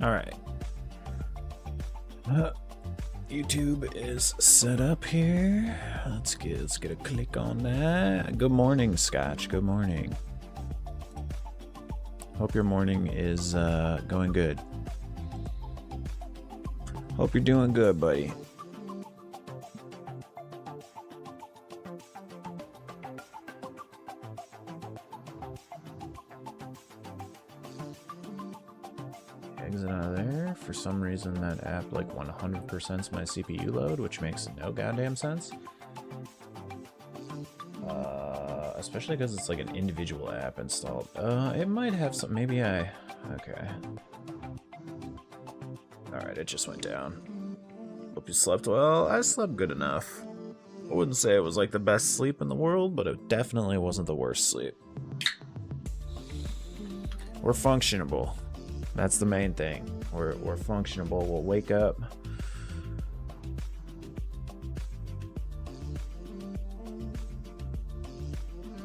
All right. YouTube is set up here. Let's get a click on that. Good morning, Scotch. Good morning. Hope your morning is going good. Hope you're doing good, buddy. Exit out of there. For some reason, that app like 100%'s my CPU load, which makes no goddamn sense. Especially because it's like an individual app installed. It might have some. Maybe I. Okay. Alright, it just went down. Hope you slept well. I slept good enough. I wouldn't say it was like the best sleep in the world, but it definitely wasn't the worst sleep. We're functionable. That's the main thing. We're functionable. We'll wake up.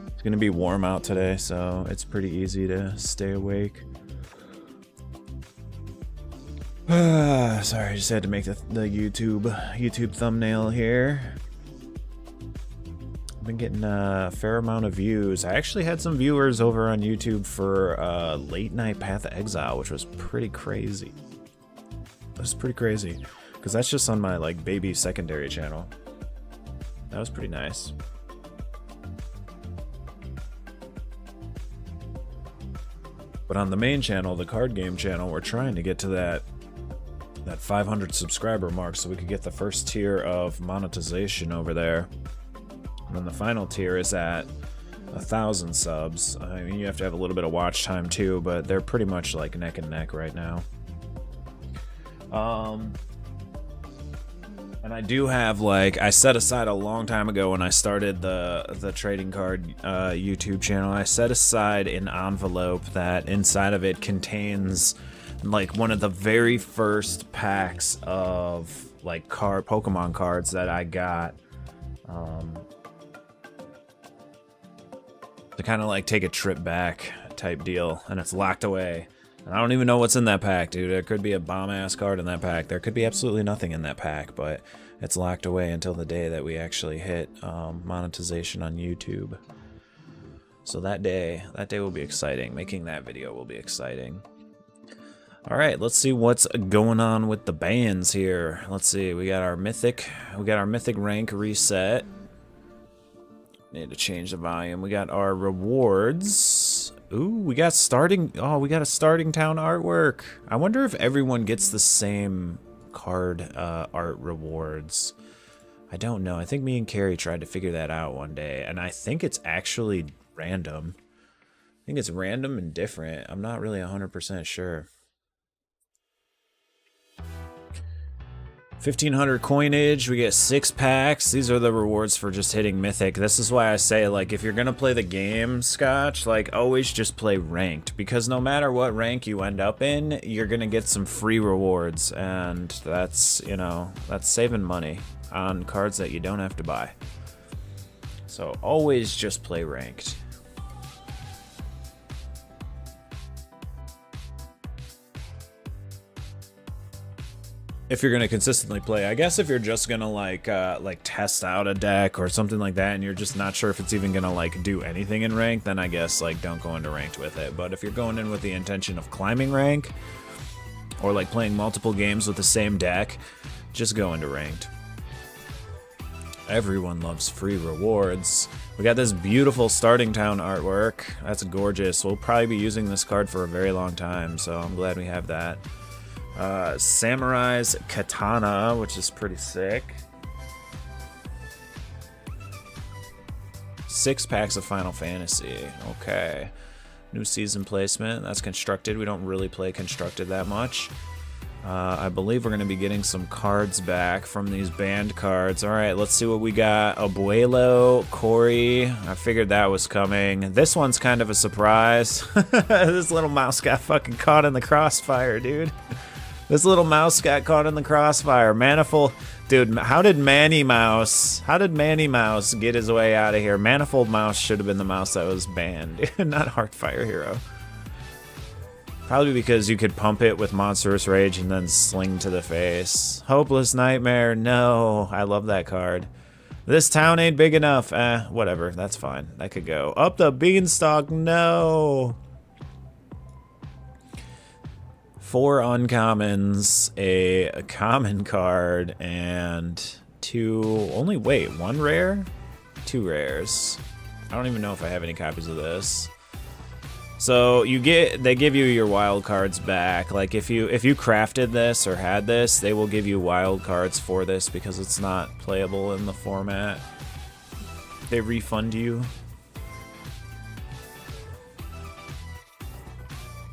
It's gonna be warm out today, so it's pretty easy to stay awake. Sorry, I just had to make the YouTube thumbnail here. I've been getting a fair amount of views. I actually had some viewers over on YouTube for Late Night Path of Exile, which was pretty crazy. That was pretty crazy, because that's just on my like baby secondary channel. That was pretty nice. But on the main channel, the card game channel, we're trying to get to that 500 subscriber mark so we could get the first tier of monetization over there. And then the final tier is at 1,000 subs. I mean, you have to have a little bit of watch time too, but they're pretty much like neck and neck right now. And I do have, like, I set aside a long time ago when I started the trading card YouTube channel, I set aside an envelope that inside of it contains like one of the very first packs of like Pokemon cards that I got to kind of like take a trip back type deal, and it's locked away. And I don't even know what's in that pack, dude. There could be a bomb-ass card in that pack. There could be absolutely nothing in that pack, but it's locked away until the day that we actually hit monetization on YouTube. So that day will be exciting. Making that video will be exciting. All right, let's see what's going on with the bands here. Let's see. We got our mythic rank reset. Need to change the volume. We got our rewards. Ooh, we got starting. Oh, we got a starting town artwork. I wonder if everyone gets the same card art rewards. I don't know. I think me and Carrie tried to figure that out one day, and I think it's actually random. I think it's random and different. I'm not really 100% sure. 1,500 coinage, we get 6 packs. These are the rewards for just hitting Mythic. This is why I say, like, if you're gonna play the game, Scotch, like, always just play ranked. Because no matter what rank you end up in, you're gonna get some free rewards. And that's, you know, that's saving money on cards that you don't have to buy. So always just play ranked. If you're gonna consistently play. I guess if you're just gonna like test out a deck or something like that, and you're just not sure if it's even gonna like do anything in rank, then I guess like don't go into ranked with it. But if you're going in with the intention of climbing rank or like playing multiple games with the same deck, just go into ranked. Everyone loves free rewards. We got this beautiful starting town artwork. That's gorgeous. We'll probably be using this card for a very long time, so I'm glad we have that. Samurai's Katana, which is pretty sick. 6 packs of Final Fantasy. Okay. New season placement. That's constructed. We don't really play constructed that much. I believe we're going to be getting some cards back from these banned cards. Alright, let's see what we got. Abuelo, Corey. I figured that was coming. This one's kind of a surprise. This little mouse got fucking caught in the crossfire, dude. This little mouse got caught in the crossfire. Manifold, dude, how did Manny Mouse get his way out of here? Manifold Mouse should have been the mouse that was banned, not Heartfire Hero. Probably because you could pump it with Monstrous Rage and then sling to the face. Hopeless Nightmare, no. I love that card. This town ain't big enough. Whatever, that's fine. That could go. Up the Beanstalk, no. 4 uncommons, a common card, and 2, only, wait, 1 rare? 2 rares. I don't even know if I have any copies of this. So they give you your wild cards back. Like if you crafted this or had this, they will give you wild cards for this because it's not playable in the format. They refund you.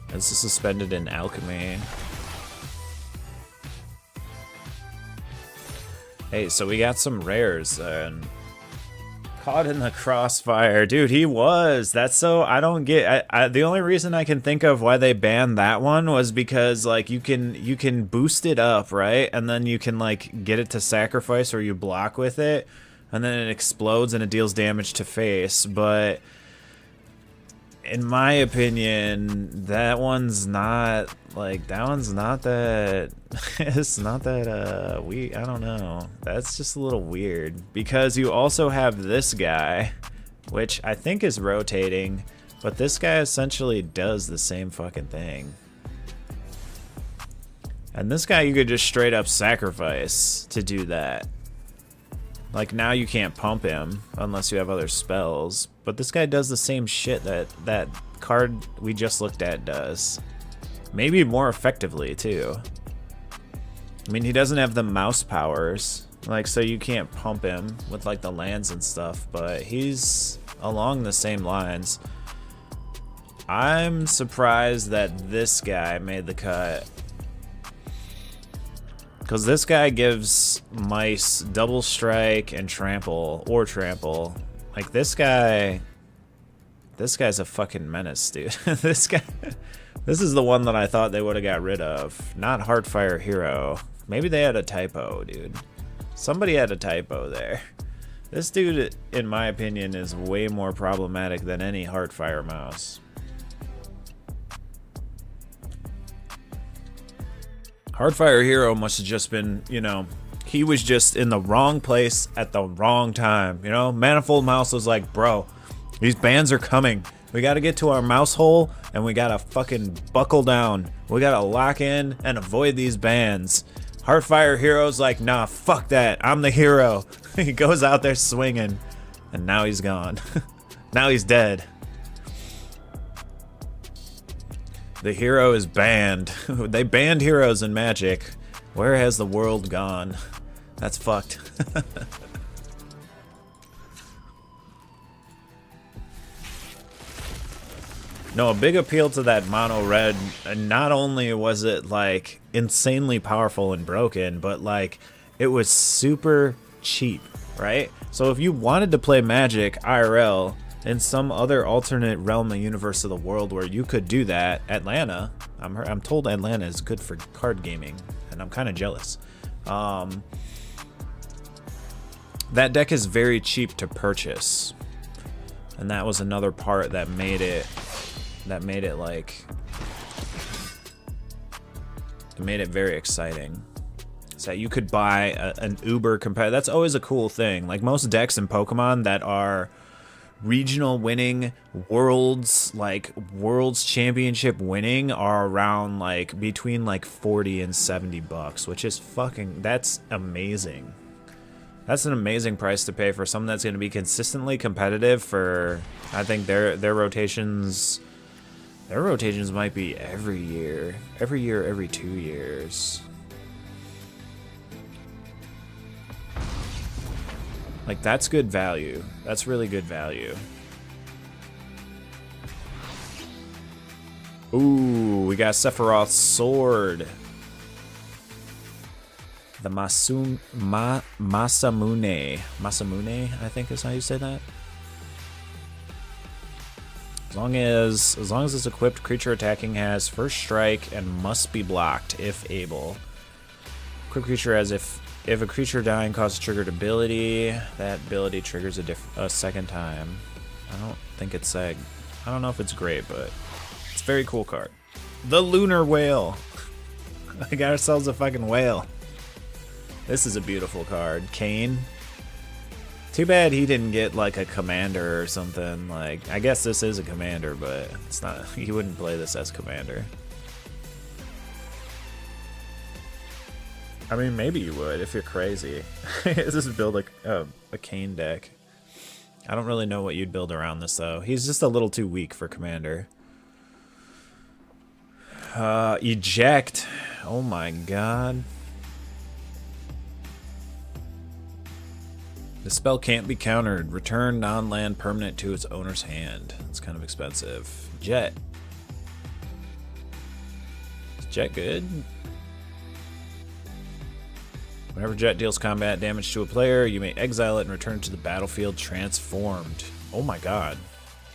This is suspended in alchemy. Hey, so we got some rares and caught in the crossfire. Dude, he was. That's so, I don't get, the only reason I can think of why they banned that one was because like you can boost it up, right? And then you can like get it to sacrifice or you block with it and then it explodes and it deals damage to face. But in my opinion, that one's not like, that it's not that I don't know, that's just a little weird because you also have this guy which I think is rotating, but this guy essentially does the same fucking thing. And this guy you could just straight up sacrifice to do that. Like now you can't pump him unless you have other spells, but this guy does the same shit that card we just looked at does. Maybe more effectively too. I mean, he doesn't have the mouse powers, like, so you can't pump him with like the lands and stuff, but he's along the same lines. I'm surprised that this guy made the cut, because this guy gives mice double strike and trample, or trample. Like this guy's a fucking menace, dude. This is the one that I thought they would have got rid of. Not Heartfire Hero. Maybe they had a typo, dude. Somebody had a typo there. This dude, in my opinion, is way more problematic than any Heartfire mouse. Heartfire Hero must have just been, you know, he was just in the wrong place at the wrong time. You know, Manifold Mouse was like, bro, these bans are coming. We gotta get to our mouse hole and we gotta fucking buckle down. We gotta lock in and avoid these bans. Heartfire Hero's like, nah, fuck that. I'm the hero. He goes out there swinging and now he's gone. Now he's dead. The hero is banned. They banned heroes in Magic. Where has the world gone? That's fucked. No, a big appeal to that mono red, not only was it like insanely powerful and broken, but like it was super cheap, right? So if you wanted to play Magic IRL in some other alternate realm and universe of the world where you could do that, Atlanta, I'm told Atlanta is good for card gaming, and I'm kind of jealous. That deck is very cheap to purchase, and that was another part that made it very exciting. So you could buy an Uber competitor. That's always a cool thing. Like most decks in Pokemon that are regional winning, worlds championship winning are around like between like 40 and 70 bucks, which is fucking, that's amazing. That's an amazing price to pay for something that's going to be consistently competitive for, I think their rotations might be every year, every 2 years. Like, that's good value. That's really good value. Ooh, we got Sephiroth's sword. The Masamune. Masamune, I think is how you say that. As long as it's equipped, creature attacking has first strike and must be blocked if able. Equipped creature as if a creature dying causes a triggered ability, that ability triggers a second time. I don't think it's I don't know if it's great, but it's a very cool card. The lunar whale. I got ourselves a fucking whale. This is a beautiful card. Kane. Too bad he didn't get like a commander or something. Like, I guess this is a commander, but it's not. He wouldn't play this as commander. I mean, maybe you would if you're crazy. This is build a Kane deck. I don't really know what you'd build around this though. He's just a little too weak for commander. Eject. Oh my god. The spell can't be countered. Return non-land permanent to its owner's hand. It's kind of expensive. Jet. Is Jet good? Whenever Jet deals combat damage to a player, you may exile it and return to the battlefield transformed. Oh my god.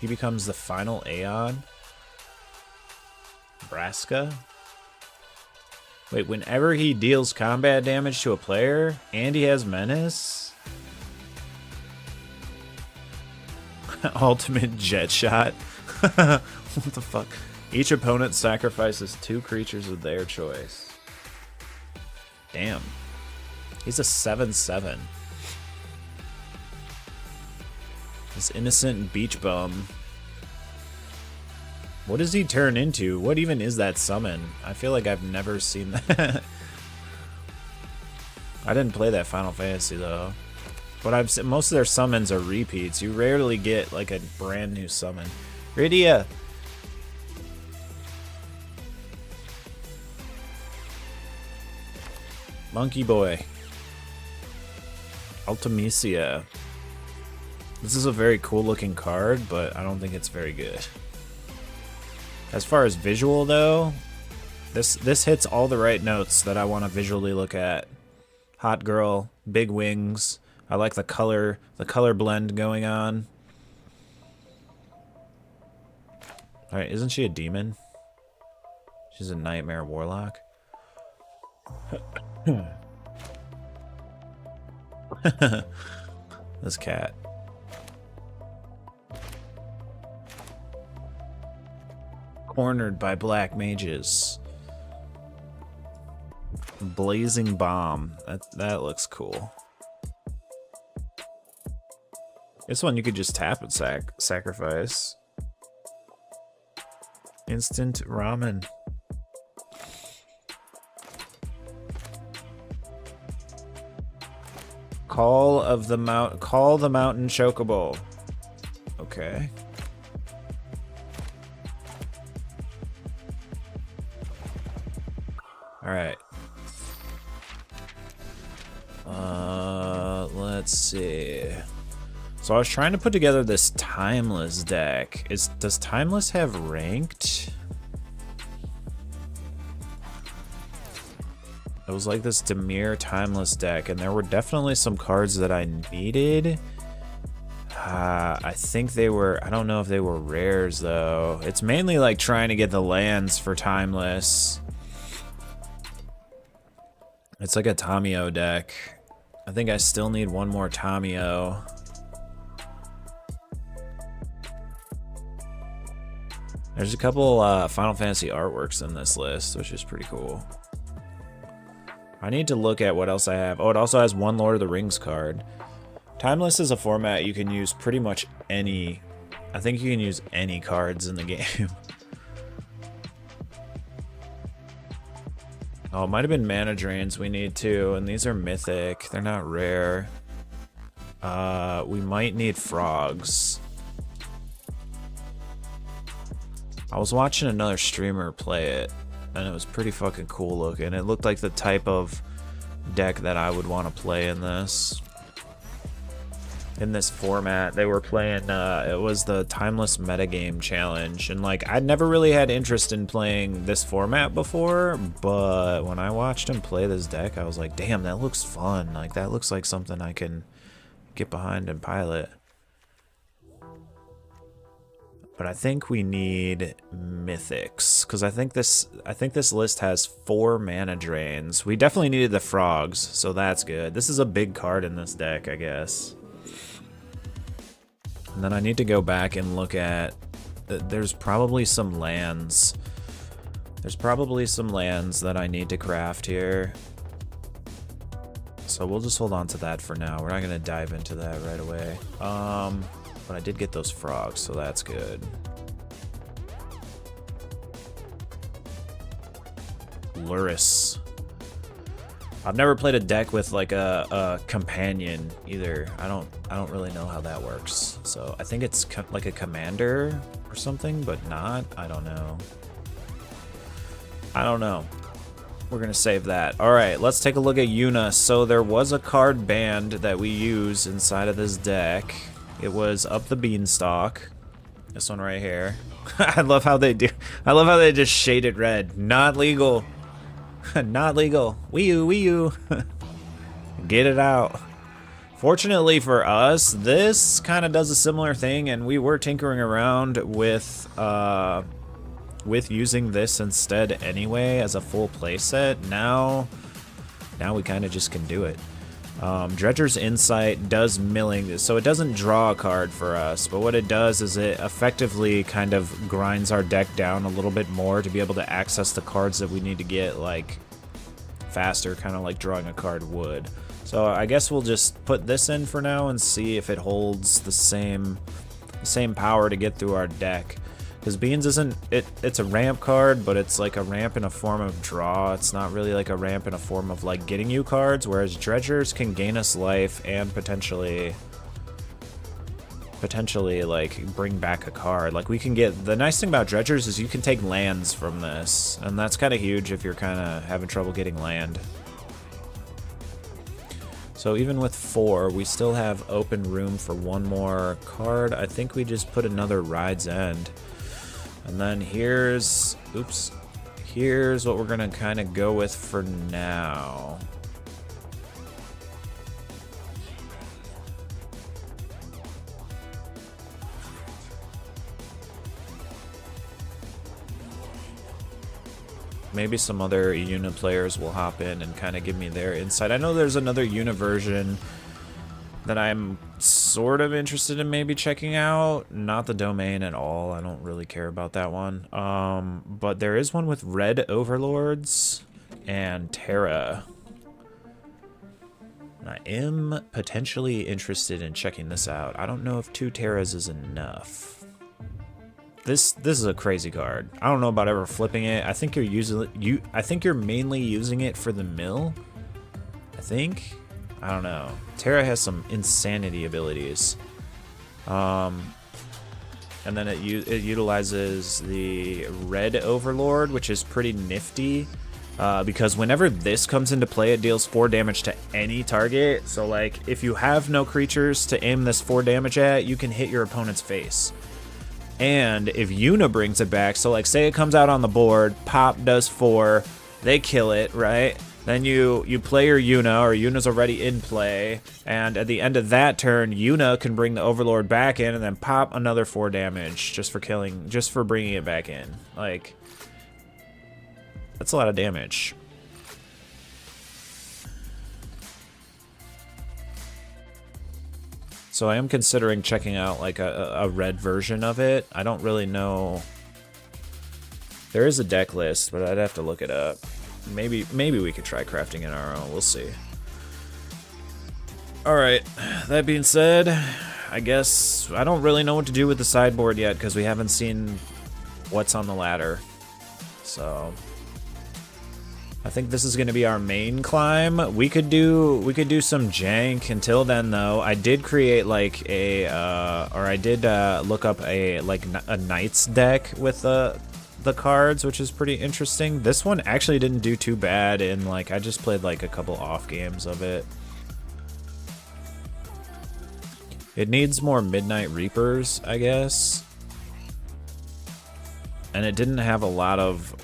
He becomes the final Aeon? Braska? Wait, whenever he deals combat damage to a player and he has Menace? Ultimate Jet Shot? What the fuck? Each opponent sacrifices 2 creatures of their choice. Damn. He's a 7/7. This innocent beach bum. What does he turn into? What even is that summon? I feel like I've never seen that. I didn't play that Final Fantasy though. But I've seen most of their summons are repeats. You rarely get like a brand new summon. Rydia! Monkey Boy. Ultimisia. This is a very cool looking card, but I don't think it's very good. As far as visual though, this hits all the right notes that I want to visually look at. Hot girl, big wings. I like the color blend going on. Alright, isn't she a demon? She's a nightmare warlock. This cat. Cornered by black mages. Blazing bomb. That looks cool. This one you could just tap and sacrifice. Instant ramen. Call the mountain chocobo. Okay. All right. Let's see. So I was trying to put together this Timeless deck. Does Timeless have ranked? It was like this Dimir Timeless deck, and there were definitely some cards that I needed. I think they were, I don't know if they were rares though. It's mainly like trying to get the lands for Timeless. It's like a Tamio deck. I think I still need one more Tamio. There's a couple Final Fantasy artworks in this list, which is pretty cool. I need to look at what else I have. Oh, it also has one Lord of the Rings card. Timeless is a format you can use pretty much any... I think you can use any cards in the game. Oh, it might have been mana drains we need too, and these are mythic. They're not rare. We might need frogs. I was watching another streamer play it, and it was pretty fucking cool looking. It looked like the type of deck that I would want to play in this. In this format, they were playing, it was the Timeless Metagame Challenge, and like, I'd never really had interest in playing this format before, but when I watched him play this deck, I was like, damn, that looks fun. Like, that looks like something I can get behind and pilot. But I think we need mythics, because I think this list has 4 mana drains. We definitely needed the frogs, so that's good. This is a big card in this deck, I guess. And then I need to go back and look at... There's probably some lands There's probably some lands that I need to craft here. So we'll just hold on to that for now. We're not going to dive into that right away. But I did get those frogs, so that's good. Luris. I've never played a deck with like a companion either. I don't really know how that works. So I think it's like a commander or something, but not. I don't know. I don't know. We're gonna save that. All right, let's take a look at Yuna. So there was a card banned that we use inside of this deck. It was Up the Beanstalk. This one right here. I love how they do. I love how they just shade it red. Not legal. Not legal. Wii U, Wii U. Get it out. Fortunately for us, this kind of does a similar thing, and we were tinkering around with using this instead anyway as a full playset. Now we kind of just can do it. Dredger's Insight does milling, so it doesn't draw a card for us, but what it does is it effectively kind of grinds our deck down a little bit more to be able to access the cards that we need to get like faster, kind of like drawing a card would. So I guess we'll just put this in for now and see if it holds the same power to get through our deck. Because Beans isn't, it's a ramp card, but it's like a ramp in a form of draw. It's not really like a ramp in a form of like getting you cards, whereas Dredgers can gain us life and potentially like bring back a card. Like we can get, the nice thing about Dredgers is you can take lands from this, and that's kind of huge if you're kind of having trouble getting land. So even with 4, we still have open room for one more card. I think we just put another Ride's End. And then here's what we're gonna kind of go with for now. Maybe some other Yuna players will hop in and kind of give me their insight. I know there's another Yuna version that I'm sort of interested in maybe checking out. Not the domain at all. I don't really care about that one. But there is one with Red Overlords and Terra. I am potentially interested in checking this out. I don't know if 2 Terras is enough. This is a crazy card. I don't know about ever flipping it. I think you're mainly using it for the mill. I don't know. Terra has some insanity abilities. And then it utilizes the Red Overlord, which is pretty nifty. Because whenever this comes into play, it deals 4 damage to any target. So like, if you have no creatures to aim this 4 damage at, you can hit your opponent's face. And if Yuna brings it back, so like say it comes out on the board, Pop does 4, they kill it, right? Then you play your Yuna, or Yuna's already in play, and at the end of that turn, Yuna can bring the Overlord back in and then pop another 4 damage just for bringing it back in. Like, that's a lot of damage. So I am considering checking out like a red version of it. I don't really know. There is a deck list, but I'd have to look it up. Maybe we could try crafting it our own. We'll see. All right. That being said, I guess I don't really know what to do with the sideboard yet because we haven't seen what's on the ladder. So I think this is going to be our main climb. We could do some jank. Until then, though, I did create like I did look up a Knights deck with the cards, which is pretty interesting. This one actually didn't do too bad, and like I just played like a couple off games of it. It needs more Midnight Reapers, I guess. And it didn't have a lot of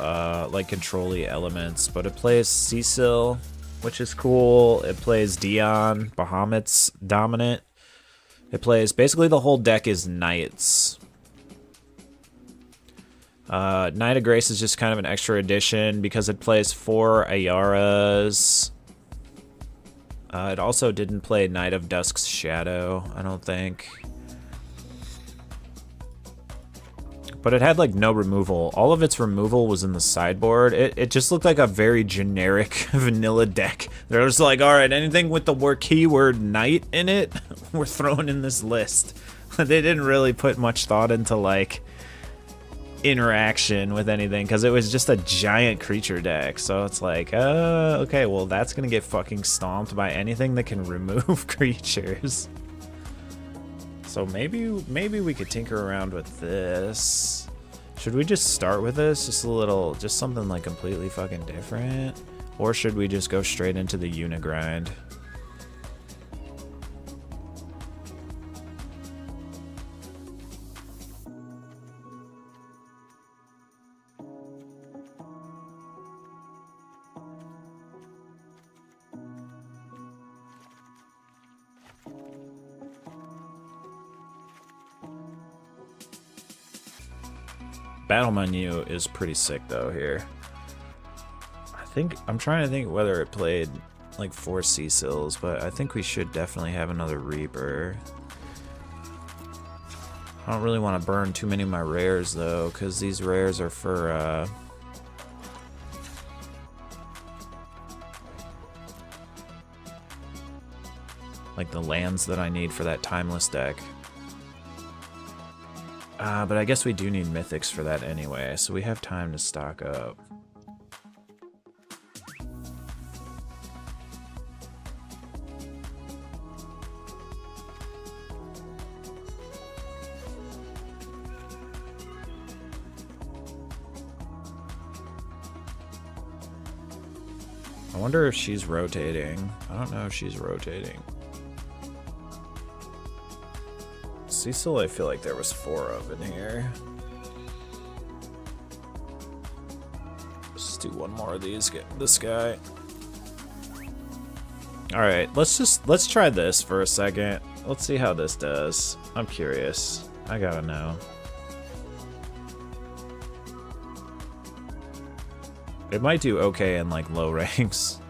like control-y elements, but it plays Cecil, which is cool. It plays Dion, Bahamut's dominant. It plays, basically the whole deck is Knights. Knight of Grace is just kind of an extra addition because it plays 4 Ayaras. It also didn't play Knight of Dusk's Shadow, I don't think. but it had like no removal. All of its removal was in the sideboard. It just looked like a very generic vanilla deck. They're just like, all right, anything with the word keyword knight in it, we're throwing in this list. They didn't really put much thought into like interaction with anything because it was just a giant creature deck. So it's like, okay, well that's gonna get fucking stomped by anything that can remove creatures. So maybe we could tinker around with this. Should we just start with this? Just something like completely fucking different? Or should we just go straight into the Yuna grind? Battle menu is pretty sick though here. I'm trying to think whether it played like 4 Cecils, but I think we should definitely have another Reaper. I don't really want to burn too many of my rares though, because these rares are for like the lands that I need for that timeless deck. But I guess we do need mythics for that anyway, so we have time to stock up. I wonder if she's rotating. I don't know if she's rotating. Cecil, I feel like there was 4 of in here. Let's do one more of these. Get this guy. All right, let's try this for a second. Let's see how this does. I'm curious. I gotta know. It might do okay in like low ranks.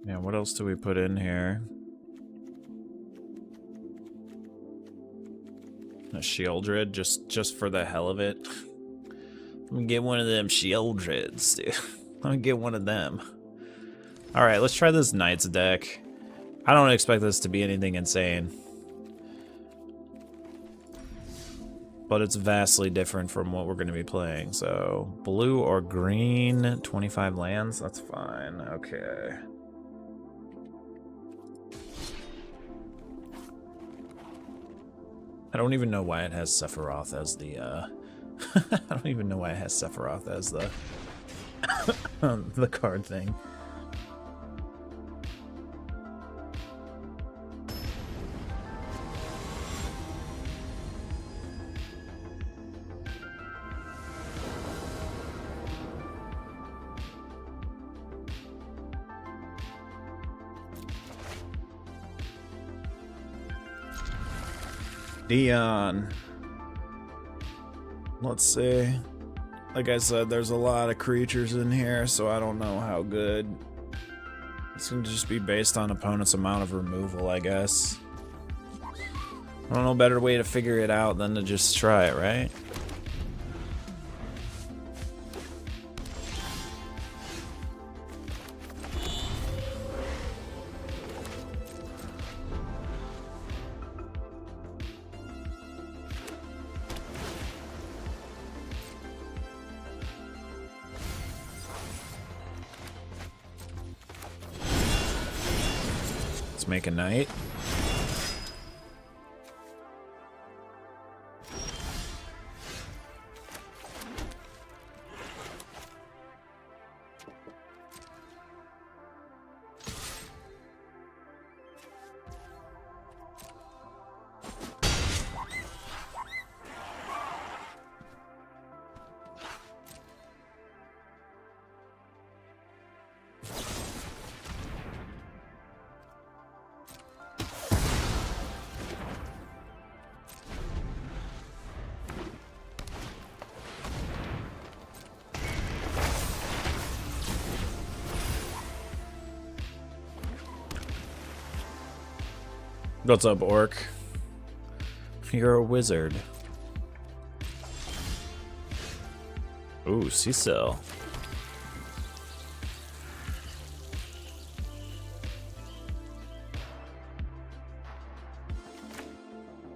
Yeah, what else do we put in here? A Shieldred, just for the hell of it. Let me get one of them Shieldreds, dude. Let me get one of them. Alright, let's try this Knights deck. I don't expect this to be anything insane. But it's vastly different from what we're going to be playing. So, blue or green, 25 lands, that's fine. Okay. I don't even know why it has Sephiroth as the, I don't even know why it has Sephiroth as the, the card thing. Dion. Let's see. Like I said, there's a lot of creatures in here, so I don't know how good. It's gonna just be based on opponent's amount of removal, I guess. I don't know a better way to figure it out than to just try it, right? Let's make a knight. What's up, Orc? You're a wizard. Ooh, Cecil.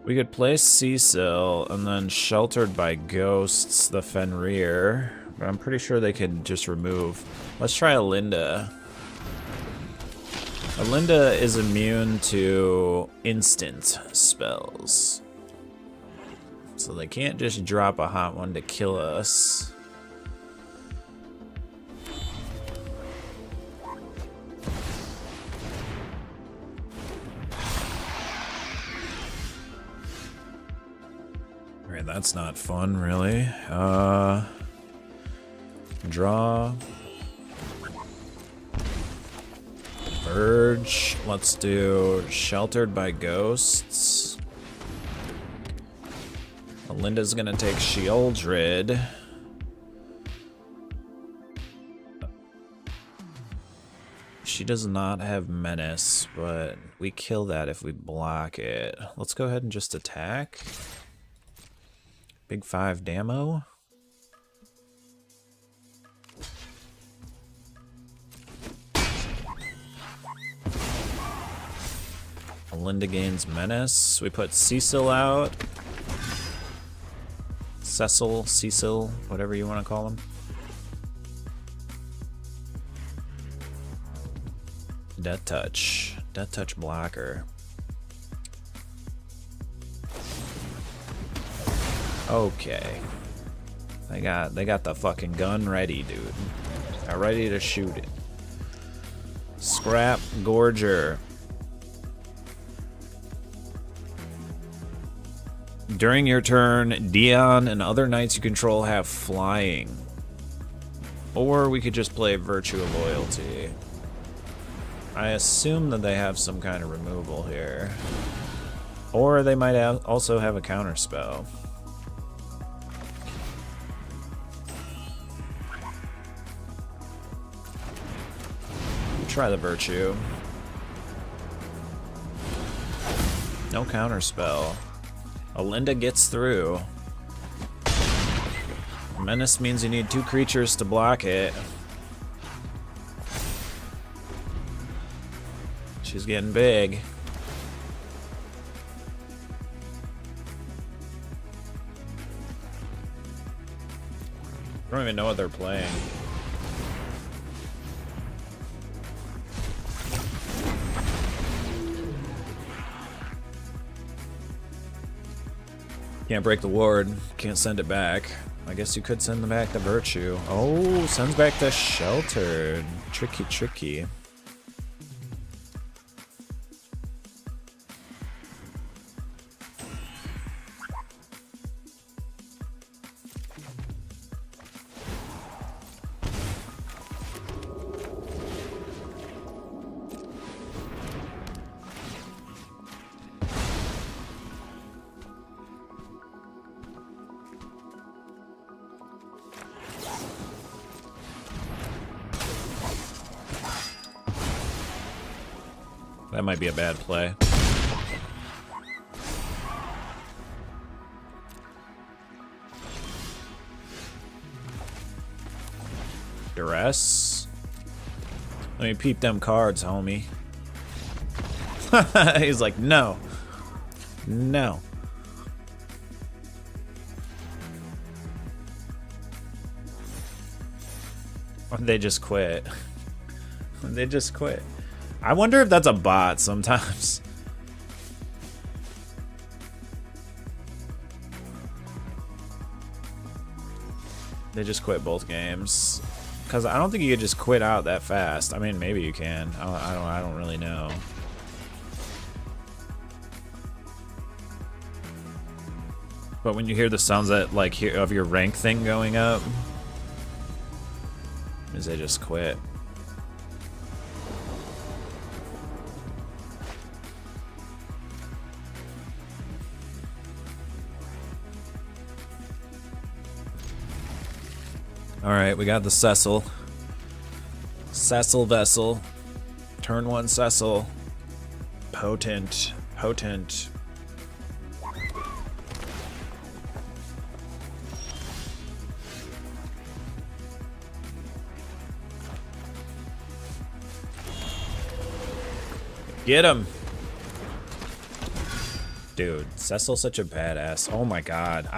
We could place Cecil and then Sheltered by Ghosts the Fenrir, but I'm pretty sure they could just remove. Let's try Alinda. Alinda is immune to instant spells, so they can't just drop a hot one to kill us. Alright, that's not fun, really. Draw. Urge. Let's do Sheltered by Ghosts. Alinda's gonna take Sheoldred. She does not have Menace, but we kill that if we block it. Let's go ahead and just attack. Big 5 damo. Alinda gains Menace. We put Cecil out. Cecil, whatever you want to call him. Death Touch blocker. Okay. They got the fucking gun ready, dude. They're ready to shoot it. Scrap Gorger. During your turn, Dion and other knights you control have flying. Or we could just play Virtue of Loyalty. I assume that they have some kind of removal here. Or they might also have a counterspell. Try the Virtue. No counterspell. Alinda gets through. Menace means you need 2 creatures to block it. She's getting big. I don't even know what they're playing. Can't break the ward, can't send it back. I guess you could send them back to Virtue. Oh, sends back to Sheltered. Tricky. That might be a bad play. Duress. Let me peep them cards, homie. He's like, no. No. They just quit. They just quit. I wonder if that's a bot sometimes. They just quit both games. Because I don't think you could just quit out that fast. I mean, maybe you can. I don't really know. But when you hear the sounds that of your rank thing going up, means they just quit. Alright, we got the Cecil. Cecil Vessel. Turn 1 Cecil. Potent. potent. Get him! Dude, Cecil's such a badass. Oh my god.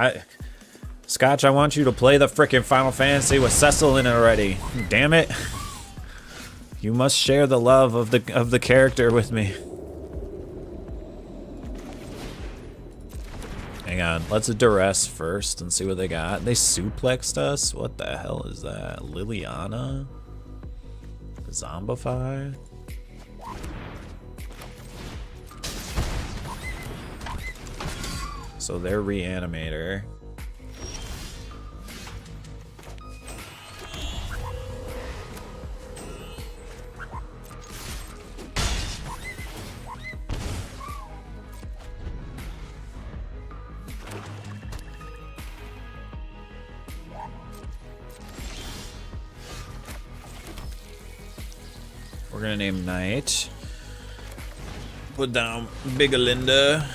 Scotch, I want you to play the frickin' Final Fantasy with Cecil in it already. Damn it. You must share the love of the character with me. Hang on, let's duress first and see what they got. They suplexed us? What the hell is that? Liliana? Zombify? So they're Reanimator. We're gonna name Knight. Put down Big Alinda.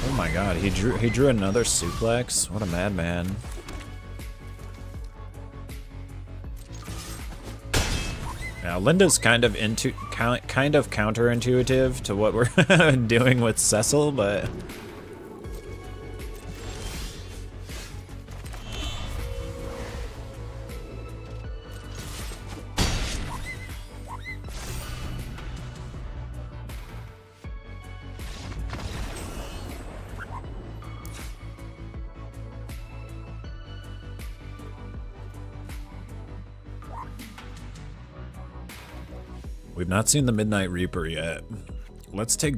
Oh my god, he drew another suplex. What a madman. Now Linda's kind of counterintuitive to what we're doing with Cecil, but we've not seen the Midnight Reaper yet. Let's take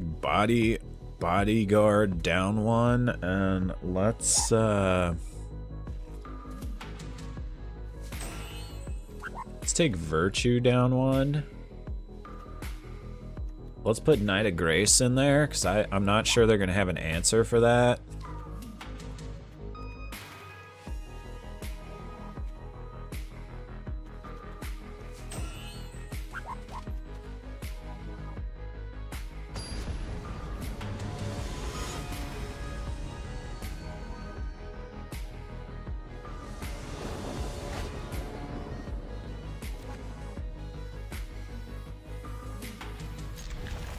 Bodyguard down one, and let's take Virtue down one. Let's put Knight of Grace in there, because I'm not sure they're gonna have an answer for that.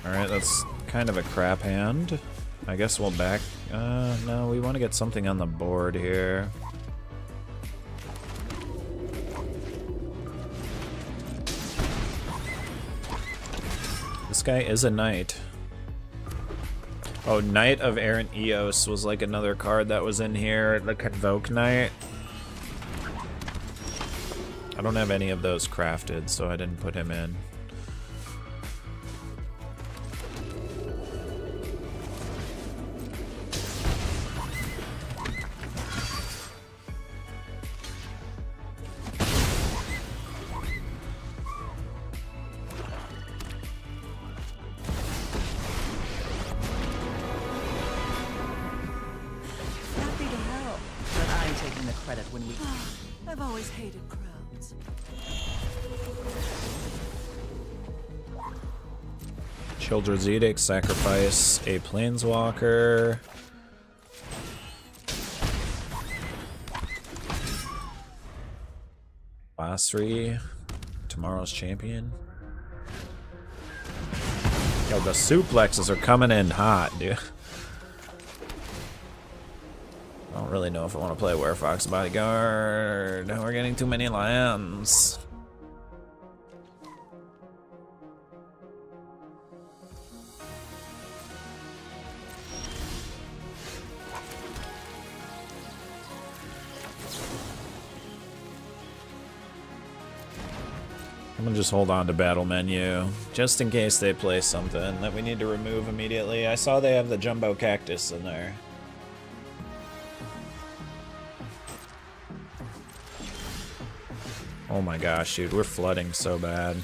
Alright, that's kind of a crap hand. I guess we'll back... no, we want to get something on the board here. This guy is a knight. Oh, Knight of Errant Eos was like another card that was in here. The Convoke Knight. I don't have any of those crafted, so I didn't put him in. I've always hated crowds. Children's Edict, sacrifice a Planeswalker. Basri, tomorrow's champion. Yo, the suplexes are coming in hot, dude. I don't really know if I want to play Werefox Bodyguard. We're getting too many lands. I'm gonna just hold on to battle menu, just in case they play something that we need to remove immediately. I saw they have the Jumbo Cactus in there. Oh my gosh, dude, we're flooding so bad.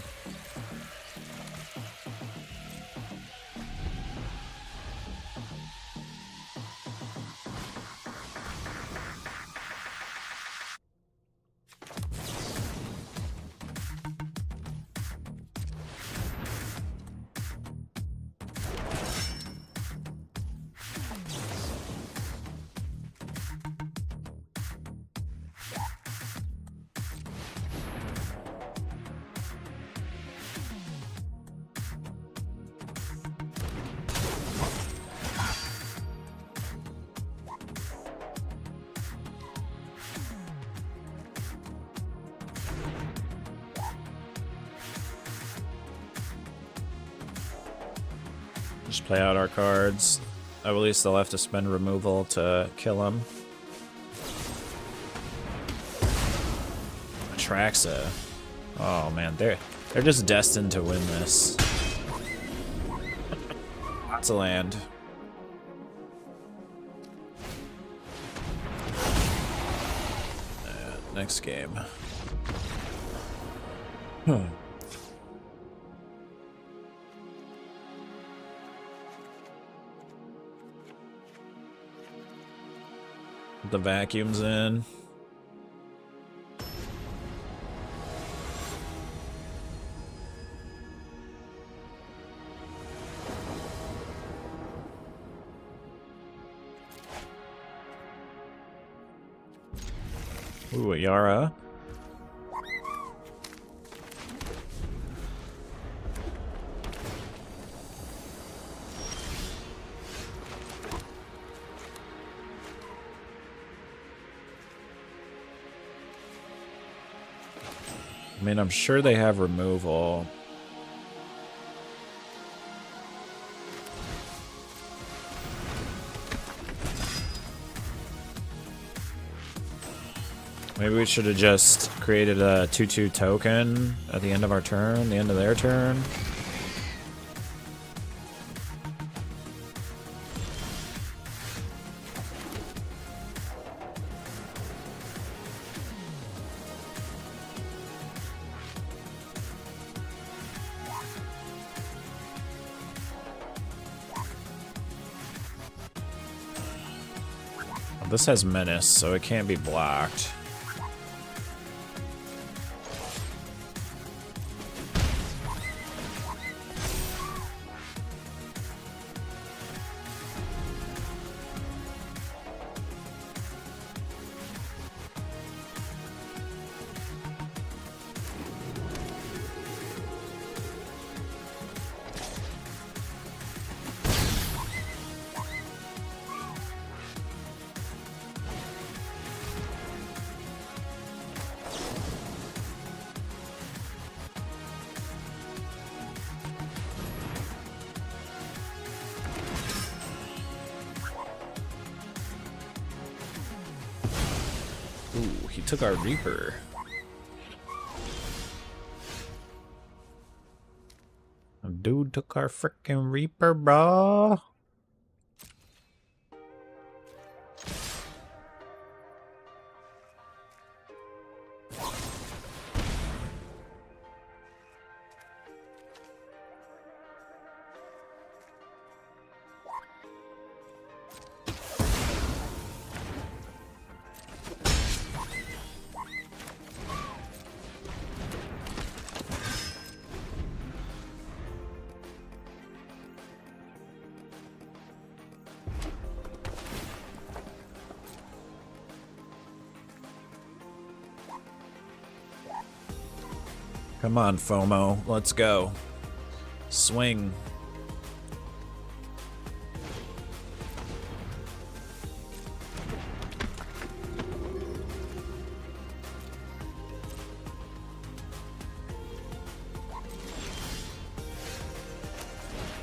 Just play out our cards. At least they'll have to spend removal to kill him. Atraxa. Oh man, they're just destined to win this. Lots of land. Next game. The vacuum's in. Ooh, a Yara. I mean, I'm sure they have removal. Maybe we should have just created a 2/2 token at the end of our turn, the end of their turn. This has menace, so it can't be blocked. Ooh, he took our Reaper. Dude took our frickin' Reaper, bro. Come on, FOMO. Let's go. Swing.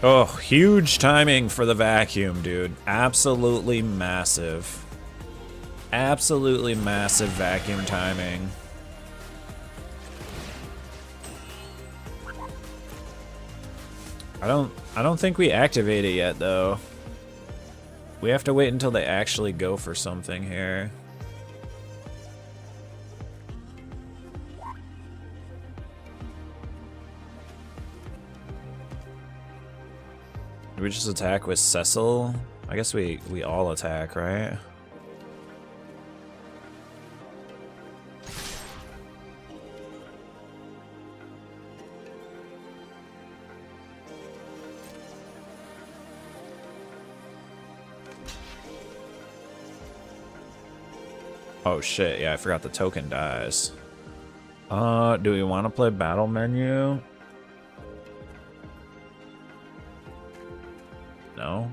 Oh, huge timing for the vacuum, dude. Absolutely massive. Absolutely massive vacuum timing. I don't think we activate it yet, though. We have to wait until they actually go for something here. Do we just attack with Cecil? I guess we all attack, right? Oh shit, yeah, I forgot the token dies. Do we want to play battle menu? No?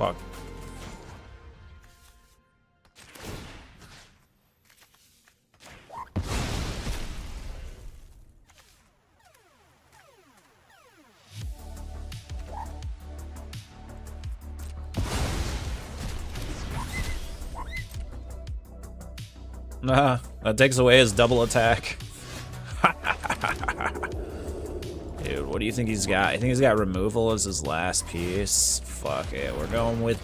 Fuck. That takes away his double attack. Dude, what do you think he's got? I think he's got removal as his last piece. Fuck it, we're going with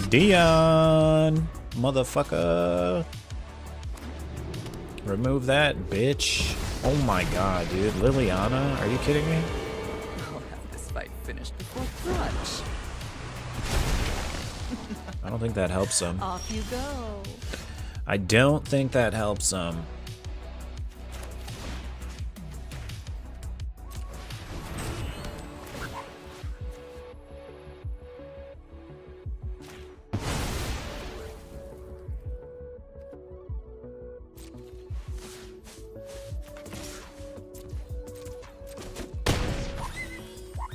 Dion, motherfucker. Remove that, bitch. Oh my god, dude. Liliana? Are you kidding me? I'll have this fight finished before brunch. I don't think that helps him. Off you go. I don't think that helps him.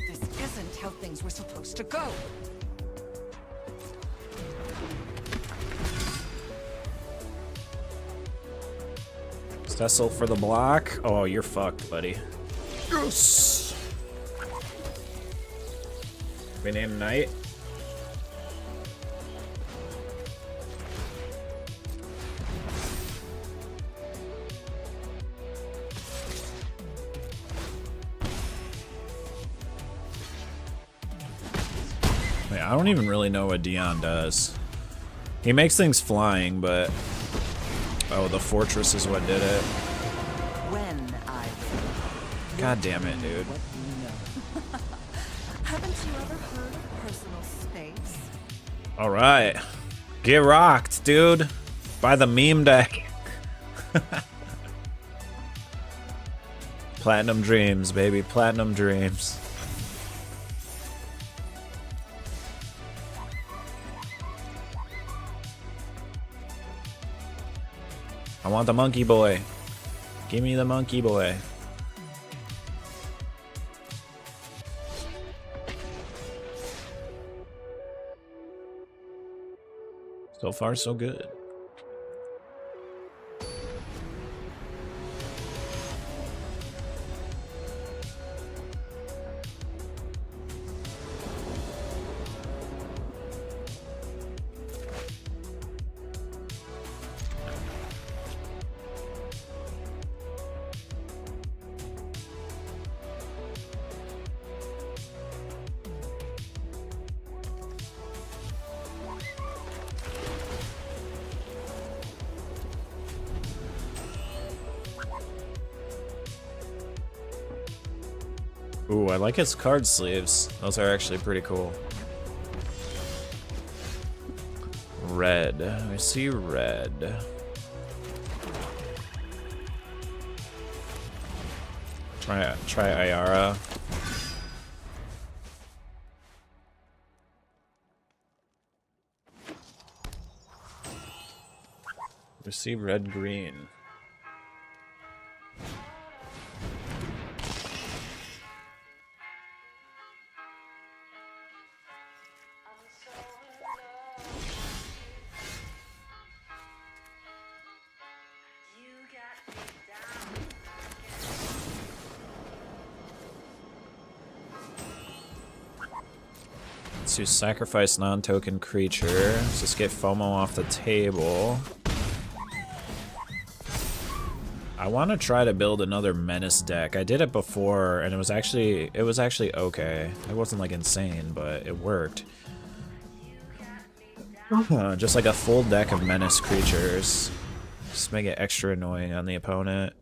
This isn't how things were supposed to go. Cecil for the block. Oh, you're fucked, buddy. Yes. We named Knight. Wait, I don't even really know what Dion does. He makes things flying, but oh, the fortress is what did it. When I God damn it, dude. what you know. Haven't you ever heard of personal space? All right, get rocked, dude. By the meme deck. Platinum dreams, baby. Platinum dreams. I want the monkey boy. Give me the monkey boy. So far, so good. Ooh, I like his card sleeves. Those are actually pretty cool. Red. I see red. Try Ayara. Receive red green. To sacrifice non-token creature. Let's just get FOMO off the table. I want to try to build another menace deck. I did it before, and it was actually okay. It wasn't like insane, but it worked. Just like a full deck of menace creatures. Just make it extra annoying on the opponent.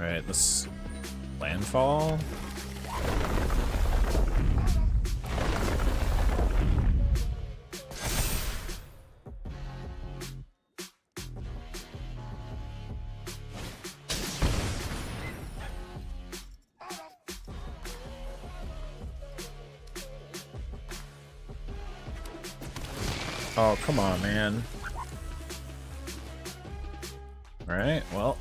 Right, this landfall. Oh, come on, man. Alright, well.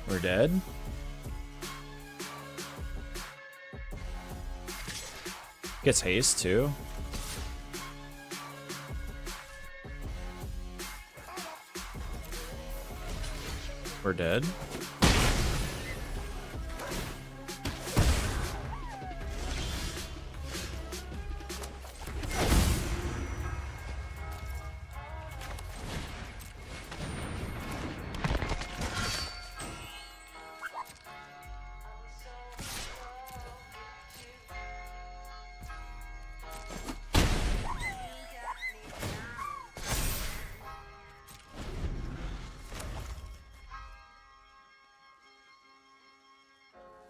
We're dead. Gets haste, too. We're dead.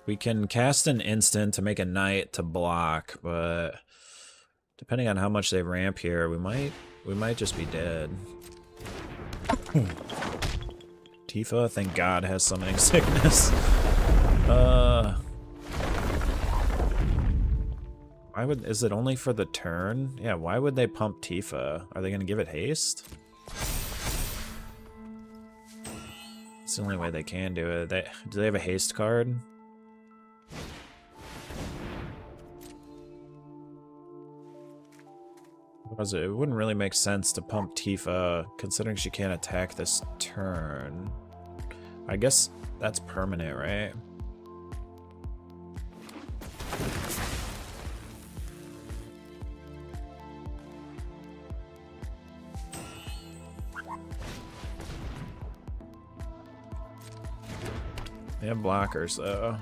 We can cast an instant to make a knight to block, but depending on how much they ramp here, we might just be dead. Tifa, thank God, has summoning sickness. Why would, is it only for the turn? Yeah, why would they pump Tifa? Are they gonna give it haste? It's the only way they can do it. Do they have a haste card? It wouldn't really make sense to pump Tifa, considering she can't attack this turn. I guess that's permanent, right? They have blockers, though.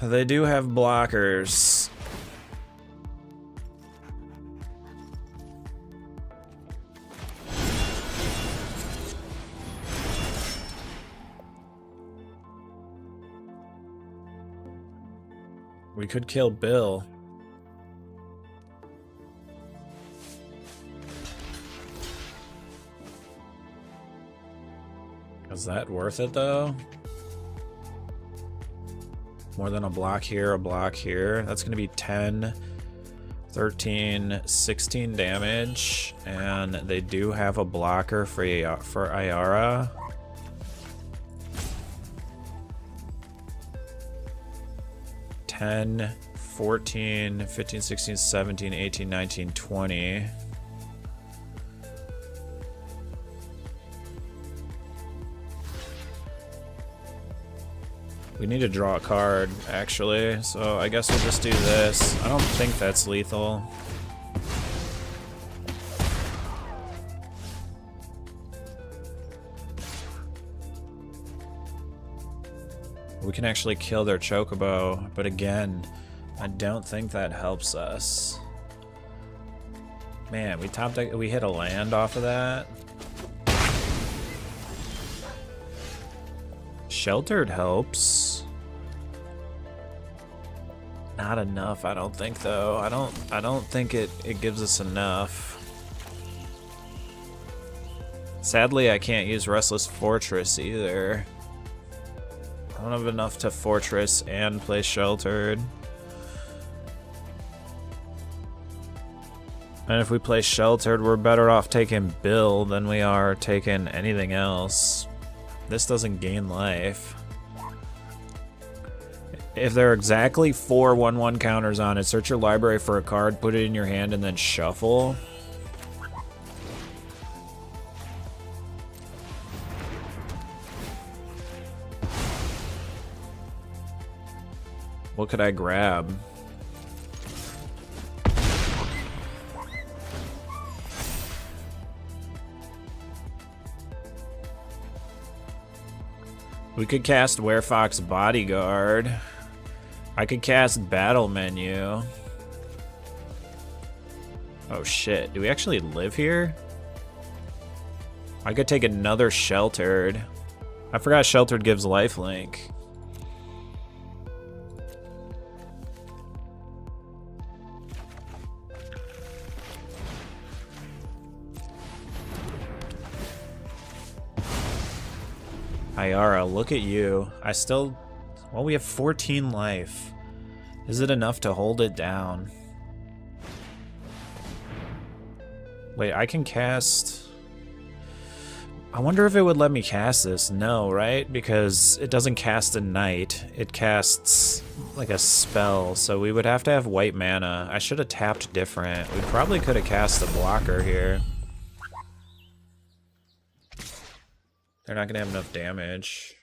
They do have blockers. We could kill Bill. Is that worth it, though? More than a block here, a block here. That's going to be 10, 13, 16 damage. And they do have a blocker for Ayara. (10, 14, 15, 16, 17, 18, 19, 20. We need to draw a card, actually, so I guess we'll just do this. I don't think that's lethal. We can actually kill their Chocobo, but again, I don't think that helps us. Man, we hit a land off of that. Sheltered helps. Not enough, I don't think, though. I don't think it gives us enough. Sadly, I can't use Restless Fortress either. I don't have enough to Fortress and play Sheltered. And if we play Sheltered, we're better off taking Bill than we are taking anything else. This doesn't gain life. If there are exactly 4 1/1 counters on it, search your library for a card, put it in your hand, and then shuffle. What could I grab? We could cast Werefox Bodyguard. I could cast Battle Menu. Oh shit, do we actually live here? I could take another Sheltered. I forgot Sheltered gives lifelink. Ayara, look at you. I still... Well, we have 14 life. Is it enough to hold it down? Wait, I can cast... I wonder if it would let me cast this. No, right? Because it doesn't cast a knight. It casts like a spell, so we would have to have white mana. I should have tapped different. We probably could have cast a blocker here. They're not gonna have enough damage.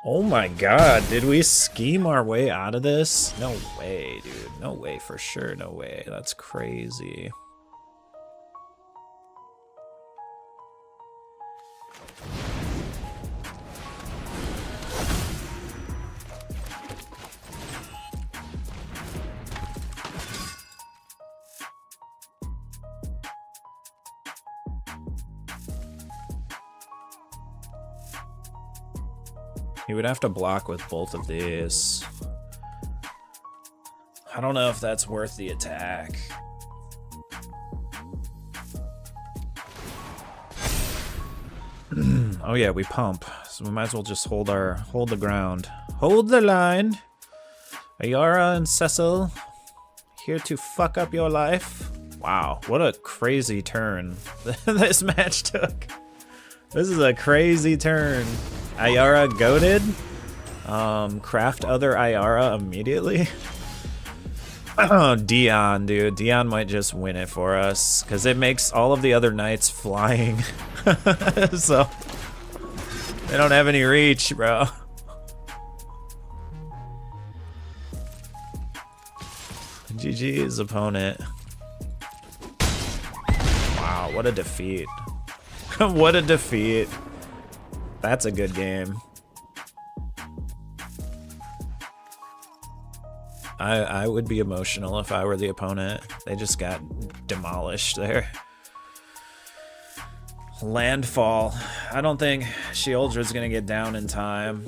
Oh my god, did we scheme our way out of this? No way, dude. No way, for sure, no way. That's crazy. He would have to block with both of these. I don't know if that's worth the attack. Oh yeah, we pump. So we might as well just hold the ground. Hold the line. Ayara and Cecil here to fuck up your life. Wow, what a crazy turn this match took. This is a crazy turn. Ayara goated. Craft other Ayara immediately. Oh, Dion, dude. Dion might just win it for us because it makes all of the other knights flying. So they don't have any reach, bro. GG's opponent. Wow, what a defeat. What a defeat. That's a good game. I would be emotional if I were the opponent. They just got demolished there. Landfall. I don't think Sheoldred's gonna get down in time.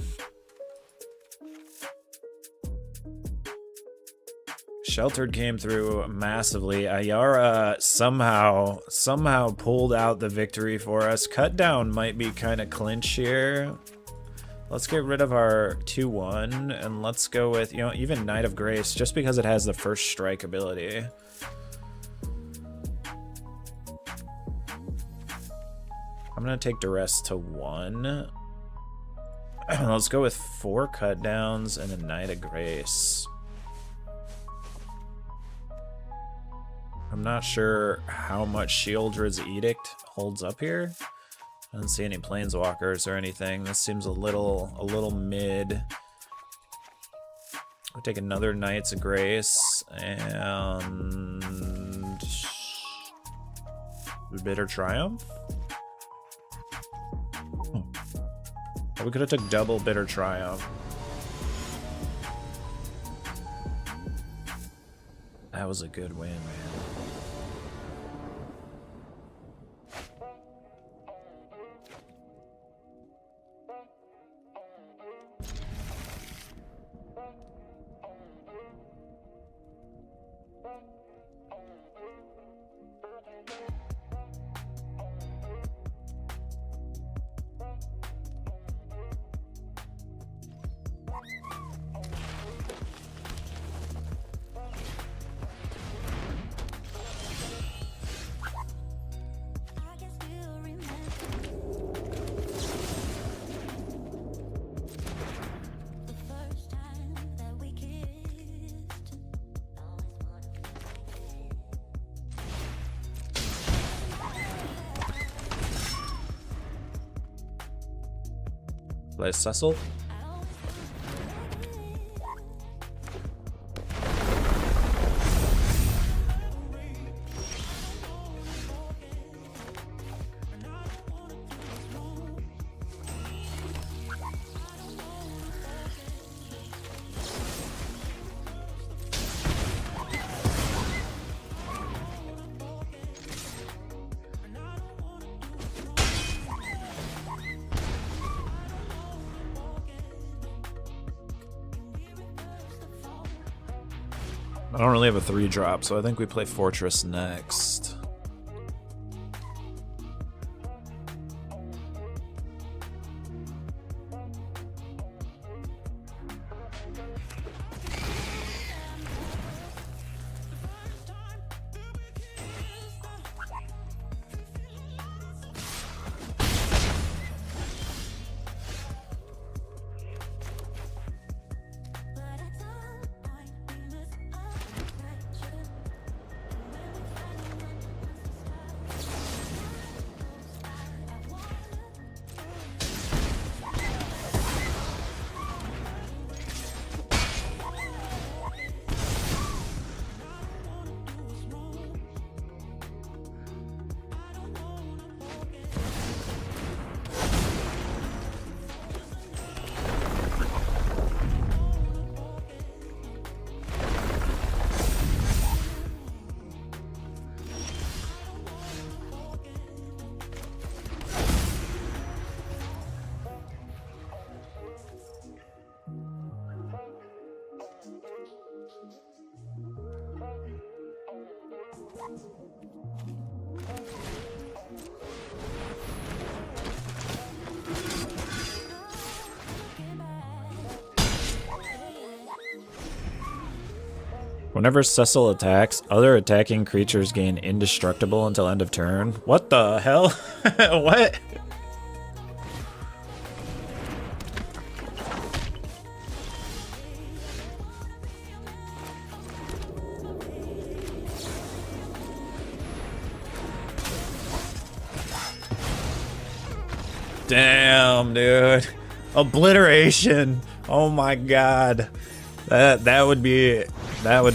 Sheltered came through massively. Ayara somehow pulled out the victory for us. Cut down might be kind of clinch here. Let's get rid of our 2-1 and let's go with, you know, even Knight of Grace just because it has the first strike ability. I'm gonna take Duress to 1. Let's go with 4 cut downs and a Knight of Grace. I'm not sure how much Sheoldred's Edict holds up here. I don't see any planeswalkers or anything. This seems a little mid. We'll take another Knights of Grace and Bitter Triumph. Oh, we could have took double Bitter Triumph. That was a good win, man. Play Cecil. I don't really have a 3-drop, so I think we play Fortress next. Whenever Cecil attacks, other attacking creatures gain indestructible until end of turn. What the hell? What? Damn, dude. Obliteration. Oh my god. That would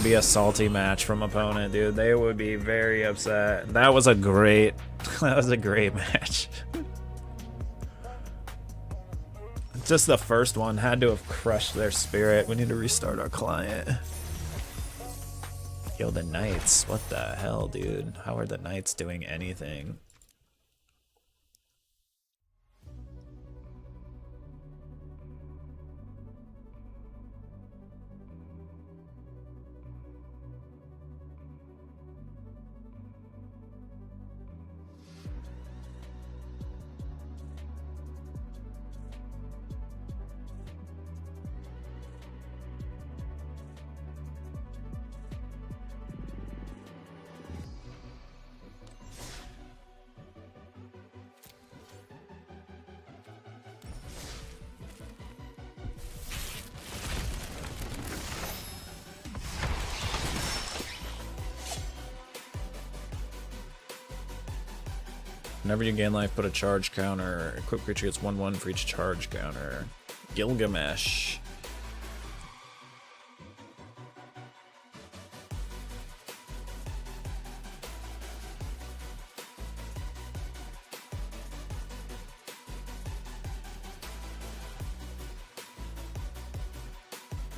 be a salty match from opponent, dude. They would be very upset. That was a great match. Just the first one had to have crushed their spirit. We need to restart our client. Yo, the Knights. What the hell, dude? How are the Knights doing anything? Whenever you gain life, put a charge counter. Equipped creature gets 1/1 for each charge counter. Gilgamesh.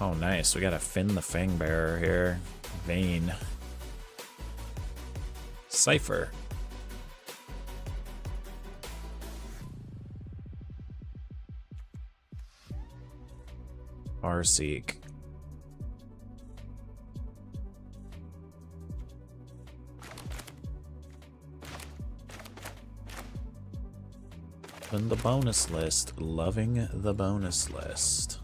Oh, nice. We got a Finn the Fangbearer here. Vayne. Cypher. Arseek. And the bonus list. Loving the bonus list.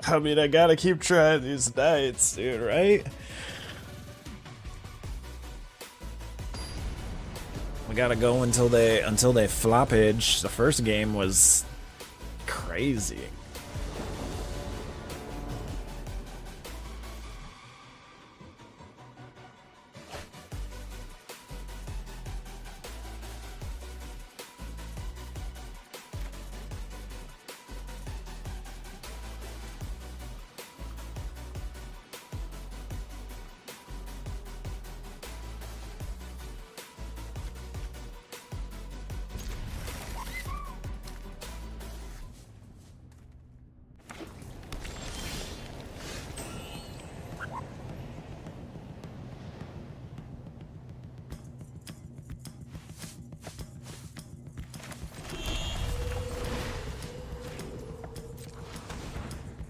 I mean, I gotta keep trying these Knights, dude, right? We gotta go until they floppage. The first game was crazy.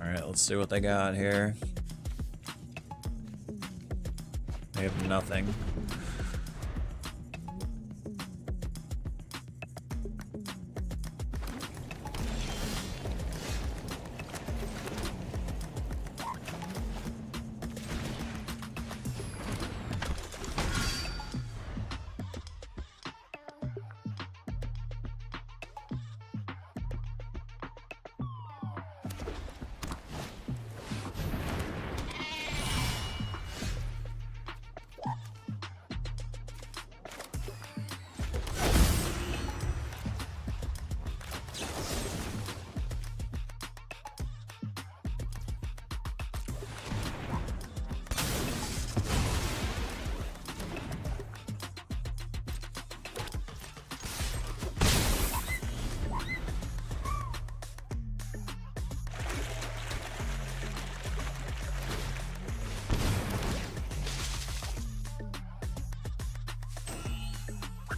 Alright, let's see what they got here. They have nothing.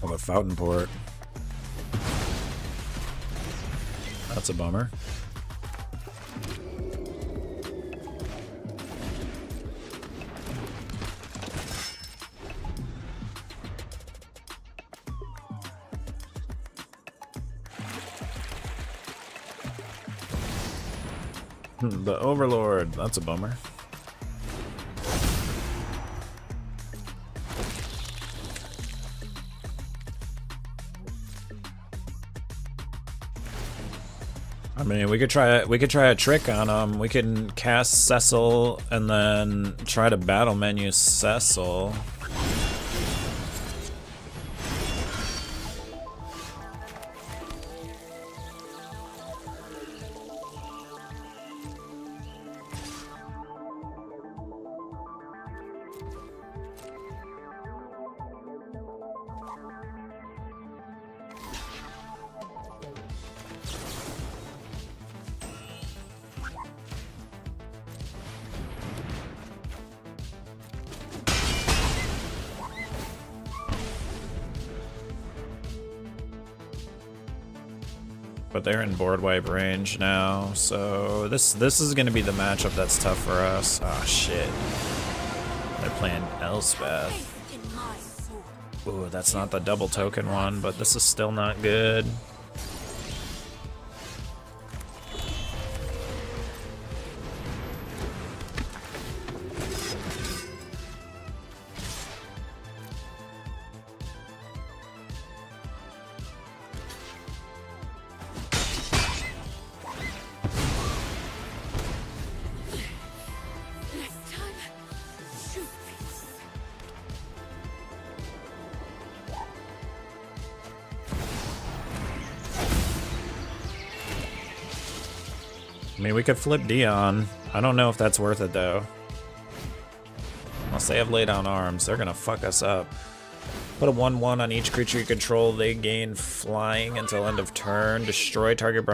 Oh, a fountain port. That's a bummer. The Overlord. That's a bummer. I mean, we could try a trick on him. We can cast Cecil and then try to battle menu Cecil. But they're in board wipe range now, so this is gonna be the matchup that's tough for us. Oh shit. They're playing Elspeth. Ooh, that's not the double token one, but this is still not good. I mean, we could flip Dion. I don't know if that's worth it, though. Unless they have lay down arms, they're gonna fuck us up. Put a 1/1 on each creature you control. They gain flying until end of turn. Destroy target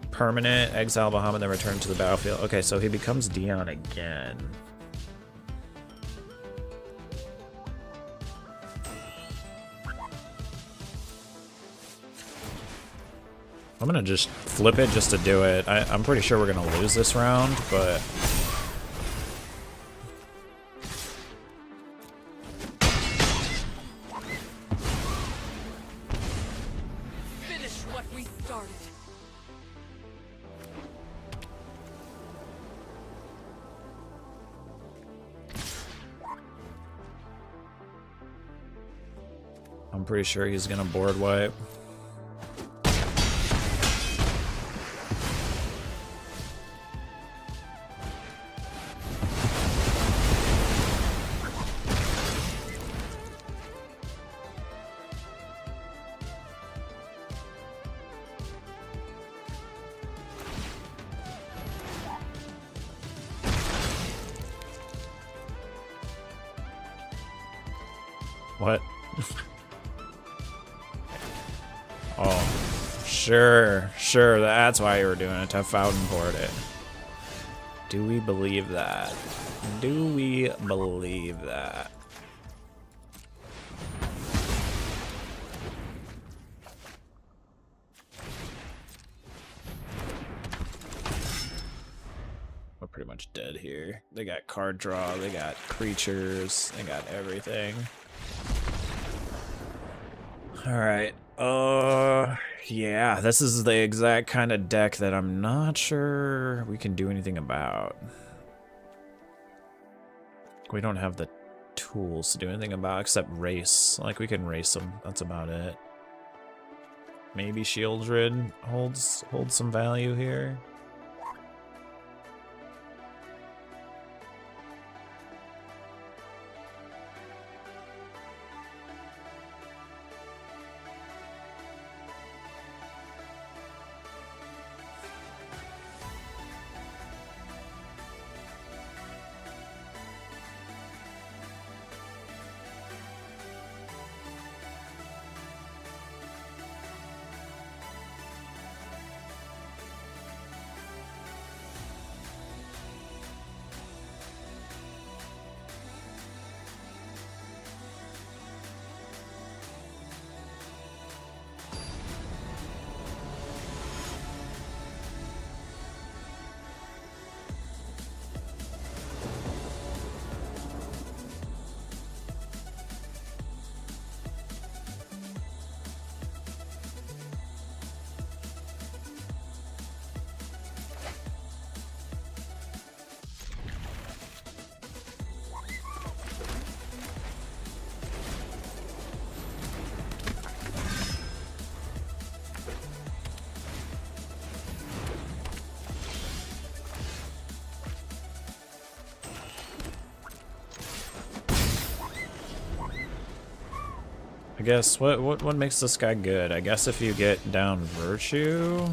permanent. Exile Bahamut, then return to the battlefield. Okay, so he becomes Dion again. I'm gonna just flip it just to do it. I'm pretty sure we're gonna lose this round, but... Finish what we started. I'm pretty sure he's gonna board wipe. What? Oh, sure, that's why you were doing it, to fountain board it. Do we believe that? Do we believe that? much dead here. They got card draw, they got creatures, they got everything. Alright, yeah, this is the exact kind of deck that I'm not sure we can do anything about. We don't have the tools to do anything about except race. Like, we can race them, that's about it. Maybe Shieldred holds some value here. I guess what makes this guy good? I guess if you get down Virtue.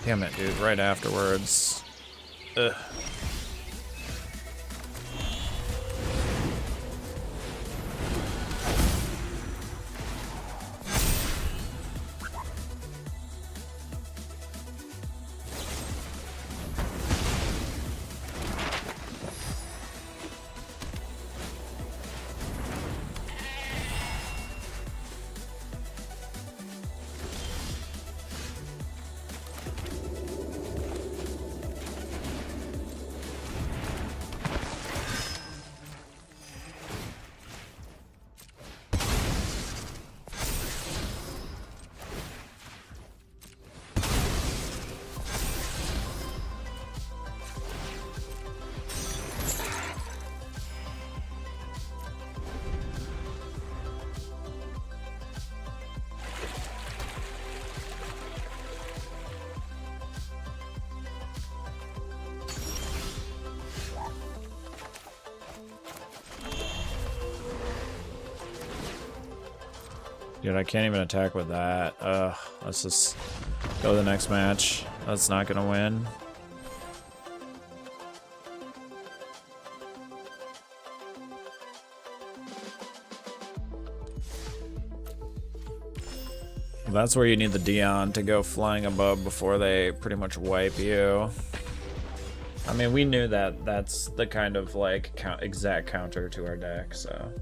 Damn it, dude, right afterwards. Ugh. Dude, I can't even attack with that. Let's just go to the next match. That's not gonna win. That's where you need the Dion to go flying above before they pretty much wipe you. I mean, we knew that that's the kind of like exact counter to our deck, so.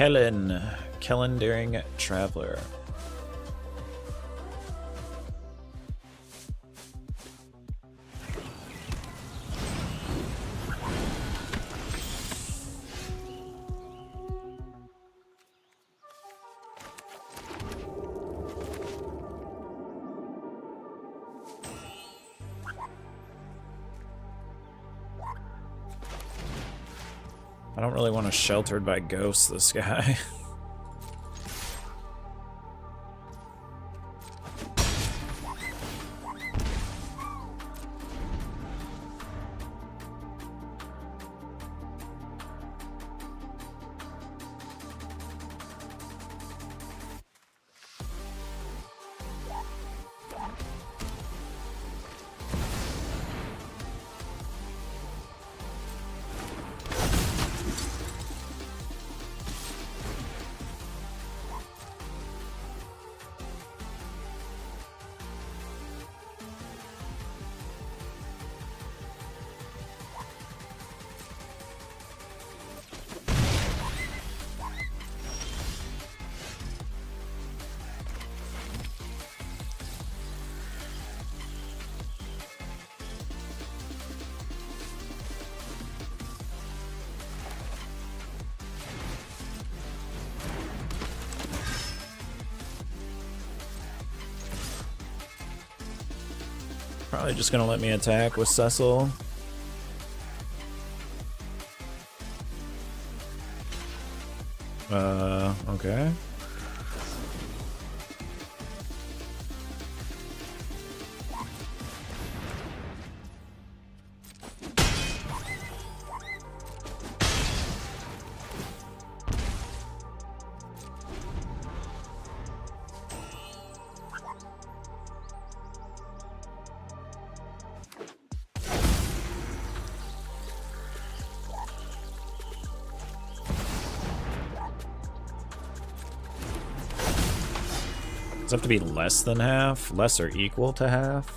Kellen. Kellen Daring Traveler. I don't really want to sheltered by ghosts this guy. Probably just gonna let me attack with Cecil. Okay. Does it have to be less than half? Less or equal to half?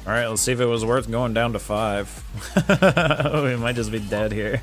Alright, let's see if it was worth going down to 5. We might just be dead here.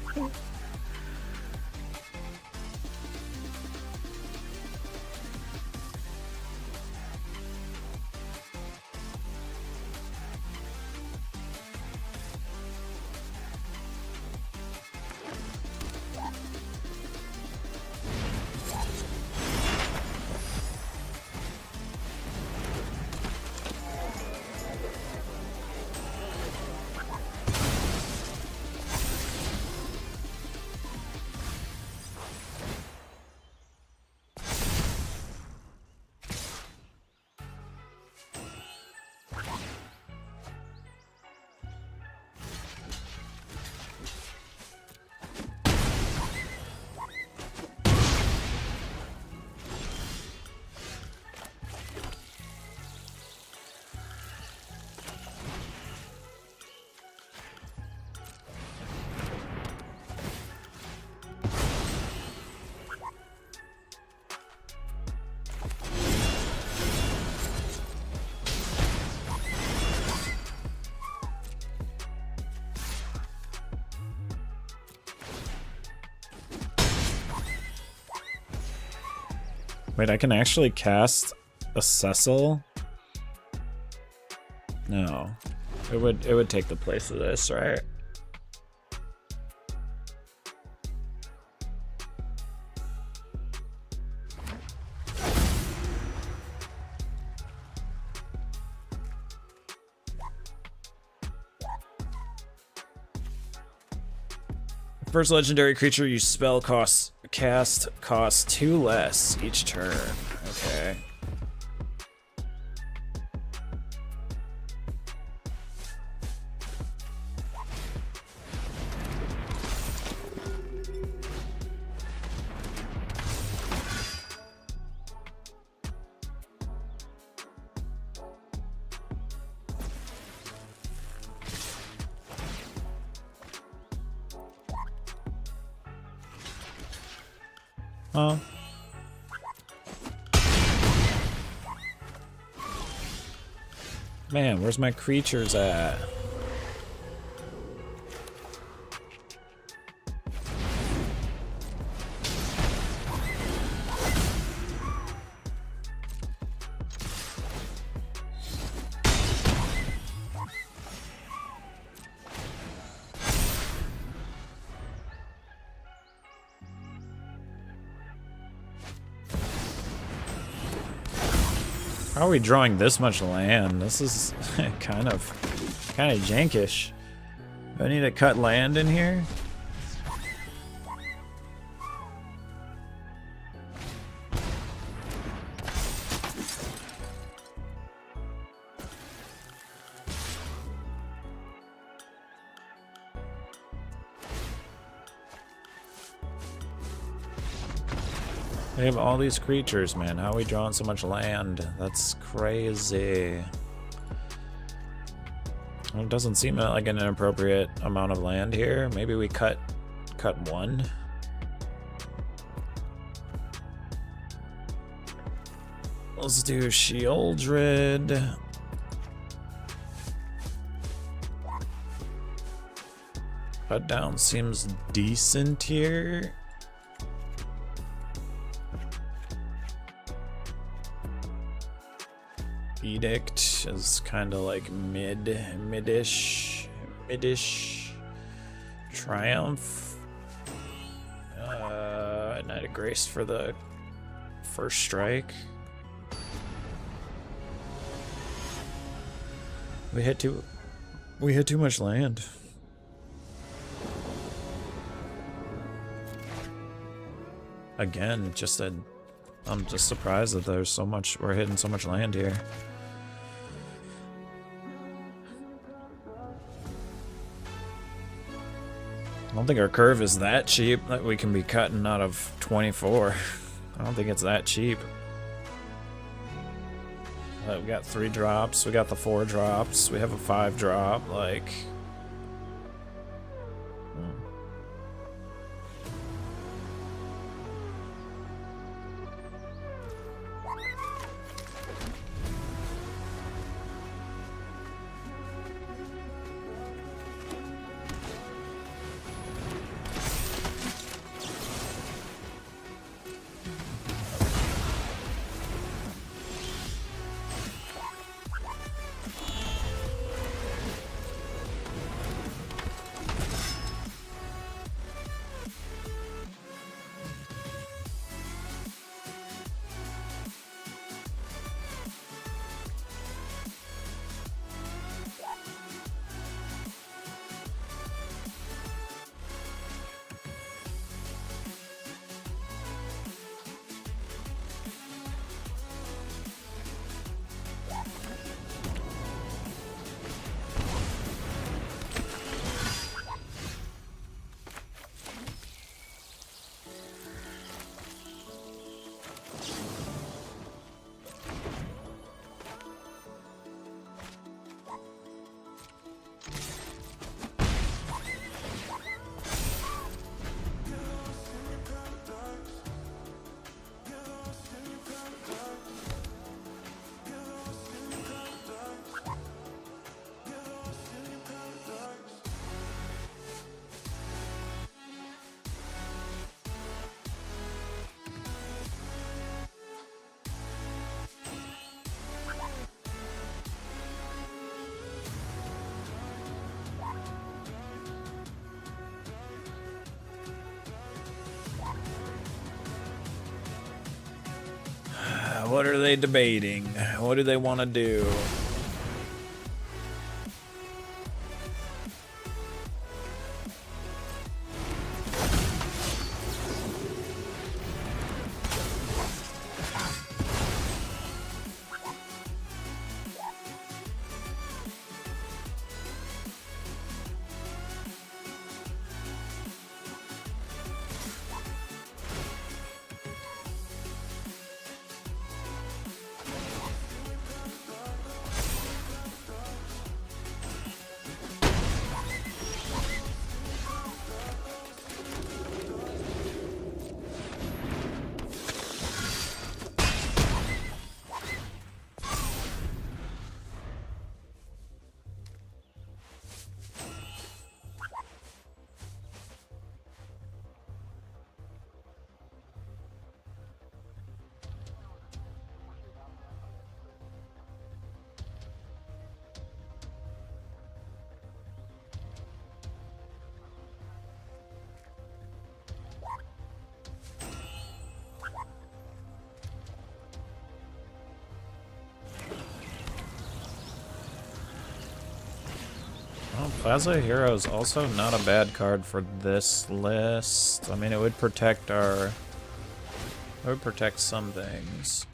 Wait, I can actually cast a Cecil? No. It would take the place of this, right? First legendary creature you spell costs cast costs 2 less each turn. Okay. Huh? Man, where's my creatures at? How are we drawing this much land? This is kind of jankish. Do I need to cut land in here? We have all these creatures, man. How are we drawing so much land? That's crazy. It doesn't seem like an inappropriate amount of land here. Maybe we cut one. Let's do Shieldred. Cut down seems decent here. Edict is kind of like midish. Triumph. Knight of Grace for the first strike. We hit too much land. Again, I'm just surprised that there's so much, we're hitting so much land here. I don't think our curve is that cheap that we can be cutting out of 24. I don't think it's that cheap. We got 3 drops, we got the 4 drops, we have a 5 drop, like... What are they debating? What do they want to do? Well, Plaza Hero is also not a bad card for this list. I mean, it would protect our... It would protect some things.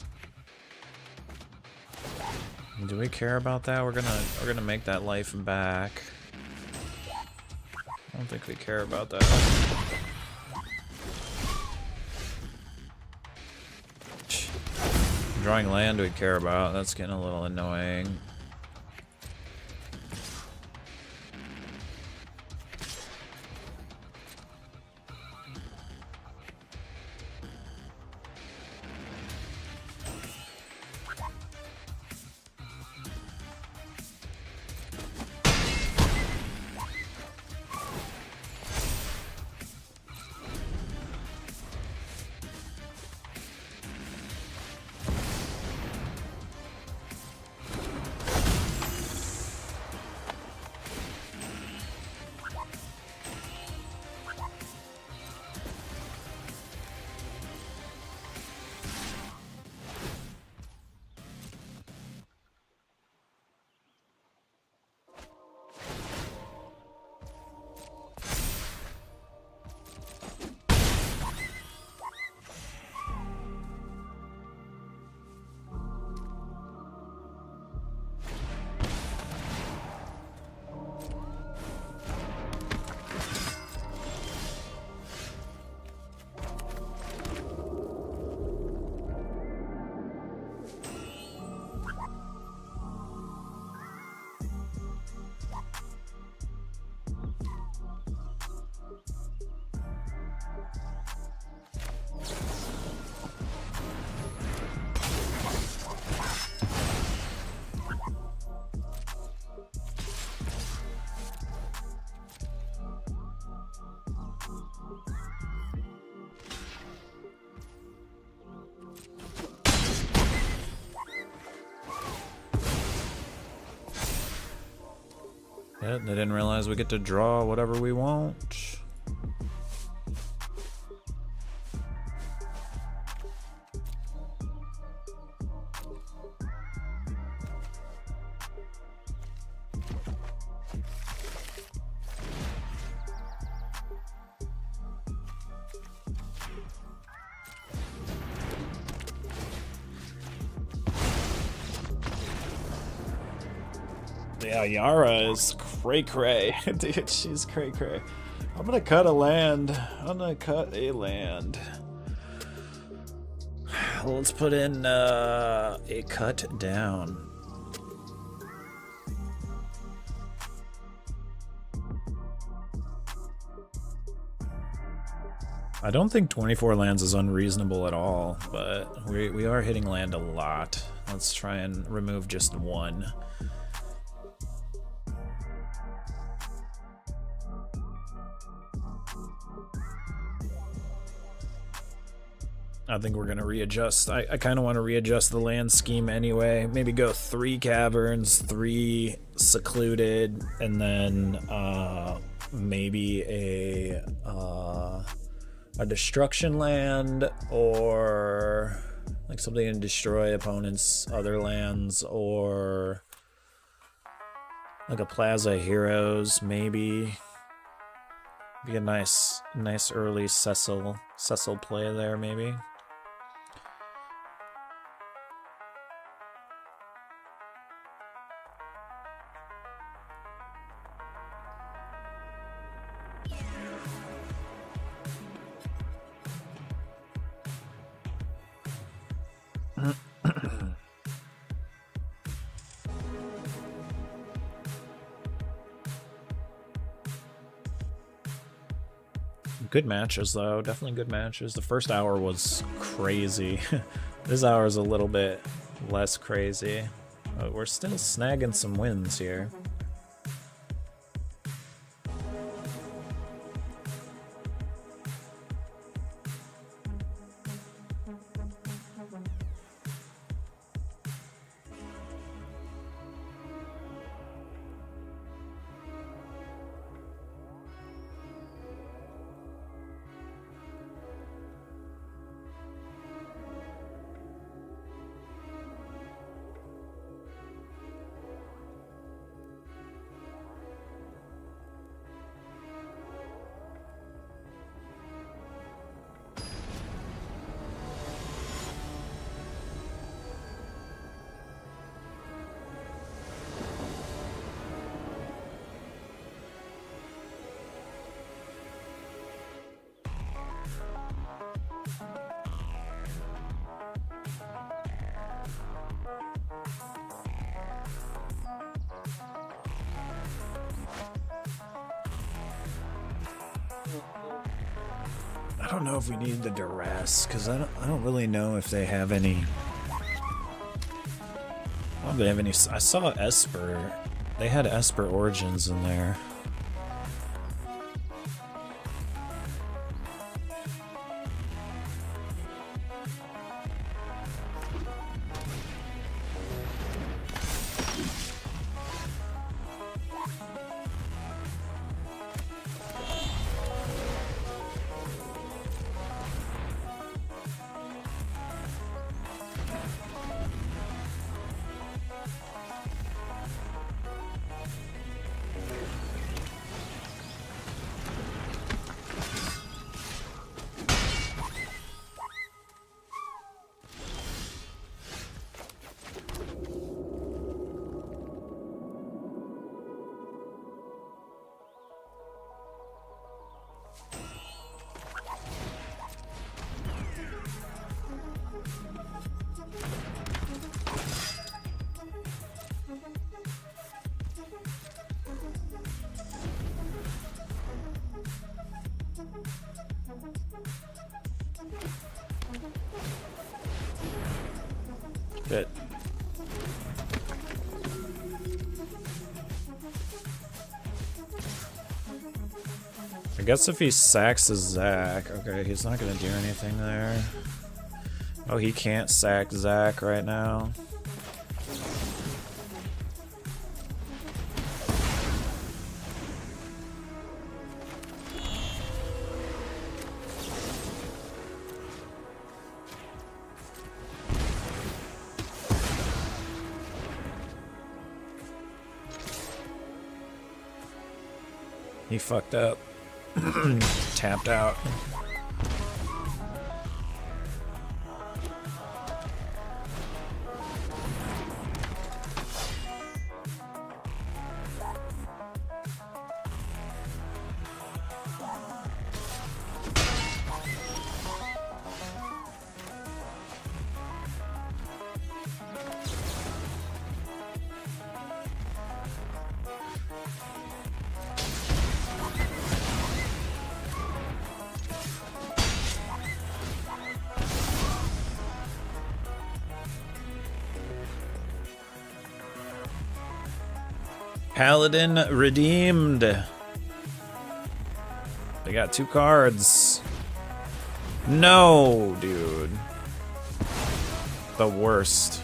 Do we care about that? We're gonna make that life back. I don't think we care about that. Drawing land we care about. That's getting a little annoying. Yeah, they didn't realize we get to draw whatever we want. Yeah, Yara is cray cray. Dude, she's cray cray. I'm gonna cut a land. I'm gonna cut a land. Let's put in a cut down. I don't think 24 lands is unreasonable at all, but we are hitting land a lot. Let's try and remove just one. I think we're gonna readjust. I kind of want to readjust the land scheme anyway. Maybe go 3 caverns, 3 secluded, and then maybe a destruction land, or like something to destroy opponents' other lands, or like a Plaza Heroes maybe. Be a nice early Cecil play there maybe. Good matches though, definitely good matches. The first hour was crazy. This hour is a little bit less crazy, but we're still snagging some wins here. don't know if we need the duress, because I don't really know if they have any. I don't think they have any. I saw Esper. They had Esper Origins in there. Shit. I guess if he sacks Zac, okay, he's not gonna do anything there. Oh, he can't sack Zac right now. He fucked up. Tapped out. Paladin redeemed. They got 2 cards. No, dude. The worst.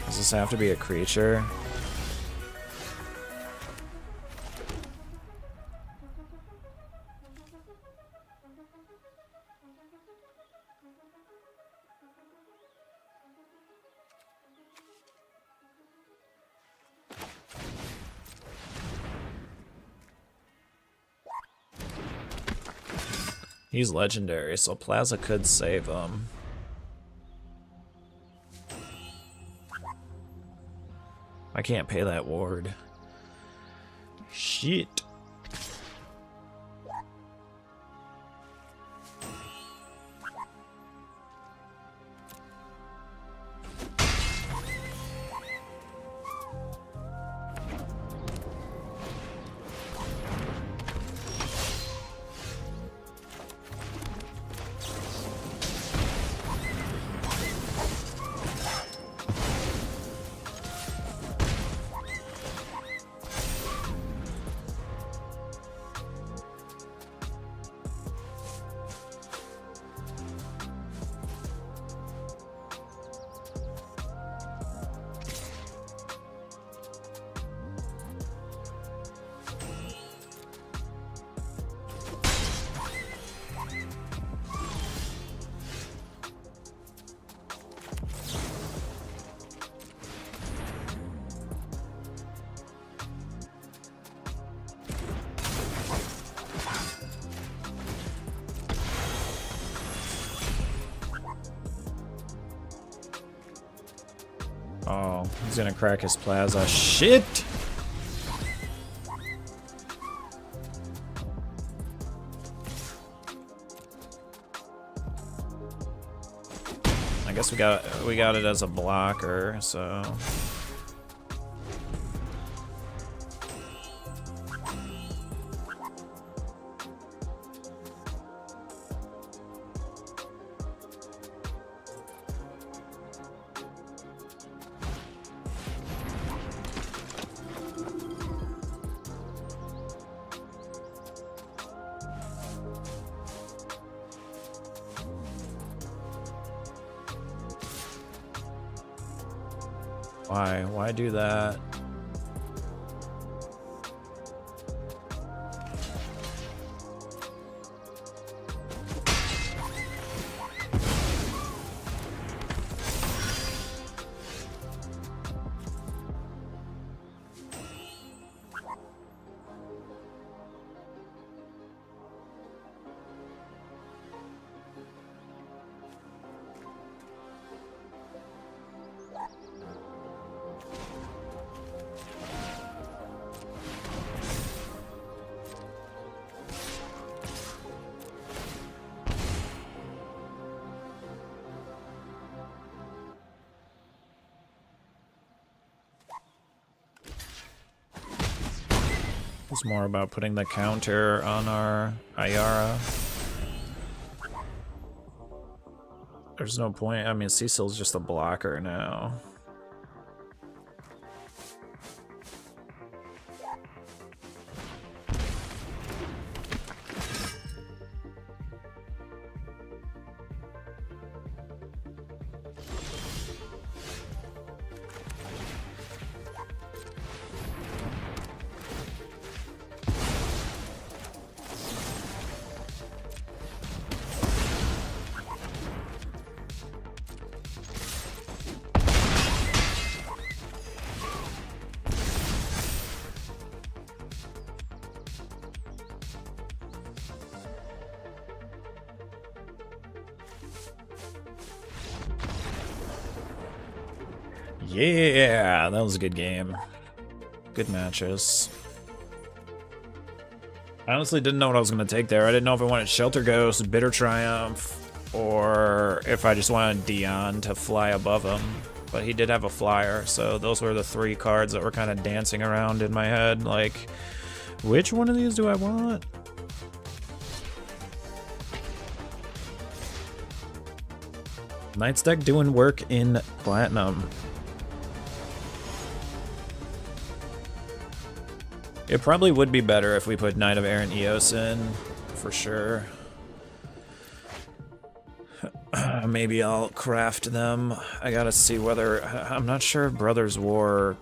Does this have to be a creature? He's legendary, so Plaza could save him. I can't pay that ward. Shit. Oh, he's gonna crack his Plaza. Shit! I guess we got it as a blocker, so. Why? Why do that? It's more about putting the counter on our Ayara. There's no point. I mean, Cecil's just a blocker now. Yeah, that was a good game. Good matches. I honestly didn't know what I was going to take there. I didn't know if I wanted Shelter Ghost, Bitter Triumph, or if I just wanted Dion to fly above him. But he did have a flyer, so those were the 3 cards that were kind of dancing around in my head. Like, which one of these do I want? Knight's deck doing work in Platinum. It probably would be better if we put Knight of Errant Eos in, for sure. Maybe I'll craft them. I gotta see whether... I'm not sure if Brothers War...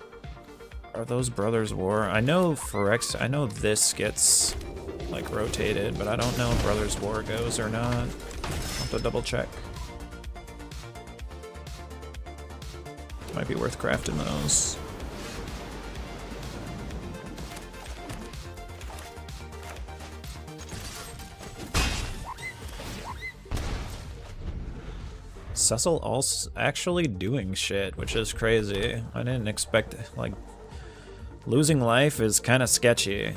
Are those Brothers War? I know Phyrex... I know this gets, like, rotated, but I don't know if Brothers War goes or not. I'll have to double check. Might be worth crafting those. Cecil also actually doing shit, which is crazy. I didn't expect, like, losing life is kind of sketchy.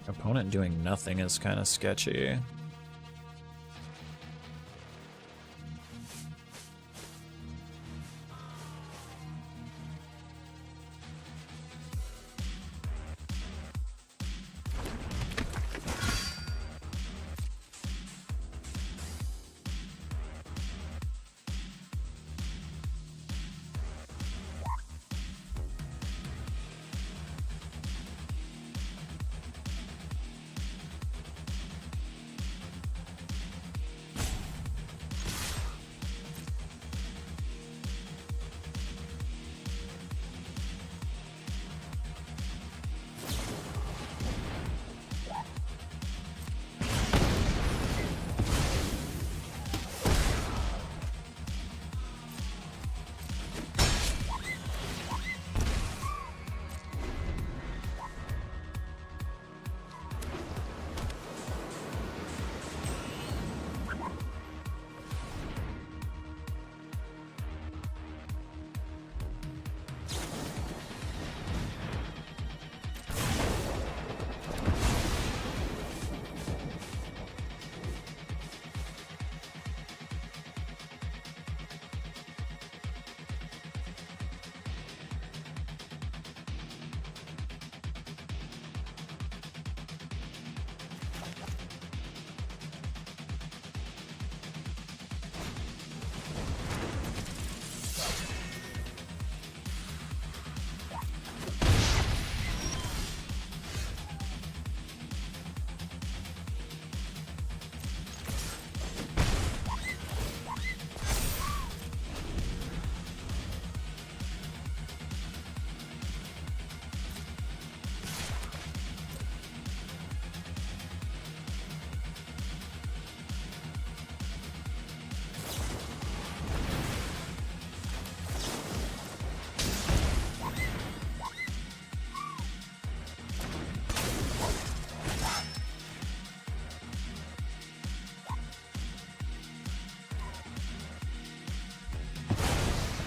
Opponent doing nothing is kind of sketchy.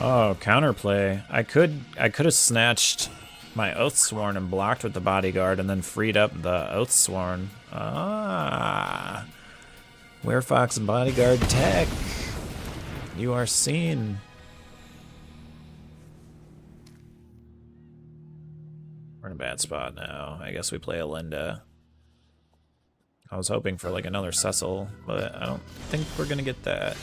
Oh, counterplay. I could have snatched my Oathsworn and blocked with the bodyguard and then freed up the Oathsworn. Ah. Werefox bodyguard tech. You are seen. We're in a bad spot now. I guess we play Alinda. I was hoping for like another Cecil, but I don't think we're gonna get that.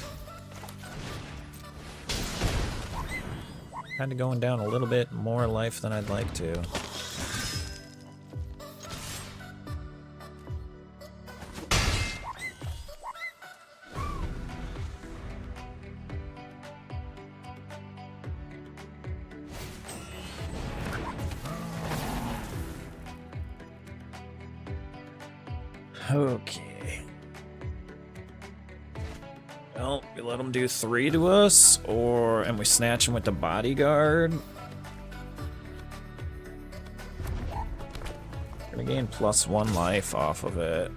Kind of going down a little bit more life than I'd like to. Okay. Well, we let them do 3 to us, and we snatch him with the bodyguard. Gonna gain +1 life off of it.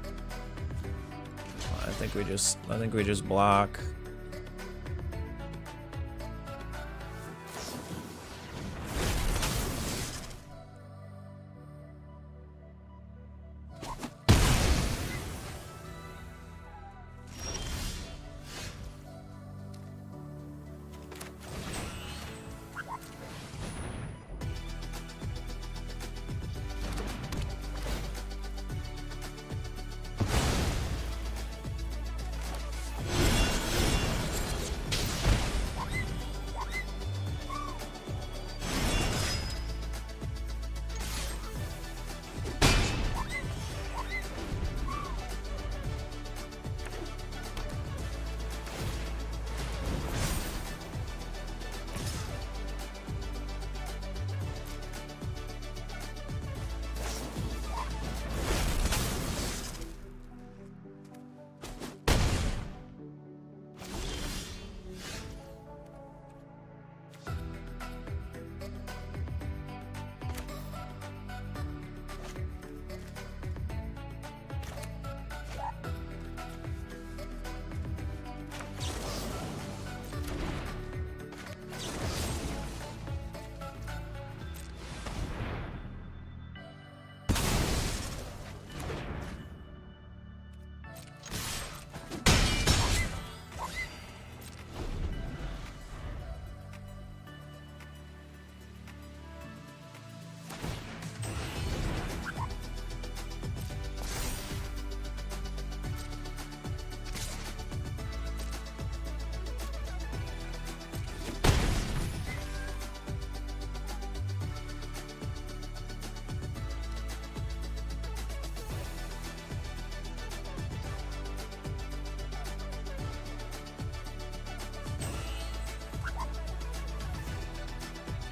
I think we just block.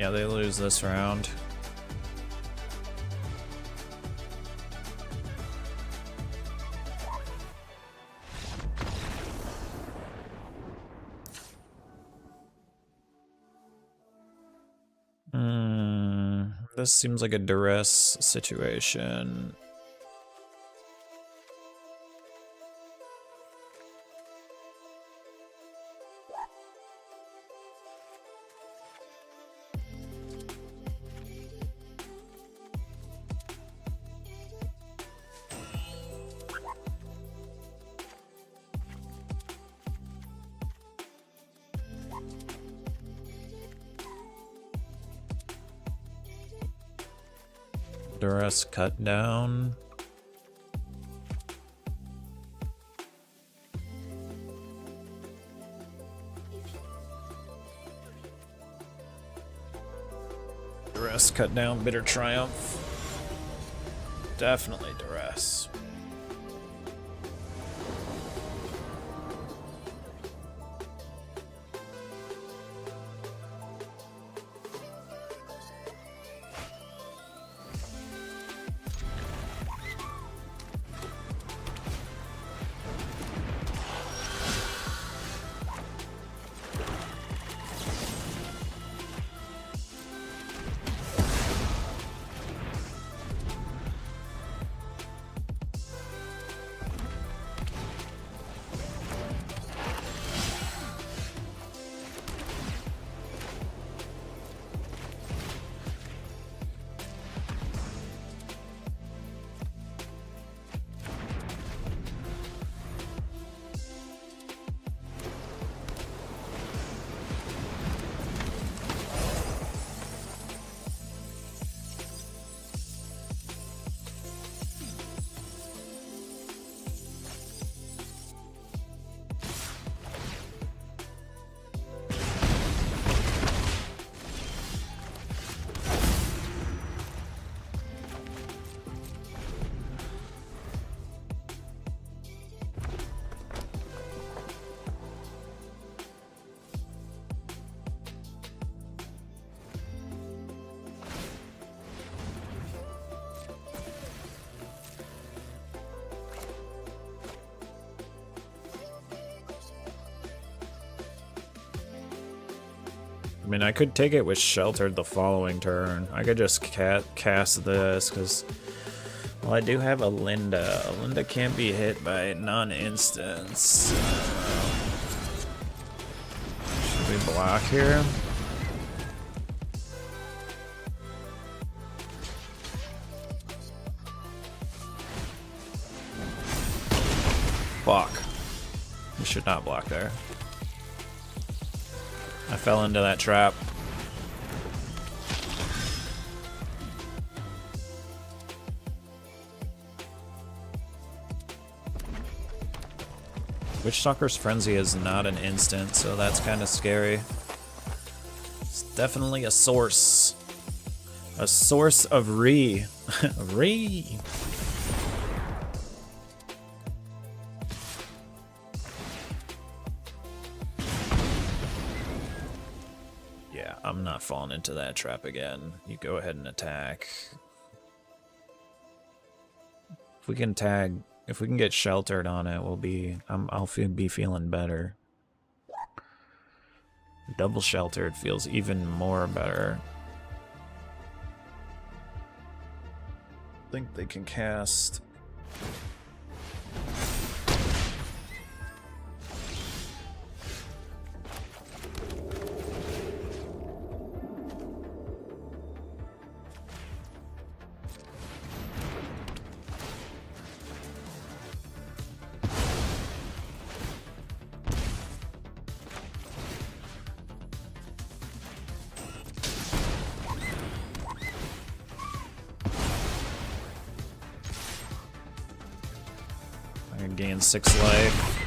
Yeah, they lose this round. This seems like a duress situation. Duress cut down. Duress cut down, bitter triumph. Definitely duress. I mean, I could take it with sheltered the following turn. I could just cast this, because... Well, I do have a Linda. A Linda can't be hit by non-instants. Should we block here? Fuck. We should not block there. I fell into that trap. Witchstalker's Frenzy is not an instant, so that's kind of scary. It's definitely a source. A source of re. Re. Yeah, I'm not falling into that trap again. You go ahead and attack. If we can tag... If we can get sheltered on it, we'll be... I'll be feeling better. Double sheltered feels even more better. I think they can cast... Gain 6 life.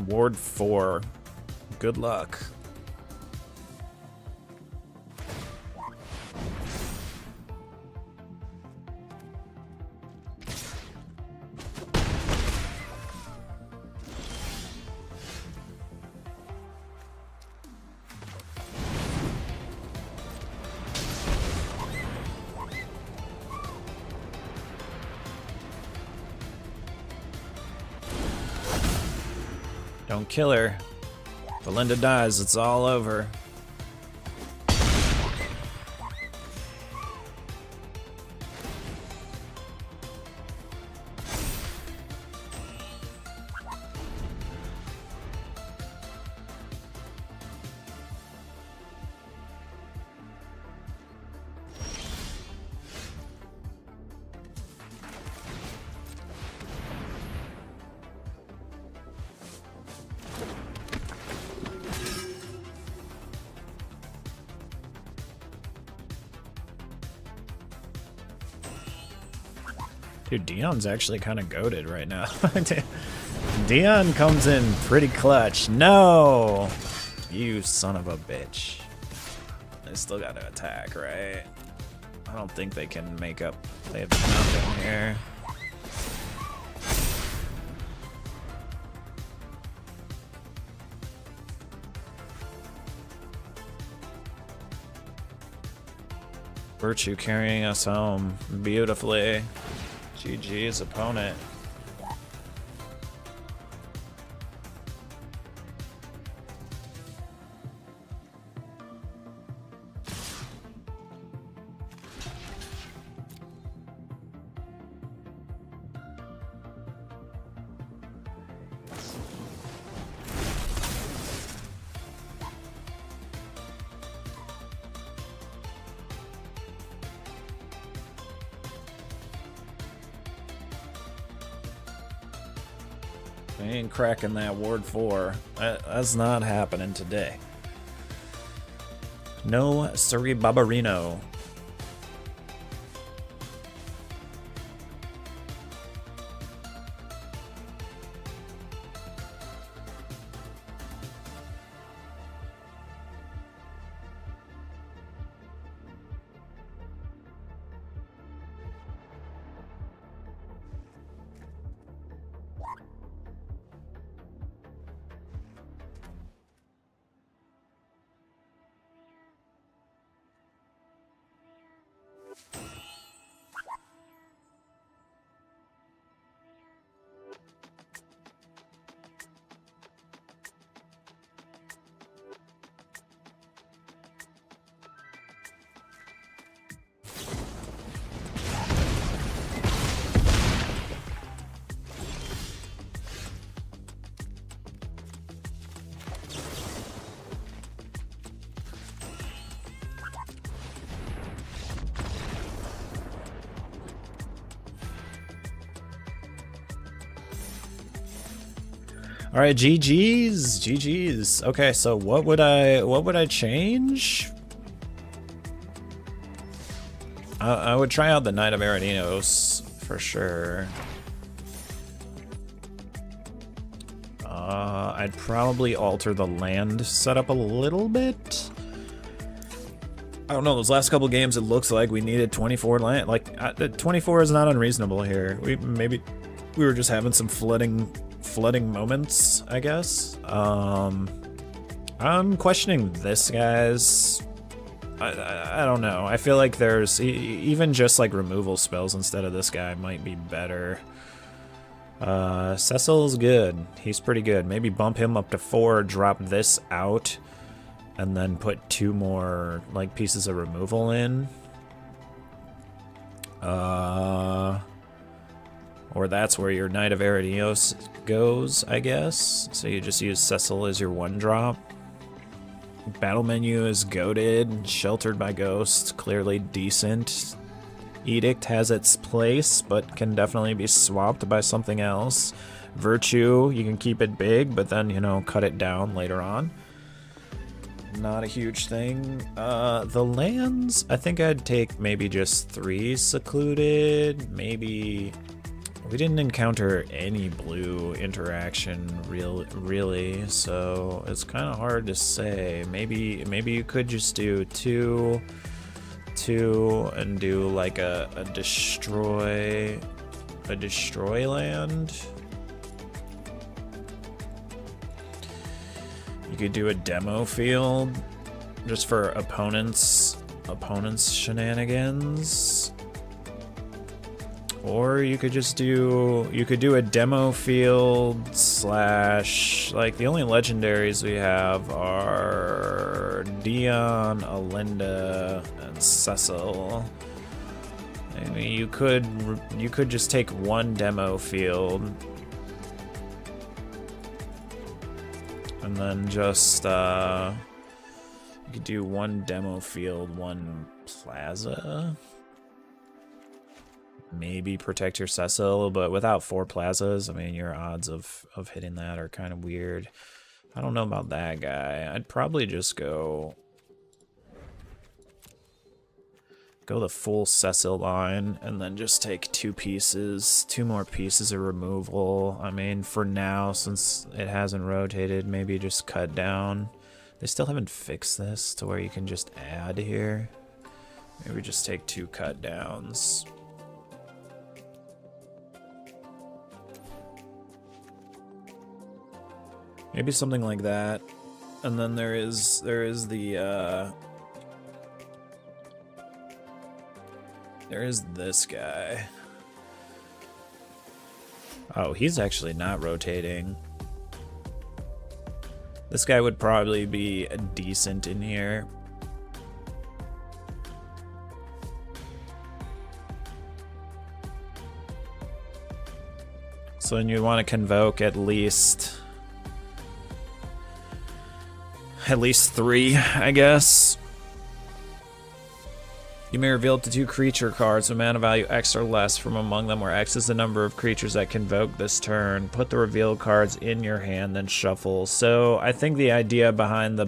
Ward 4. Good luck. Don't kill her. If Belinda dies, it's all over. Dude, Dion's actually kind of goated right now. Dion comes in pretty clutch. No! You son of a bitch. They still got to attack, right? I don't think they can make up. They have nothing here. Virtue carrying us home beautifully. GG's opponent. They ain't cracking that Ward 4. That's not happening today. No Suri Barbarino. All right, GG's. Okay, so what would I change? I would try out the Knight of Araninos for sure. I'd probably alter the land setup a little bit. I don't know, those last couple games it looks like we needed 24 land. Like 24 is not unreasonable here. Maybe we were just having some flooding moments, I guess. I'm questioning this, guys. I don't know. I feel like there's even just like removal spells instead of this guy might be better. Cecil's good. He's pretty good. Maybe bump him up to 4, drop this out, and then put 2 more like pieces of removal in. Or that's where your Knight of Aranios goes, I guess. So you just use Cecil as your 1-drop. Battle menu is goated, sheltered by ghosts, clearly decent. Edict has its place, but can definitely be swapped by something else. Virtue, you can keep it big, but then, you know, cut it down later on. Not a huge thing. The lands, I think I'd take maybe just 3 secluded. Maybe we didn't encounter any blue interaction really, so it's kind of hard to say. Maybe you could just do 2 and do like a destroy land. You could do a demo field just for opponents shenanigans. Or you could just do a demo field / like the only legendaries we have are Dion, Alinda, and Cecil. I mean, you could just take 1 demo field and then just you could do 1 demo field, 1 plaza. Maybe protect your Cecil, but without 4 plazas, I mean, your odds of hitting that are kind of weird. I don't know about that guy. I'd probably just go the full Cecil line and then just take 2 more pieces of removal. I mean, for now, since it hasn't rotated, maybe just cut down. They still haven't fixed this to where you can just add here. Maybe just take 2 cut downs. Maybe something like that. And then there is the there is this guy. Oh, he's actually not rotating. This guy would probably be decent in here. So then you want to convoke at least 3, I guess. You may reveal up to 2 creature cards with mana value X or less from among them, where X is the number of creatures that convoke this turn. Put the revealed cards in your hand, then shuffle. So I think the idea behind the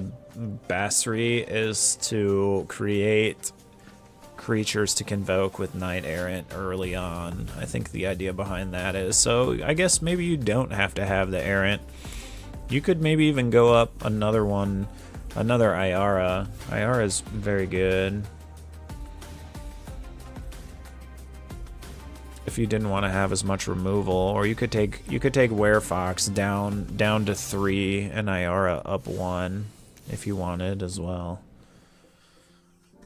BO3 is to create creatures to convoke with Knight Errant early on. I think the idea behind that is, so I guess maybe you don't have to have the Errant. You could maybe even go up another one, another Ayara. Ayara is very good. If you didn't want to have as much removal, or you could take Werefox down to 3 and Ayara up 1 if you wanted as well.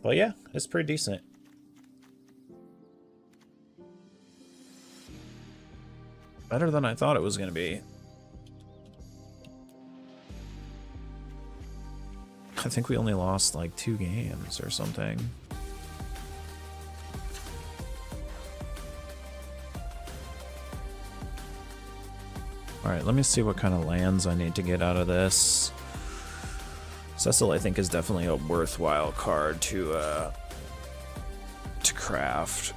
But yeah, it's pretty decent. Better than I thought it was gonna be. I think we only lost like 2 games or something. Alright, let me see what kind of lands I need to get out of this. Cecil, I think, is definitely a worthwhile card to craft.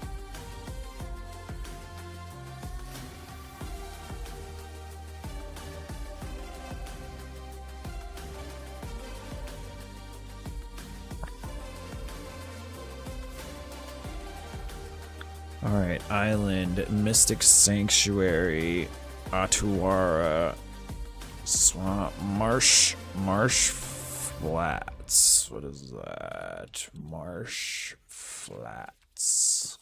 Alright, Island, Mystic Sanctuary, Atuara, Swamp, Marsh Flats. What is that? Marsh Flats.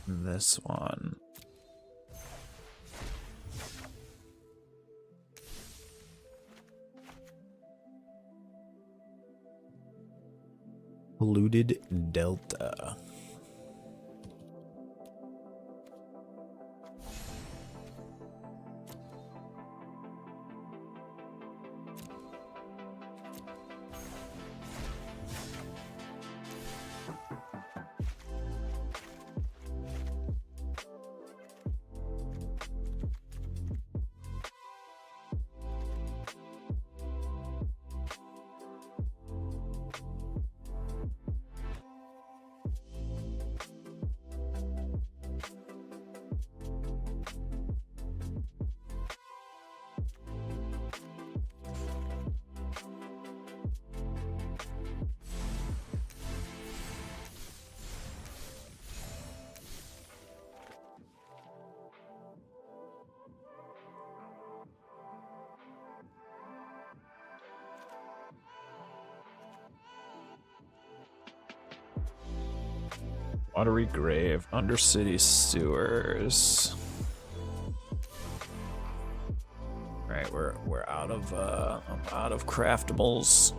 This one. Polluted Delta. Watery Grave, Undercity Sewers. Right, we're out of I'm out of craftables.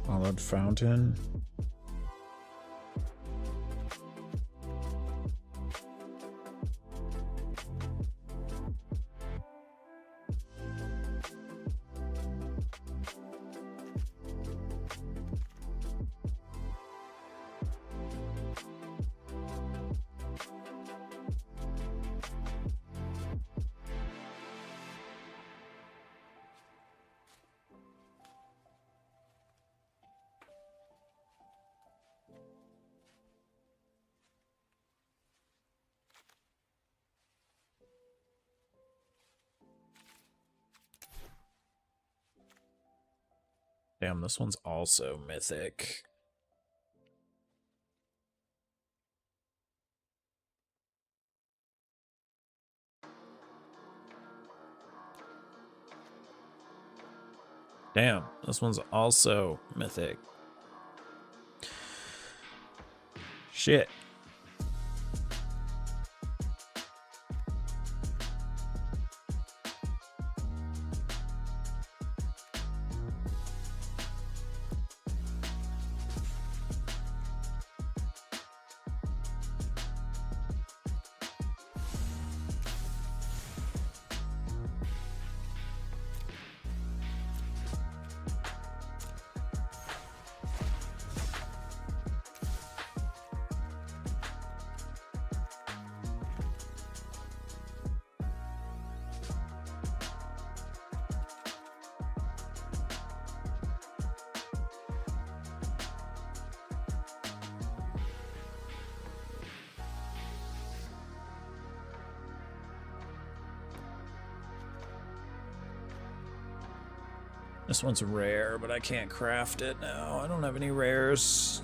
Hollowed Fountain. Damn, this one's also mythic. Damn, this one's also mythic. Shit. This one's rare, but I can't craft it now. I don't have any rares.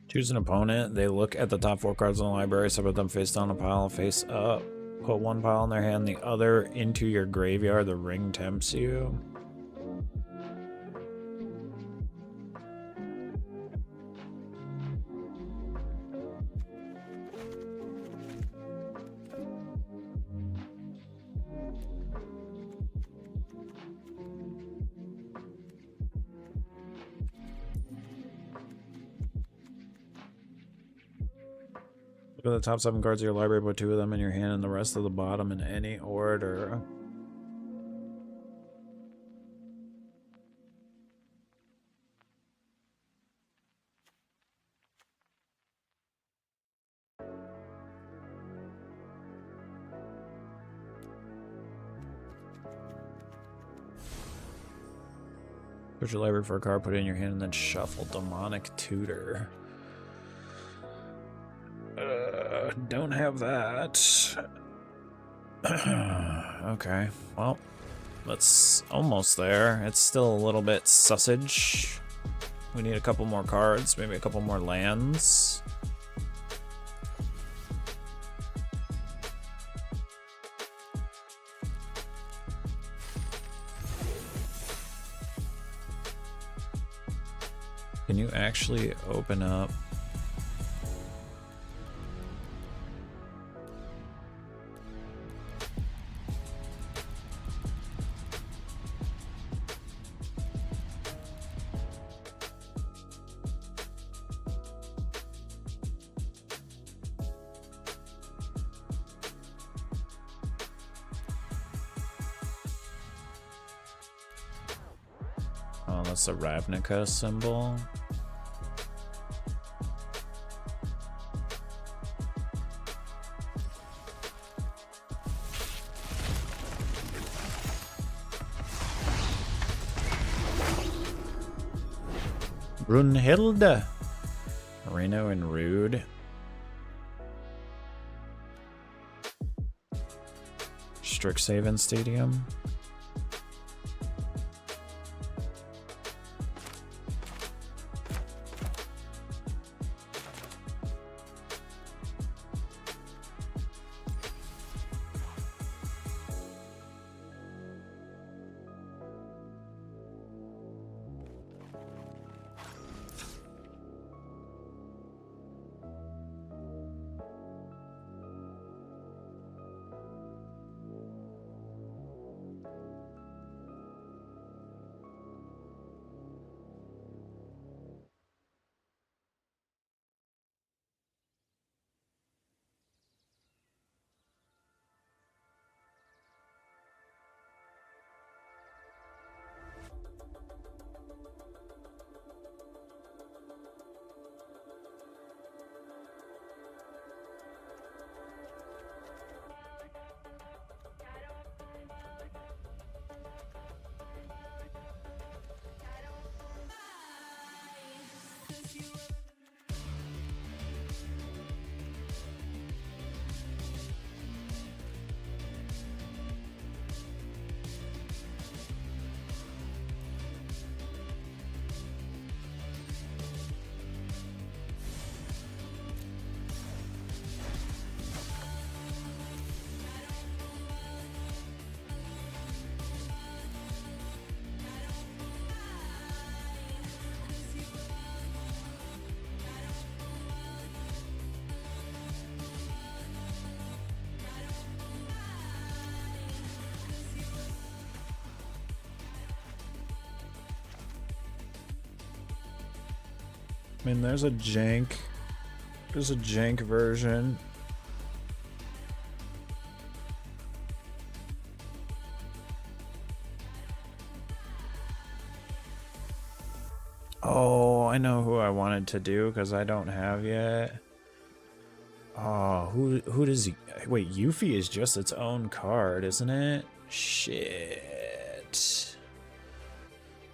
Choose an opponent. They look at the top 4 cards in the library, so put them face down a pile, face up. Put one pile in their hand, the other into your graveyard. The ring tempts you. Look at the top 7 cards of your library, put 2 of them in your hand and the rest of the bottom in any order. Search your library for a card, put it in your hand, and then shuffle. Demonic Tutor. Don't have that. Okay, well, that's almost there. It's still a little bit sausage. We need a couple more cards, maybe a couple more lands. Can you actually open up? Oh, that's a Ravnica symbol. Brunhilde. Reno and Rude. Strixhaven Stadium. I mean, there's a jank version. Oh, I know who I wanted to do because I don't have yet. Oh, who does he? Wait, Yuffie is just its own card, isn't it? Shit.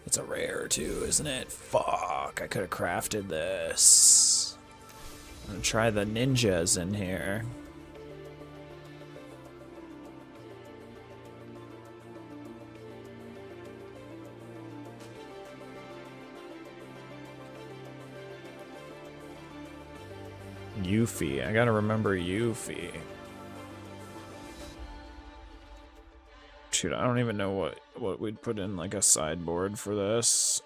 It's a rare too, isn't it? Fuck, I could have crafted this. I'm gonna try the ninjas in here. Yuffie. I gotta remember Yuffie. Shoot, I don't even know what we'd put in like a sideboard for this.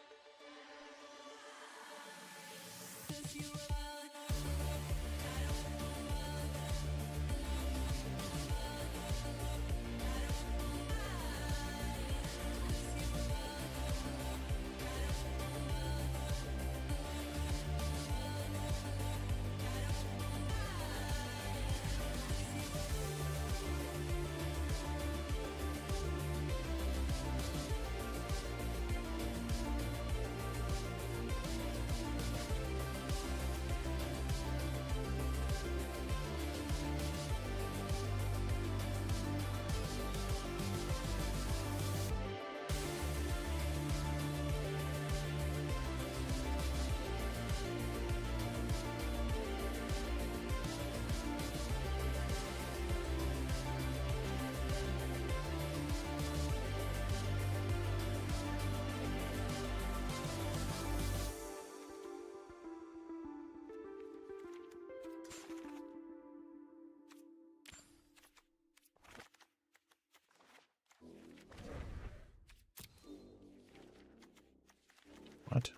What?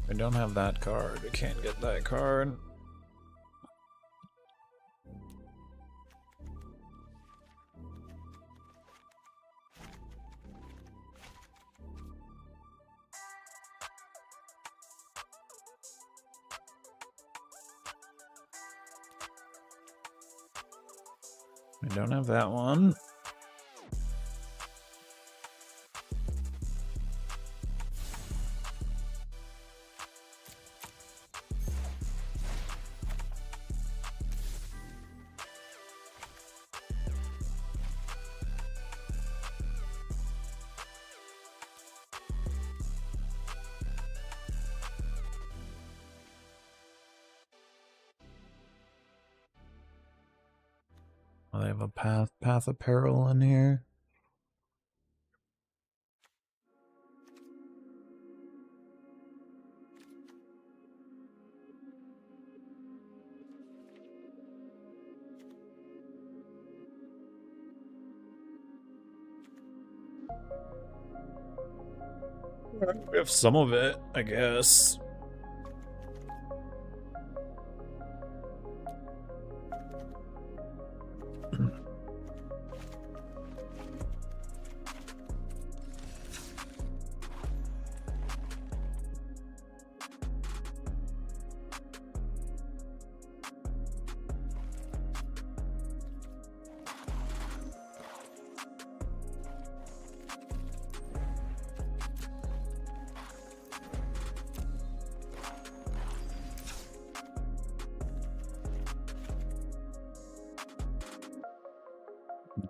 I don't have that card. I can't get that card. I don't have that one. Oh, they have a path of peril in here. We have some of it, I guess.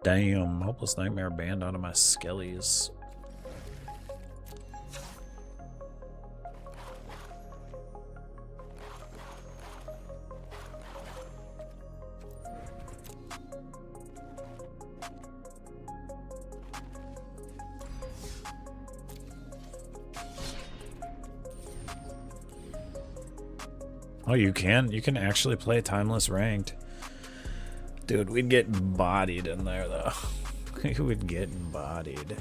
Damn, Hopeless Nightmare banned out of my skellies. Oh, you can? You can actually play Timeless Ranked. Dude, we'd get bodied in there, though. We would get bodied.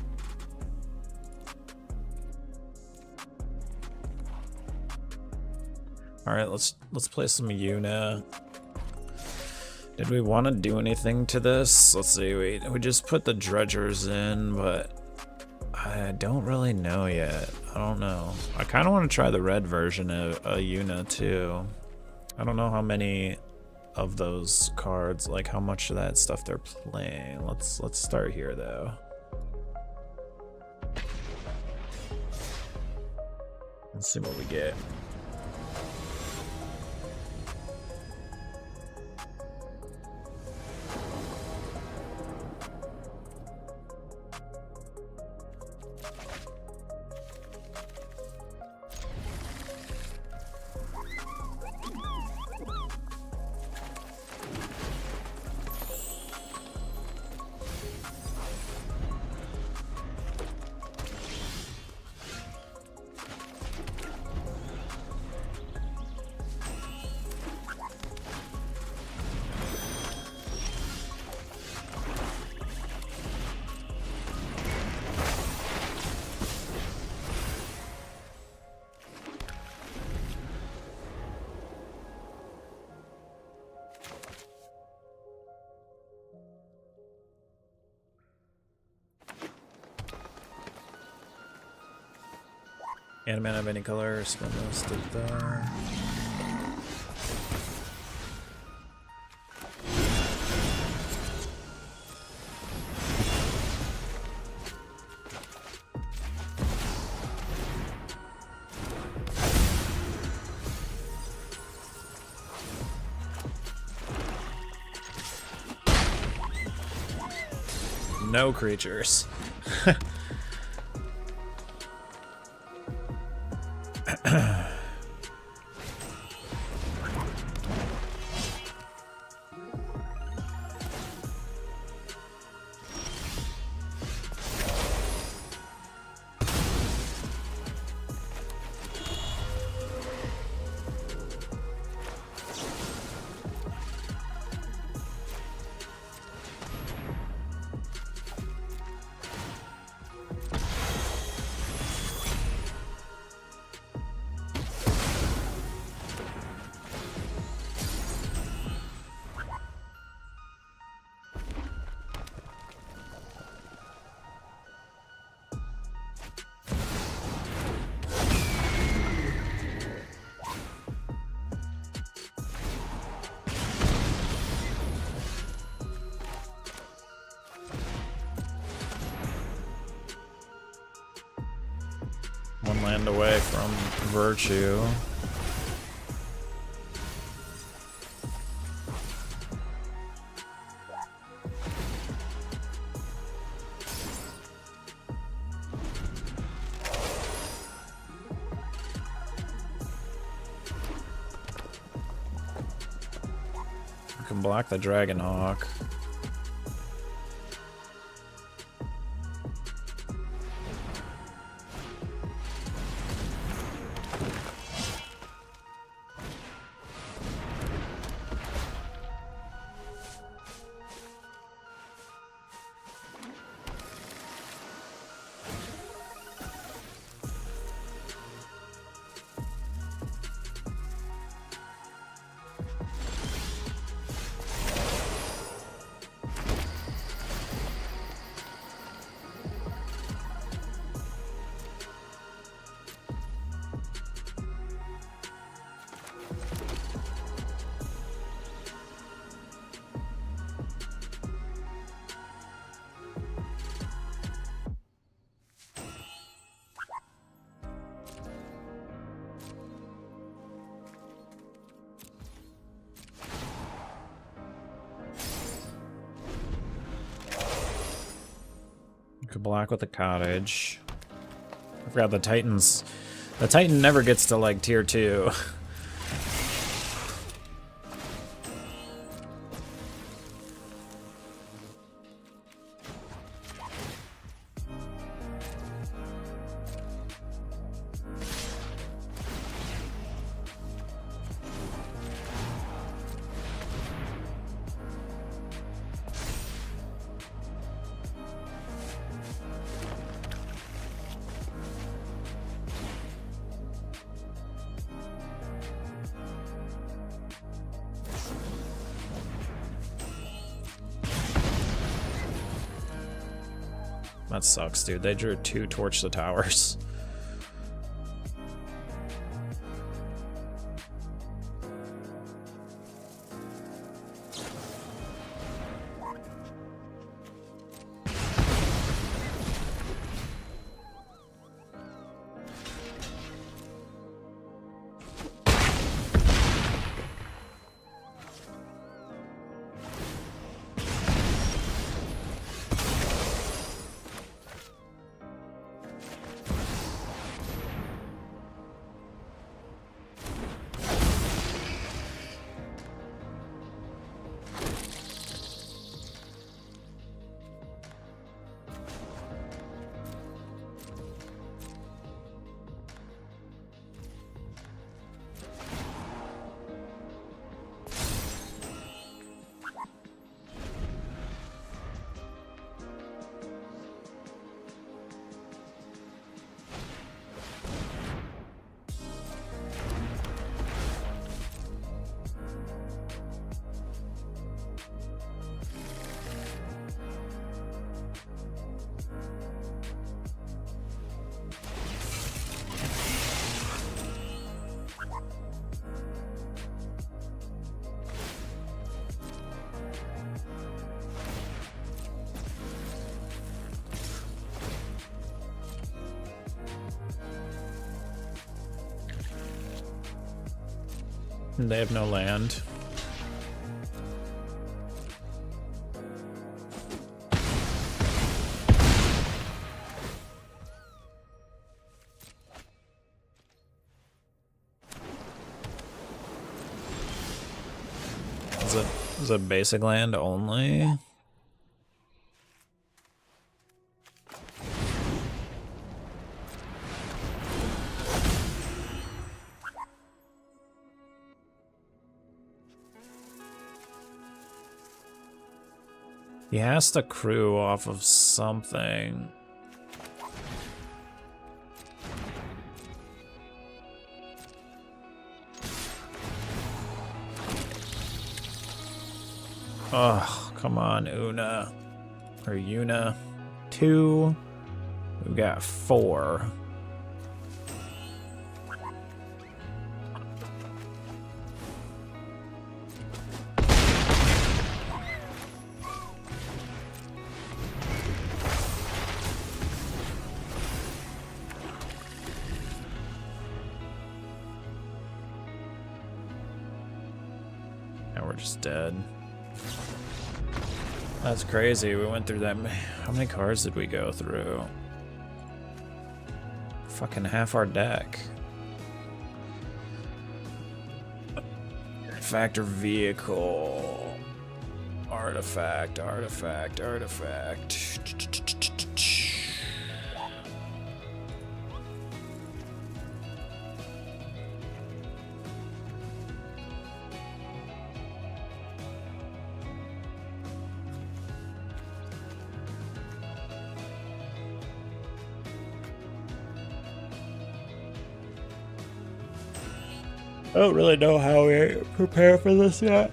Alright, let's play some Yuna. Did we want to do anything to this? Let's see, we just put the dredgers in, but I don't really know yet. I don't know. I kind of want to try the red version of Yuna too. I don't know how many of those cards, like how much of that stuff they're playing. Let's start here though. Let's see what we get. Animan have any color, spin this to there. No creatures. One land away from Virtue. You can block the Dragon Hawk. Could block with the cottage. I forgot the Titans. The Titan never gets to like tier 2. That sucks, dude. They drew 2 torch the towers. They have no land. Is it basic land only? He has to crew off of something. Oh, come on, Una. Or Yuna. 2. We've got 4. Now we're just dead. That's crazy. We went through that. How many cards did we go through? Fucking half our deck. Factor vehicle. Artifact, artifact, artifact. I don't really know how we prepare for this yet.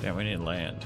Yeah, we need land.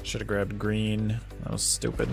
Should have grabbed green. That was stupid.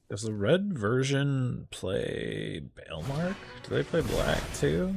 Does the red version play Bailmark? Do they play black too?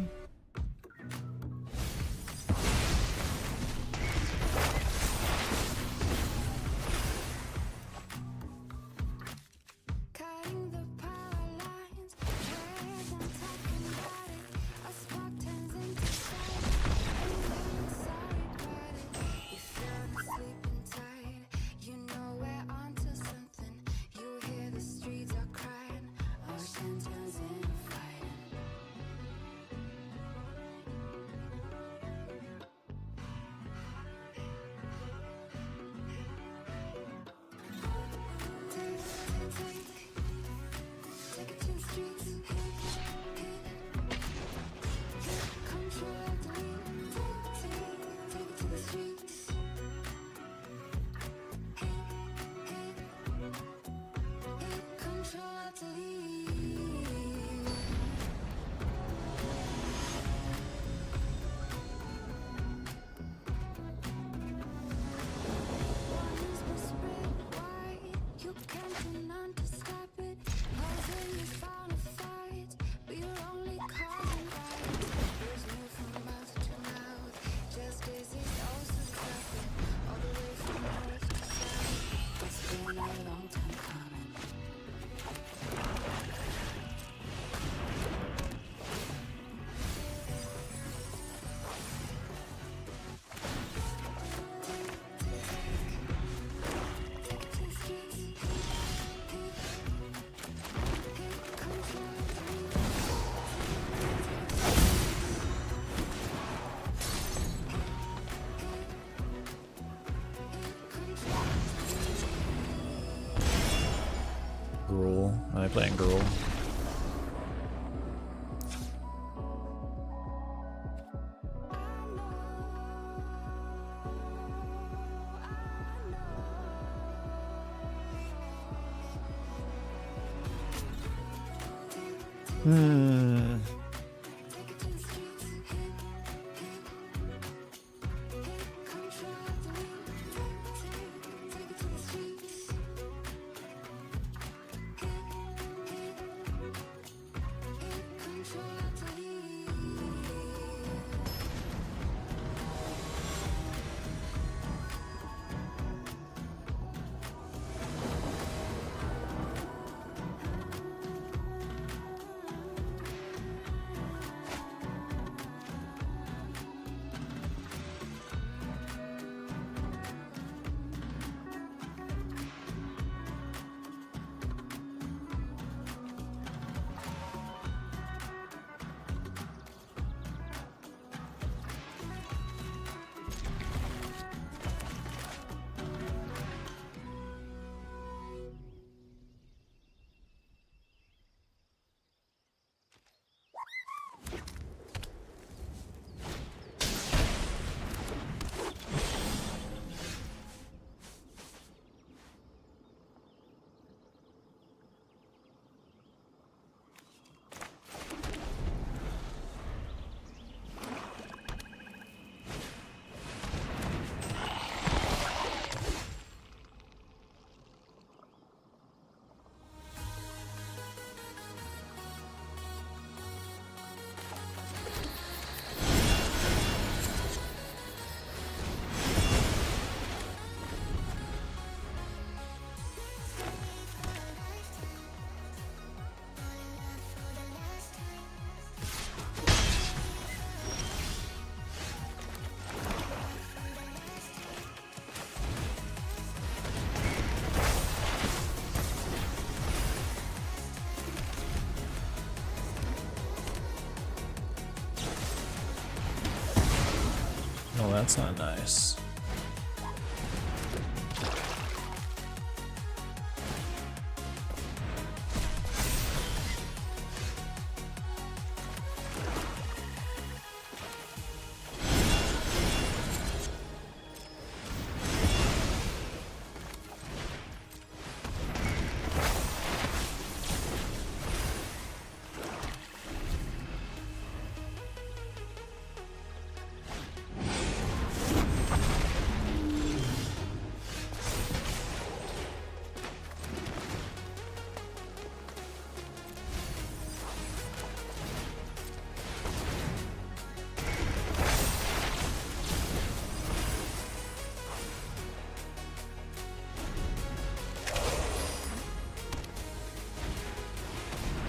Gruel. Are they playing Gruel? that's not nice.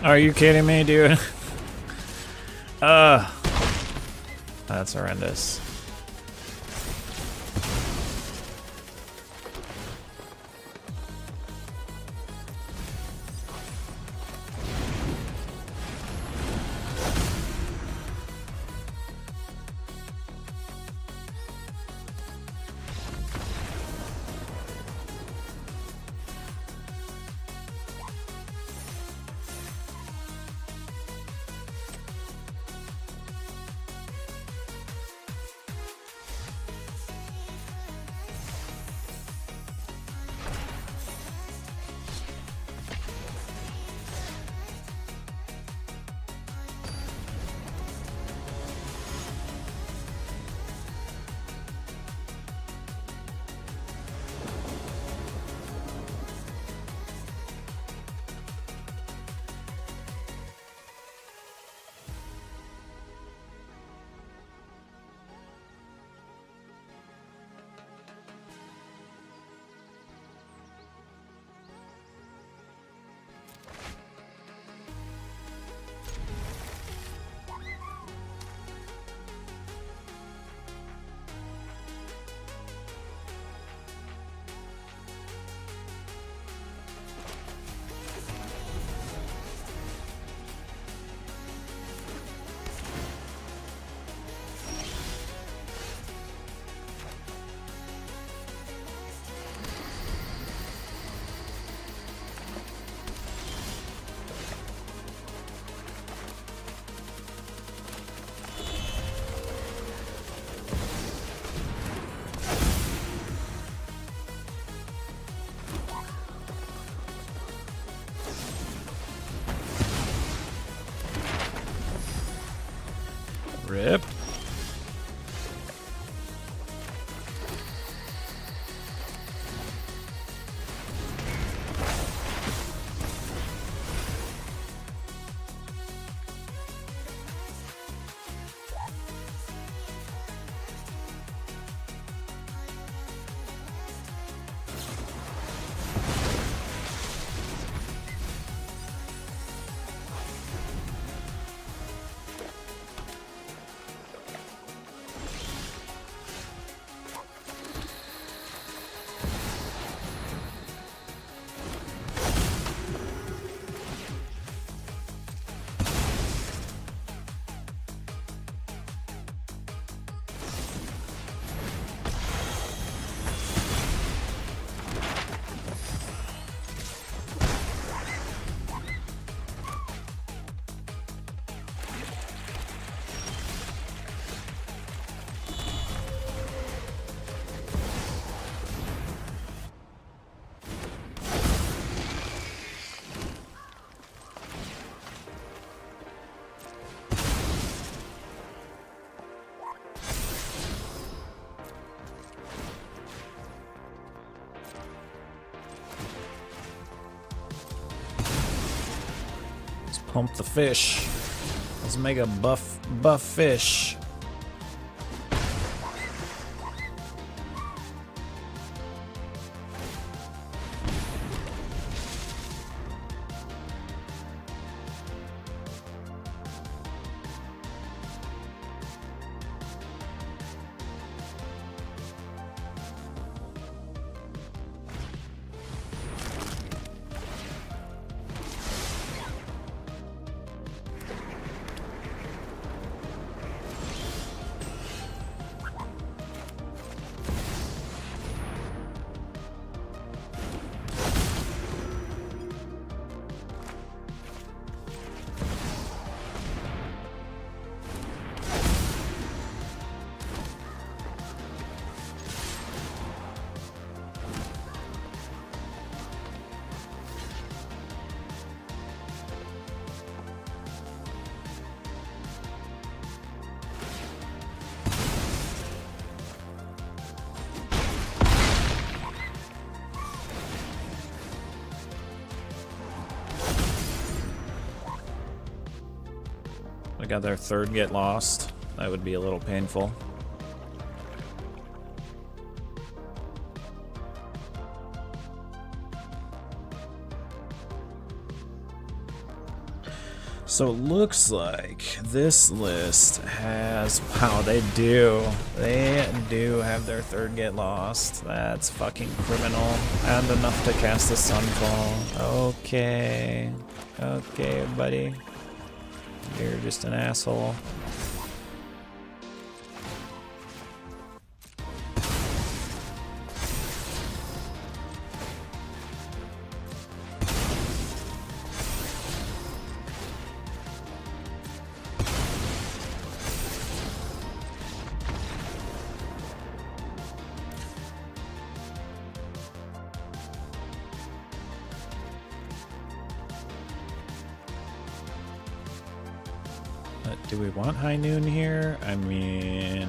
Are you kidding me, dude? That's horrendous. Rip. Pump the fish. Let's make a buff fish. got their third get lost. That would be a little painful. So it looks like this list has, wow, they do have their third get lost. That's fucking criminal. And enough to cast the Sunfall. Okay. Okay, buddy. You're just an asshole. Do we want High Noon here? I mean,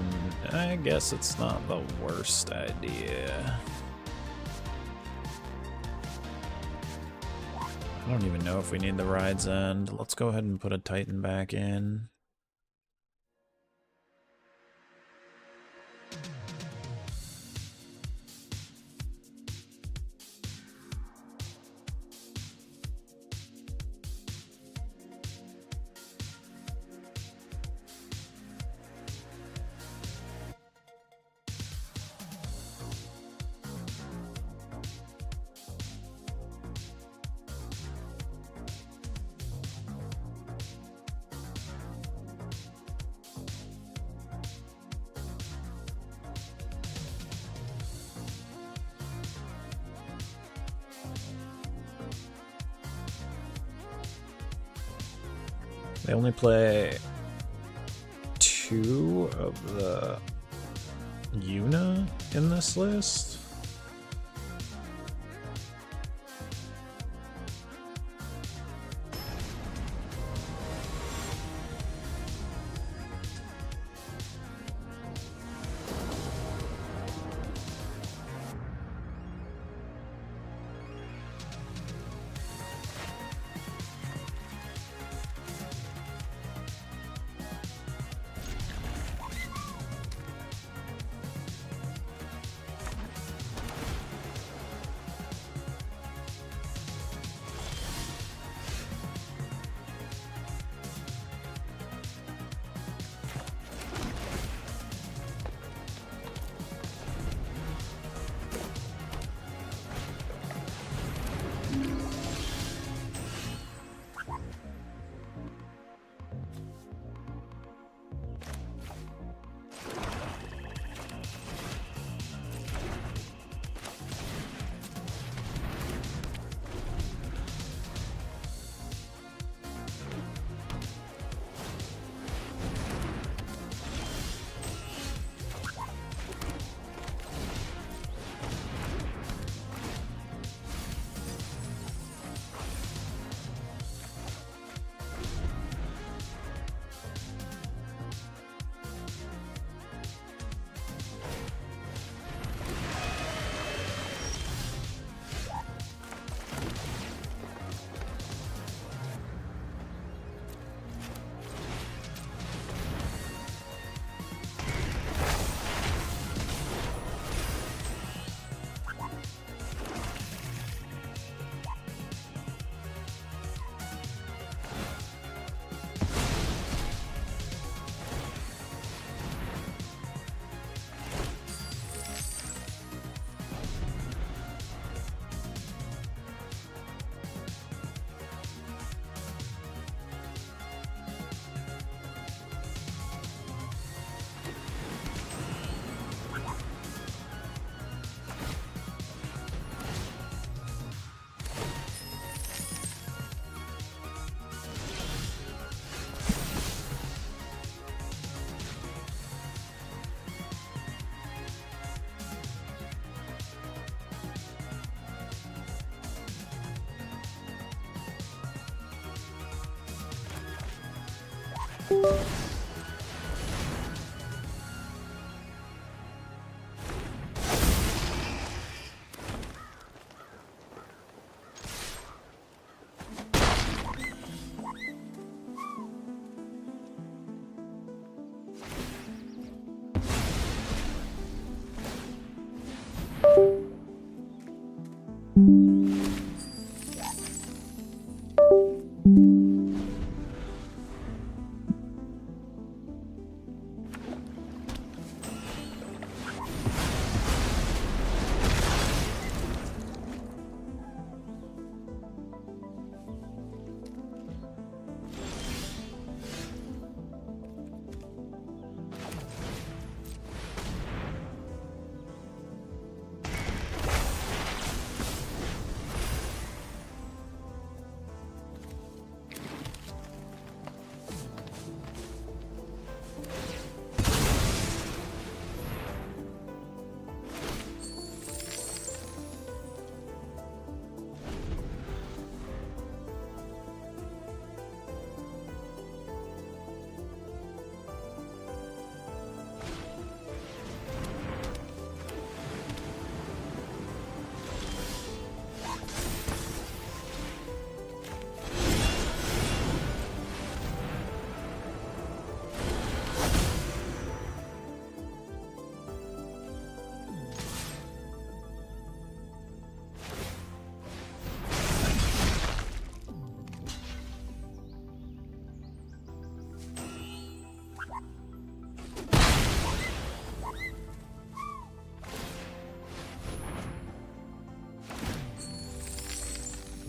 I guess it's not the worst idea. I don't even know if we need the Ride's End. Let's go ahead and put a Titan back in. They only play 2 of the Yuna in this list.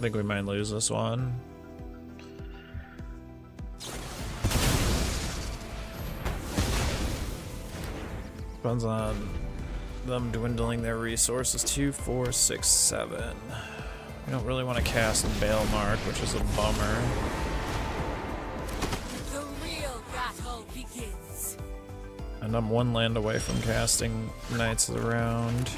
think we might lose this one. Depends on them dwindling their resources. 2, 4, 6, 7. We don't really want to cast Bale Mark, which is a bummer. The real battle begins. And I'm 1 land away from casting Knights of the Round.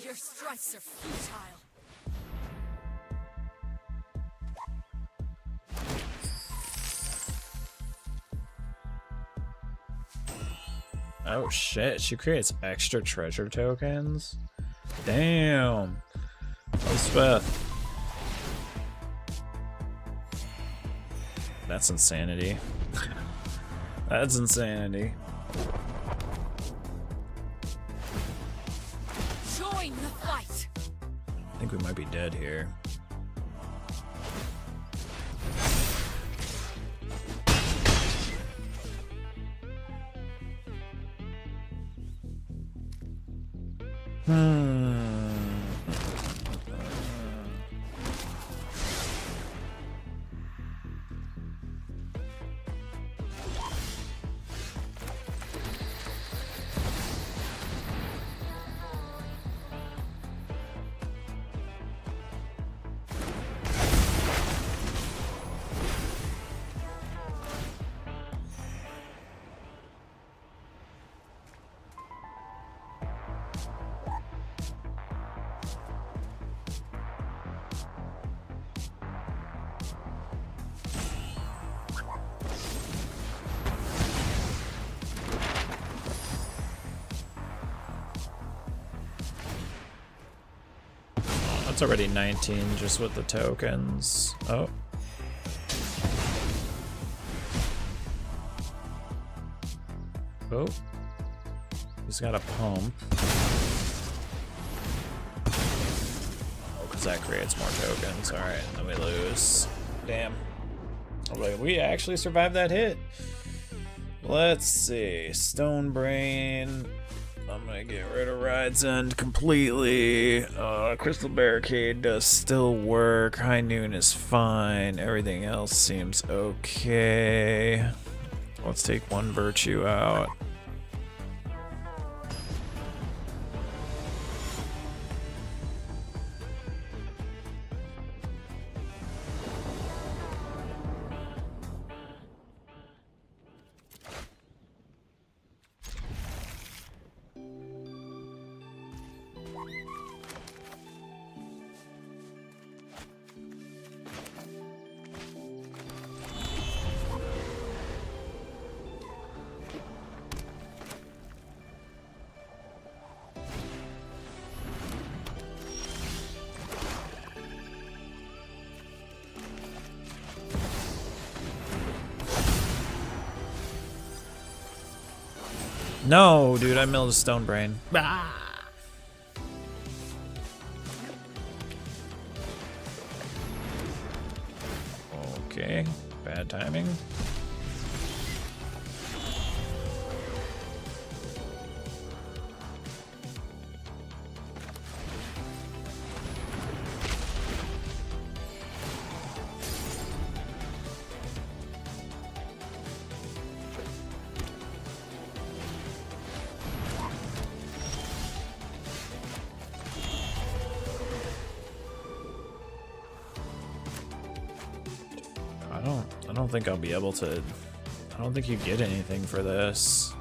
Your strikes are futile. Oh shit, she creates extra treasure tokens? Damn. Elspeth. That's insanity. That's insanity. Join the fight. I think we might be dead here. It's already 19 just with the tokens. Oh. Oh. He's got a pump. Oh, because that creates more tokens. Alright, then we lose. Damn. Wait, we actually survived that hit. Let's see. Stone Brain. I'm gonna get rid of Ride's End completely. Crystal Barricade does still work. High Noon is fine. Everything else seems okay. Let's take 1 Virtue out. No, dude, I milled a Stone Brain. Ah. Okay, bad timing. I don't think I'll be able to. I don't think you get anything for this.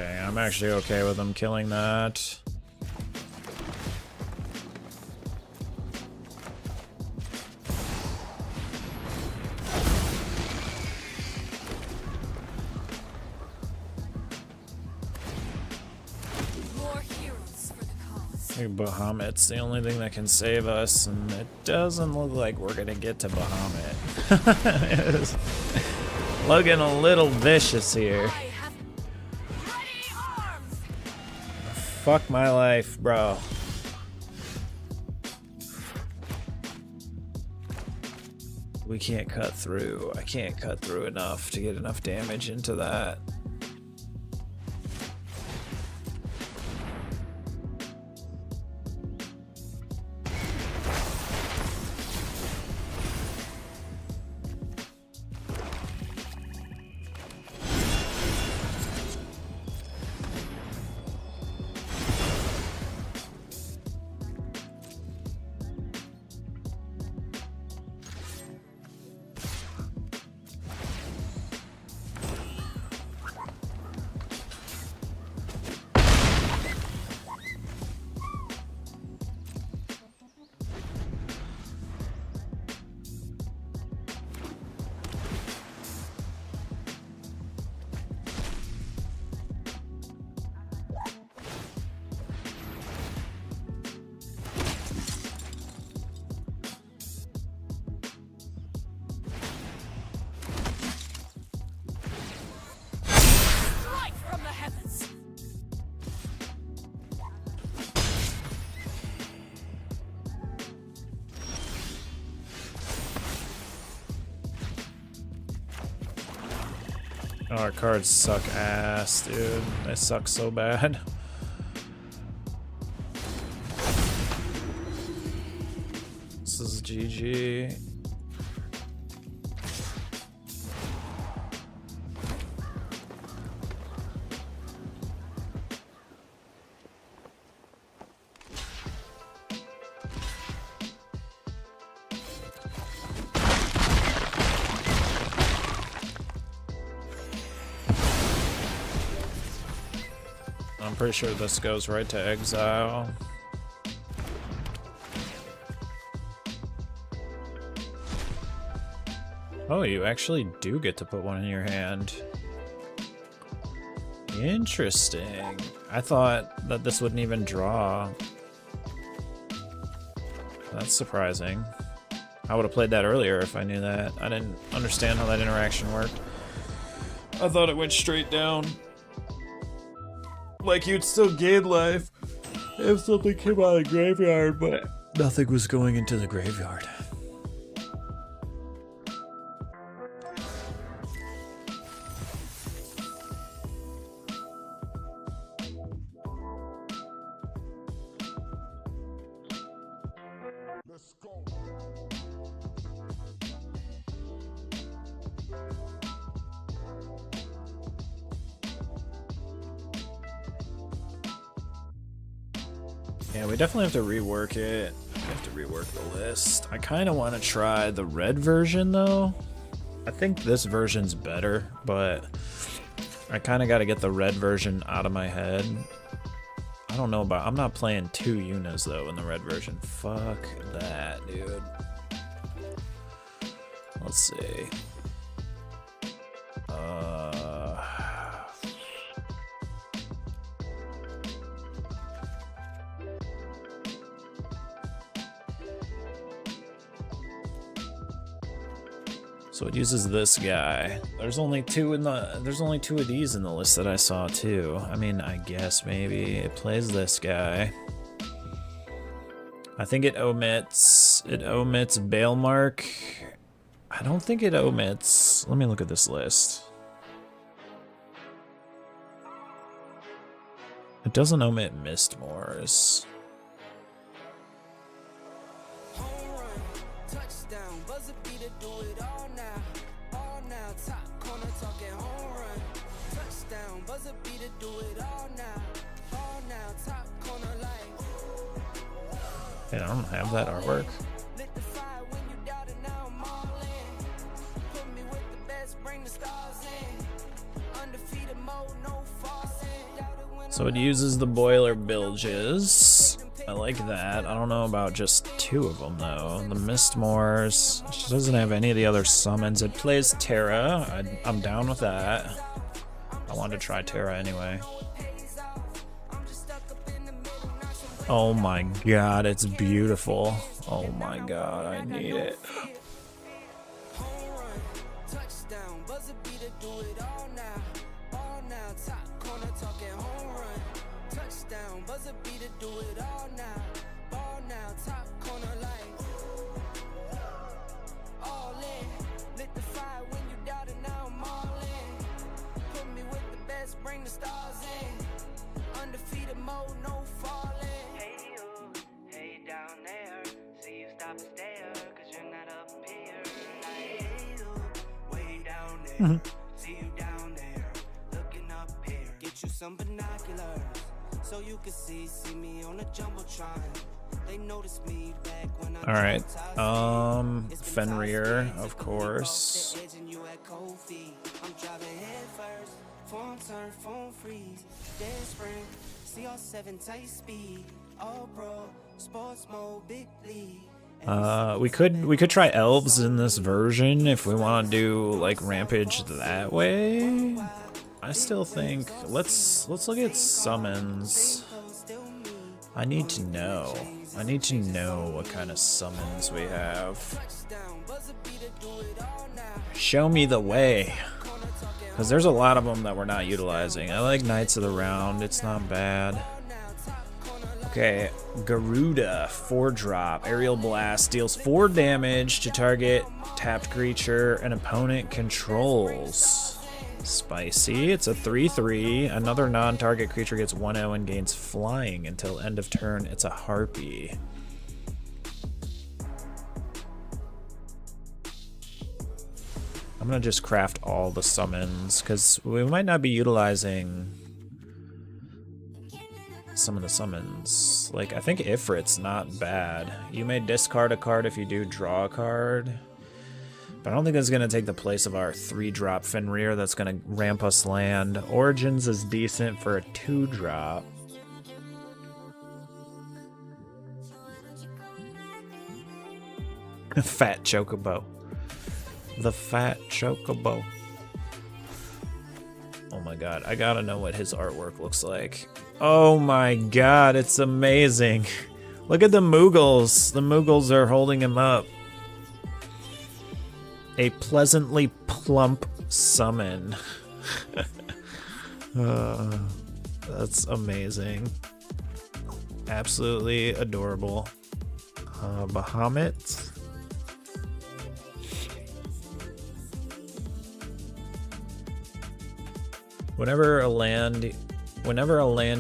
Okay, I'm actually okay with him killing that. More heroes for the cause. Hey, Bahamut's the only thing that can save us, and it doesn't look like we're gonna get to Bahamut. It's looking a little vicious here. I have ready arms. Fuck my life, bro. We can't cut through. I can't cut through enough to get enough damage into that. Strike from the heavens. Oh, our cards suck ass, dude. They suck so bad. This is GG. I'm pretty sure this goes right to exile. Oh, you actually do get to put one in your hand. Interesting. I thought that this wouldn't even draw. That's surprising. I would have played that earlier if I knew that. I didn't understand how that interaction worked. I thought it went straight down. Like you'd still gain life if something came out of the graveyard, but nothing was going into the graveyard. Let's go. Yeah, we definitely have to rework it. We have to rework the list. I kind of want to try the red version, though. I think this version's better, but I kind of got to get the red version out of my head. I don't know about... I'm not playing 2 Yunas, though, in the red version. Fuck that, dude. Let's see. So it uses this guy. There's only 2 in the... There's only 2 of these in the list that I saw, too. I mean, I guess maybe it plays this guy. I think it omits... It omits Bailmark. I don't think it omits... Let me look at this list. It doesn't omit Mistmoors. Home run, touchdown, buzzer beater, do it all now. All now, top corner talking home run. Touchdown, buzzer beater, do it all now. All now, top corner like. I don't have that artwork. Lit the fire when you doubt it, now I'm all in. Put me with the best, bring the stars in. Undefeated mode, no falling. So it uses the boiler bilges. I like that. I don't know about just 2 of them though. The Mistmores. She doesn't have any of the other summons. It plays Terra. I'm down with that. I wanted to try Terra anyway. Oh my god, it's beautiful. Oh my god, I need it. Bring the stars in. Undefeated mode, no falling. Hey you, hey down there. See you stop and stare, cause you're not up here. Like, hey you, way down there. See you down there, looking up here. Get you some binoculars, so you can see me on the Jumbotron. They noticed me back when I Alright, Fenrir, of course. I'm driving head first. Phone turn, phone freeze, dead spring, CR7 tight speed, all pro, sports mode, big league. We could try elves in this version if we want to do like rampage that way. I still think let's look at summons. I need to know what kind of summons we have. Show me the way. Because there's a lot of them that we're not utilizing. I like Knights of the Round. It's not bad. Okay, Garuda, 4-drop. Aerial Blast deals 4 damage to target tapped creature an opponent controls. Spicy. It's a 3/3. Another non-target creature gets 1/0 and gains flying until end of turn. It's a Harpy. I'm gonna just craft all the summons because we might not be utilizing some of the summons. Like, I think Ifrit's not bad. You may discard a card if you do draw a card, but I don't think that's gonna take the place of our 3-drop Fenrir that's gonna ramp us land. Origins is decent for a 2-drop. Fat Chocobo. The fat chocobo. Oh my god, I gotta know what his artwork looks like. Oh my god, it's amazing. Look at the Moogles. The Moogles are holding him up. A pleasantly plump summon. That's amazing. Absolutely adorable. Bahamut. Whenever a land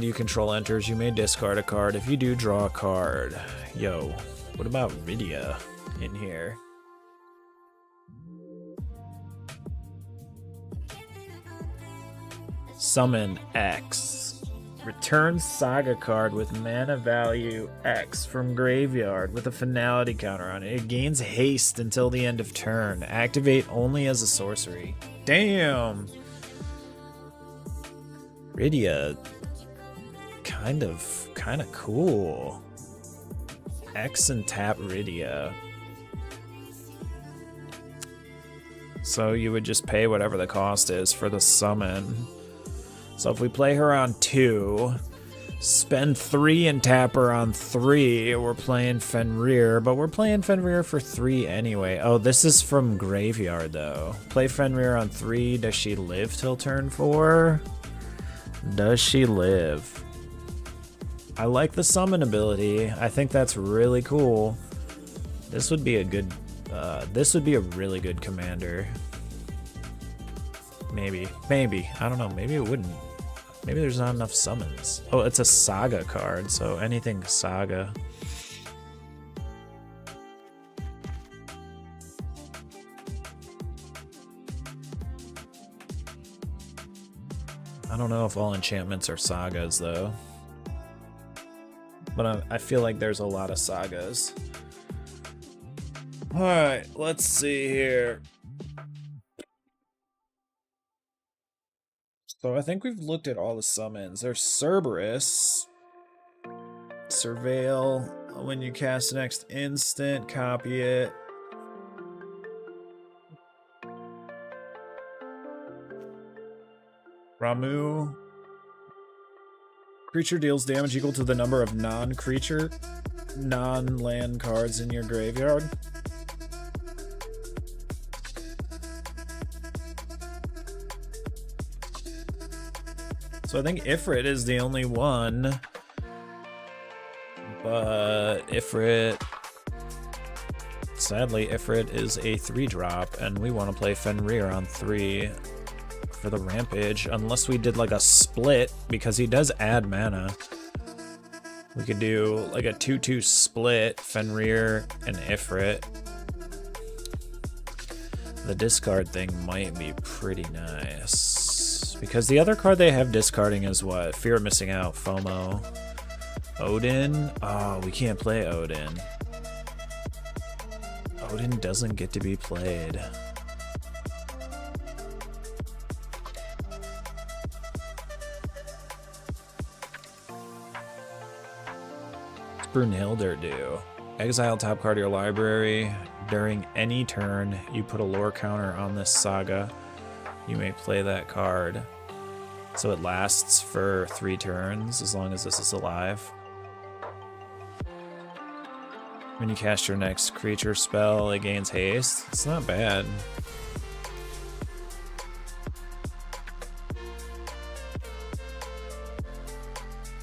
you control enters, you may discard a card. If you do, draw a card. Yo, what about Rydia in here? Summon X. Return Saga card with mana value X from graveyard with a finality counter on it. It gains haste until the end of turn. Activate only as a sorcery. Damn! Rydia, kind of cool. X and tap Rydia. So you would just pay whatever the cost is for the summon. So if we play her on 2, spend 3 and tap her on 3, we're playing Fenrir, but we're playing Fenrir for 3 anyway. Oh, this is from graveyard though. Play Fenrir on 3, does she live till turn 4? Does she live? I like the summon ability. I think that's really cool. This would be a good, this would be a really good commander. Maybe. I don't know. Maybe it wouldn't. Maybe there's not enough summons. Oh, it's a Saga card, so anything Saga. I don't know if all enchantments are sagas, though. But I feel like there's a lot of sagas. Alright, let's see here. So I think we've looked at all the summons. There's Cerberus. Surveil. When you cast next instant, copy it. Ramu. Creature deals damage equal to the number of non-creature, non-land cards in your graveyard. So I think Ifrit is the only one. But Ifrit... Sadly, Ifrit is a 3-drop, and we want to play Fenrir on 3 for the Rampage, unless we did like a split, because he does add mana. We could do like a 2-2 split, Fenrir and Ifrit. The discard thing might be pretty nice. Because the other card they have discarding is what? Fear of Missing Out, FOMO. Odin? Oh, we can't play Odin. Odin doesn't get to be played. What's Brunhilde do? Exile top card of your library. During any turn, you put a lore counter on this saga. You may play that card. So it lasts for 3 turns, as long as this is alive. When you cast your next creature spell, it gains haste. It's not bad.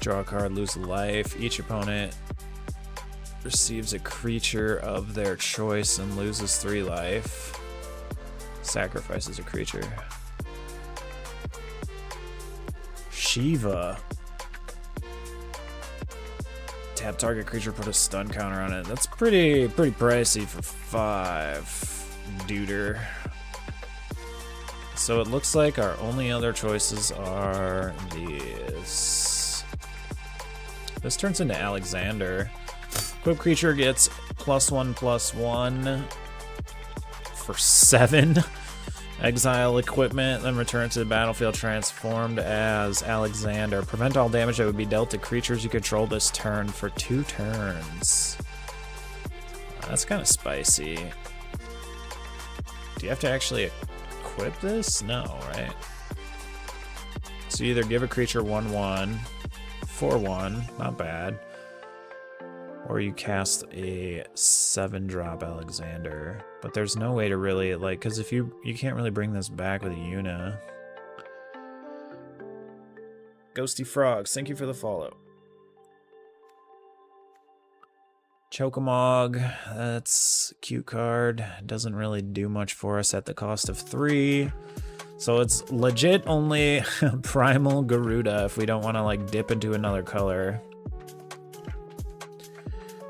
Draw a card, lose a life. Each opponent receives a creature of their choice and loses 3 life. Sacrifices a creature. Shiva. Tap target creature, put a stun counter on it. That's pretty pricey for 5, duder. So it looks like our only other choices are these. This turns into Alexander. Equip creature gets +1/+1 for 7. Exile equipment, then return to the battlefield transformed as Alexander. Prevent all damage that would be dealt to creatures you control this turn for 2 turns. That's kind of spicy. Do you have to actually equip this? No, right? So you either give a creature 1/1, 4/1, not bad. Or you cast a 7-drop Alexander. But there's no way to really, like, because if you can't really bring this back with a Yuna. Ghosty Frogs, thank you for the follow. Chokamog, that's a cute card. Doesn't really do much for us at the cost of 3. So it's legit only Primal Garuda if we don't want to, like, dip into another color.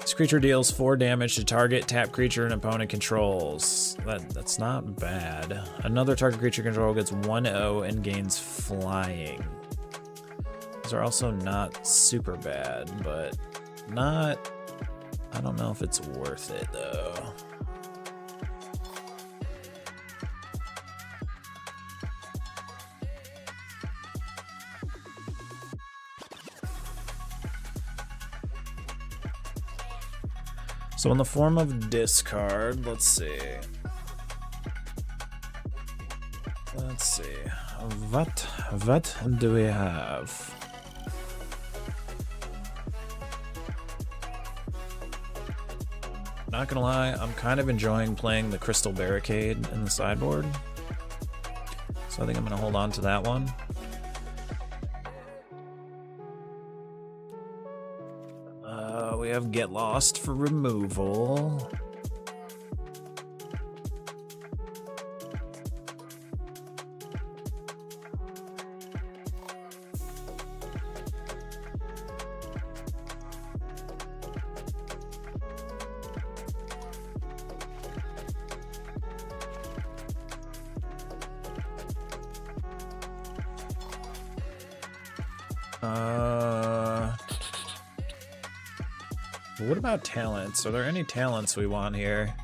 This creature deals 4 damage to target tap creature an opponent controls. That's not bad. Another target creature control gets 1/0 and gains flying. Those are also not super bad, but not... I don't know if it's worth it, though. So in the form of discard, let's see. What do we have? Not gonna lie, I'm kind of enjoying playing the Crystal Barricade in the sideboard. So I think I'm gonna hold on to that one. We have Get Lost for removal. What about talents? Are there any talents we want here?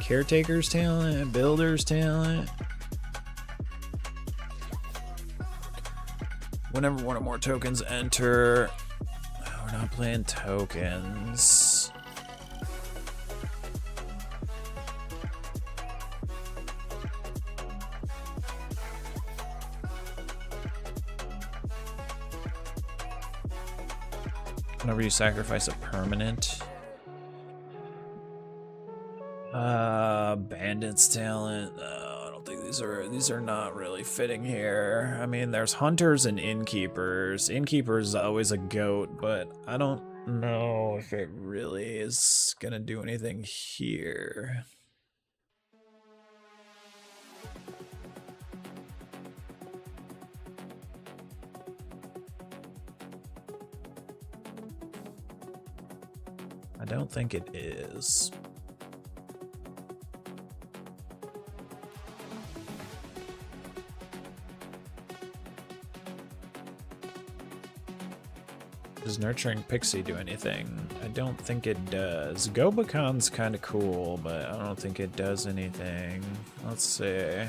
Caretaker's talent, Builder's talent. Whenever one or more tokens enter... Oh, we're not playing tokens. Whenever you sacrifice a permanent. Bandit's talent. I don't think these are not really fitting here. I mean, there's hunters and innkeepers. Innkeeper's is always a goat, but I don't know if it really is gonna do anything here. I don't think it is. Does Nurturing Pixie do anything? I don't think it does. Gobacon's kind of cool, but I don't think it does anything. Let's see.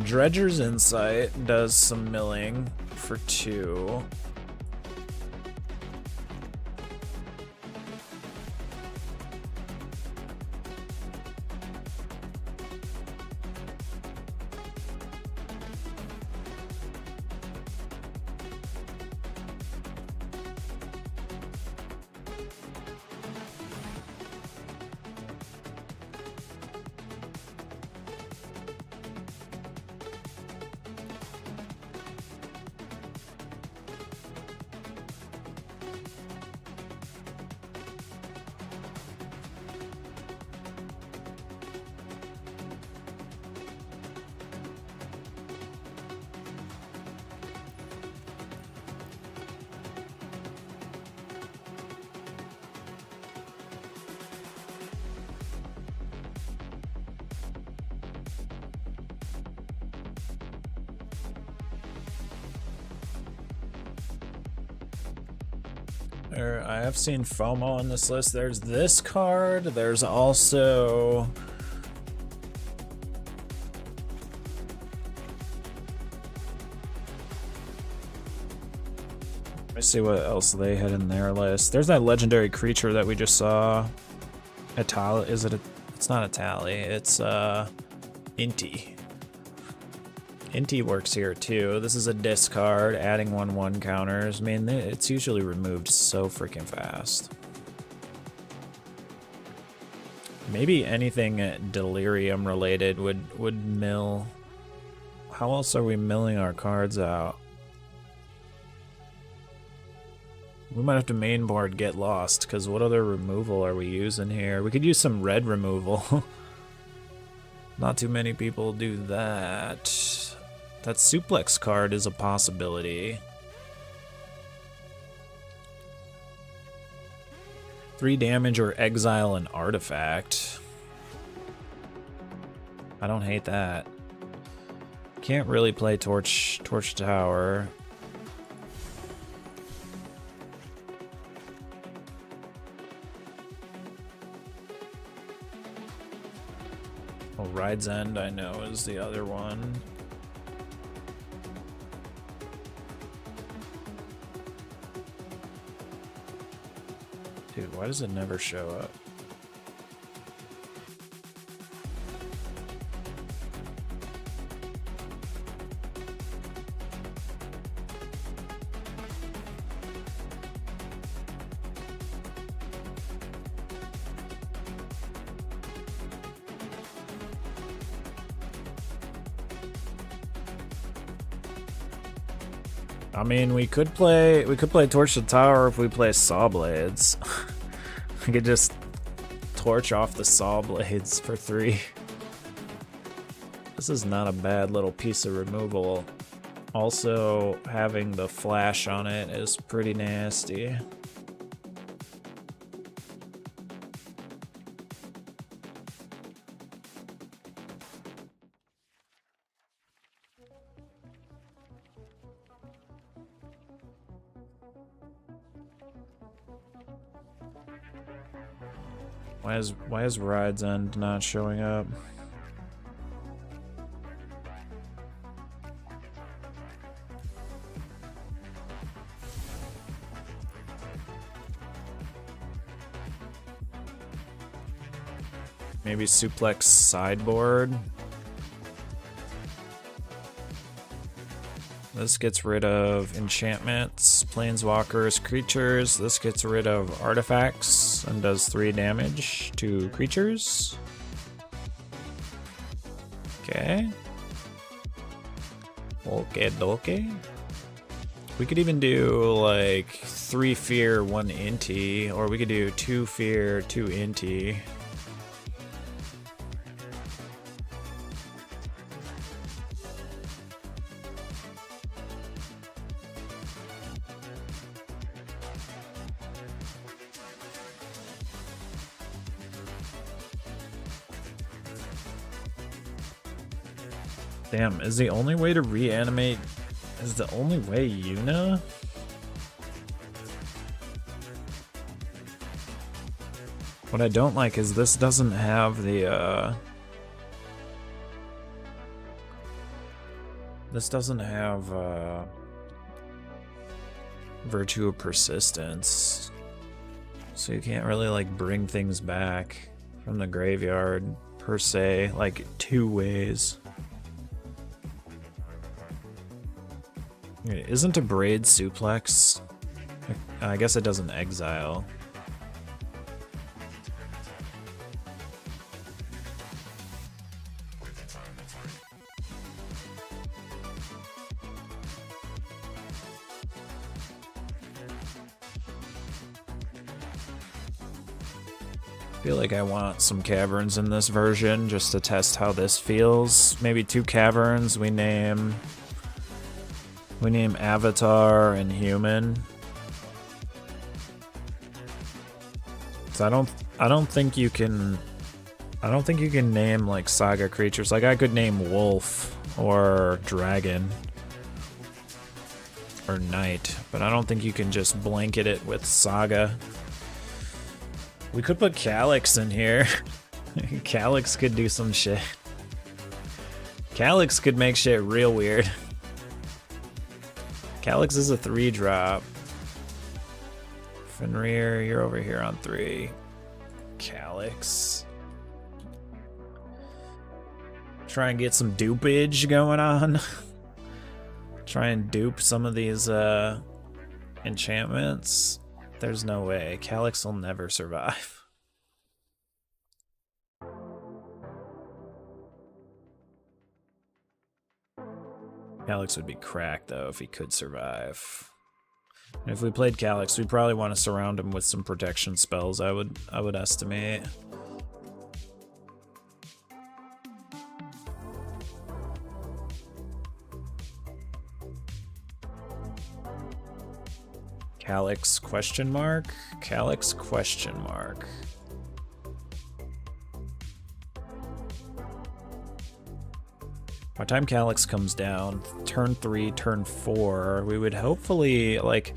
Dredger's Insight does some milling for 2. I have seen FOMO on this list. There's this card. There's also... Let me see what else they had in their list. There's that legendary creature that we just saw. Atali, is it a... It's not a tally. It's Inti. Inti works here too. This is a discard, adding 1/1 counters. I mean, it's usually removed so freaking fast. Maybe anything delirium related would mill. How else are we milling our cards out? We might have to mainboard Get Lost, because what other removal are we using here? We could use some red removal. Not too many people do that. That suplex card is a possibility. 3 damage or exile an artifact. I don't hate that. Can't really play Torch Tower. Oh, Ride's End I know is the other one. Dude, why does it never show up? I mean, we could play Torch the Tower if we play Saw Blades. We could just torch off the Saw Blades for 3. This is not a bad little piece of removal. Also, having the flash on it is pretty nasty. Why is Ride's End not showing up? Maybe suplex sideboard. This gets rid of enchantments, planeswalkers, creatures. This gets rid of artifacts and does 3 damage to creatures. Okay. Okay. We could even do like 3 fear, 1 inty, or we could do 2 fear, 2 inty. Damn, is the only way to reanimate... Is the only way Yuna? What I don't like is this doesn't have the, This doesn't have, Virtue of Persistence. So you can't really, like, bring things back from the graveyard, per se, like, 2 ways. Isn't a braid suplex? I guess it doesn't exile. I feel like I want some caverns in this version just to test how this feels. Maybe 2 caverns. We name Avatar and Human. So I don't think you can name like Saga creatures. Like I could name Wolf or Dragon or Knight, but I don't think you can just blanket it with Saga. We could put Calyx in here. Calyx could do some shit. Calyx could make shit real weird. Calyx is a 3-drop. Fenrir, you're over here on 3. Calyx. Try and get some dupage going on. Try and dupe some of these enchantments. There's no way. Calyx will never survive. Calyx would be cracked though if he could survive. And if we played Calyx, we'd probably want to surround him with some protection spells, I would estimate. Calyx question mark? Calyx question mark. By the time Calyx comes down, turn 3, turn 4, we would hopefully, like...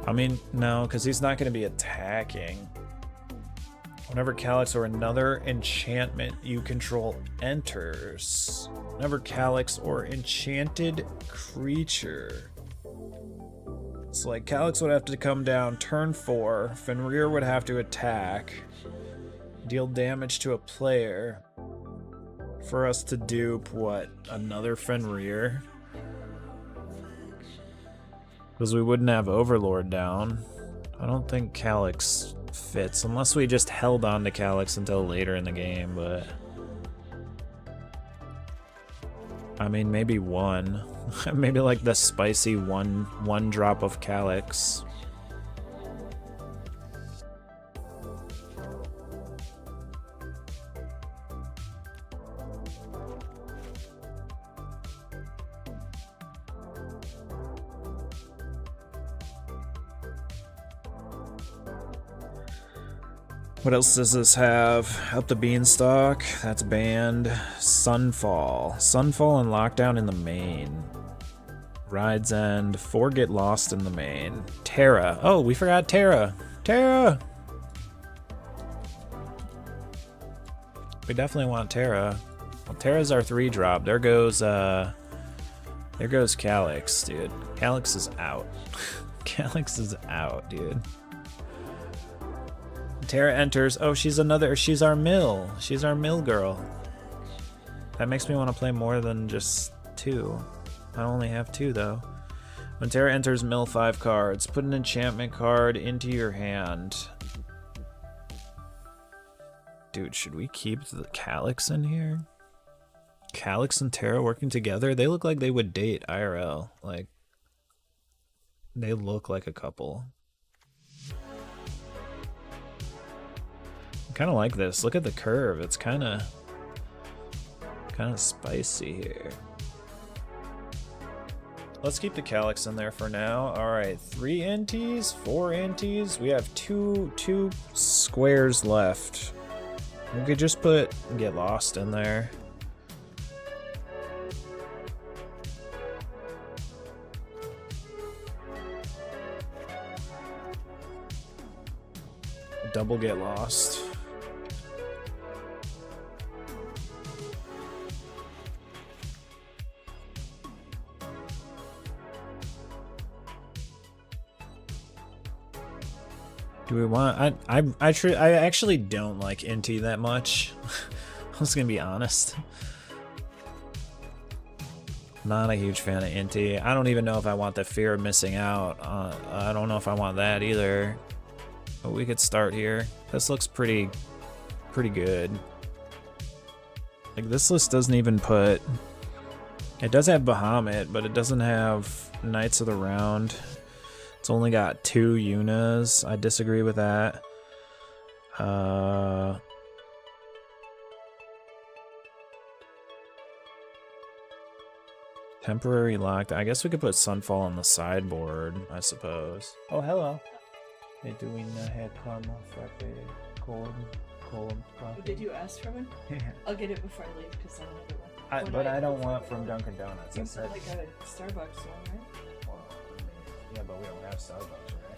I mean, no, because he's not going to be attacking. Whenever Calyx or another enchantment you control enters, whenever Calyx or enchanted creature... So, like, Calyx would have to come down turn 4, Fenrir would have to attack, deal damage to a player... For us to dupe, what, another Fenrir? Because we wouldn't have Overlord down. I don't think Calyx fits, unless we just held on to Calyx until later in the game, but... I mean, maybe 1. Maybe like the spicy one drop of Calyx. What else does this have? Up the Beanstalk, that's banned. Sunfall. Sunfall and Lockdown in the main. Ride's End, 4 get lost in the main. Terra. Oh, we forgot Terra. Terra! We definitely want Terra. Well, Terra's our 3-drop. There goes Calyx, dude. Calyx is out. Calyx is out, dude. Terra enters. Oh, she's our mill. She's our mill girl. That makes me want to play more than just 2. I only have 2 though. When Terra enters, mill 5 cards. Put an enchantment card into your hand. Dude, should we keep the Calyx in here? Calyx and Terra working together? They look like they would date IRL. Like, they look like a couple. I kind of like this. Look at the curve. It's kind of spicy here. Let's keep the Calyx in there for now. All right, 3 antis, 4 antis. We have two squares left. We could just put Get Lost in there. Double Get Lost. Do we want? I actually don't like Inti that much. I was gonna be honest. Not a huge fan of Inti. I don't even know if I want the fear of missing out. I don't know if I want that either. But we could start here. This looks pretty good. Like, this list doesn't even put. It does have Bahamut, but it doesn't have Knights of the Round. It's only got 2 Yunas. I disagree with that. Temporary locked. I guess we could put Sunfall on the sideboard, I suppose. Oh, hello. They're doing head caramel frappe, cold coffee. Did you ask for one? Yeah. I'll get it before I leave because I don't know But I don't want from Dunkin' Donuts. You I said, like a Starbucks one, right? well, yeah, but we don't have Starbucks, right?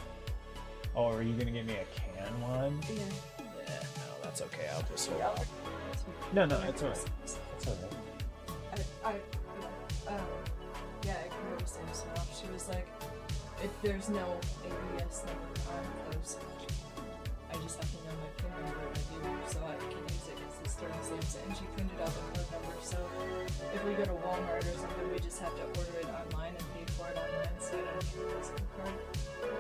Oh, are you gonna give me a can one? Yeah. Yeah, no, that's okay. I'll just hold off. No, it's alright. It's alright. Yeah, I can understand Smell. She was like, there's no ABS number on those. I just have to know my PIN number and I do, so I can use it because the store saves it. And she printed out the code number, so if we go to Walmart or something, we just have to order it online and pay for it online, so I don't have to use the card.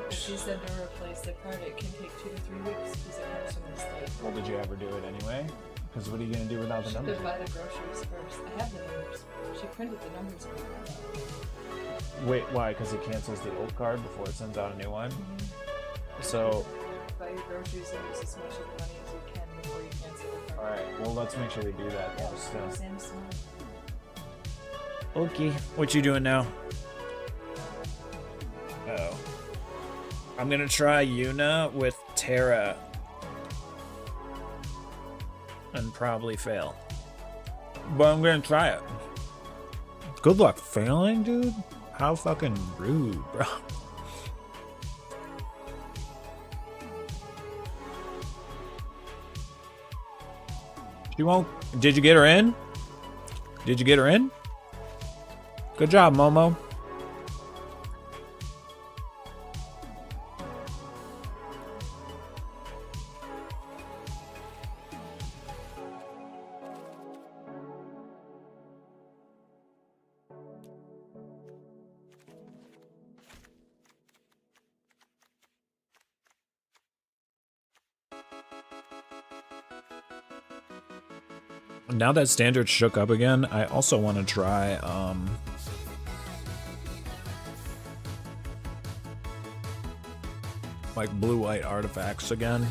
But she said to replace the card, it can take 2 to 3 weeks because it comes from the state. Well, did you ever do it anyway? Because what are you gonna do without the numbers? She could buy the groceries first. I have the numbers. She printed the numbers on the card. Wait, why? Because it cancels the old card before it sends out a new one? So... Buy your groceries and use as much of the money as you can before you cancel the card. Alright, well, let's make sure we do that Yeah, first. Samsung. Okay. What you doing now? Uh-oh. I'm gonna try Yuna with Terra. And probably fail. But I'm gonna try it. Good luck failing, dude? How fucking rude, bro. She won't. Did you get her in? Did you get her in? Good job, Momo. Now that standard shook up again, I also want to try like blue-white artifacts again.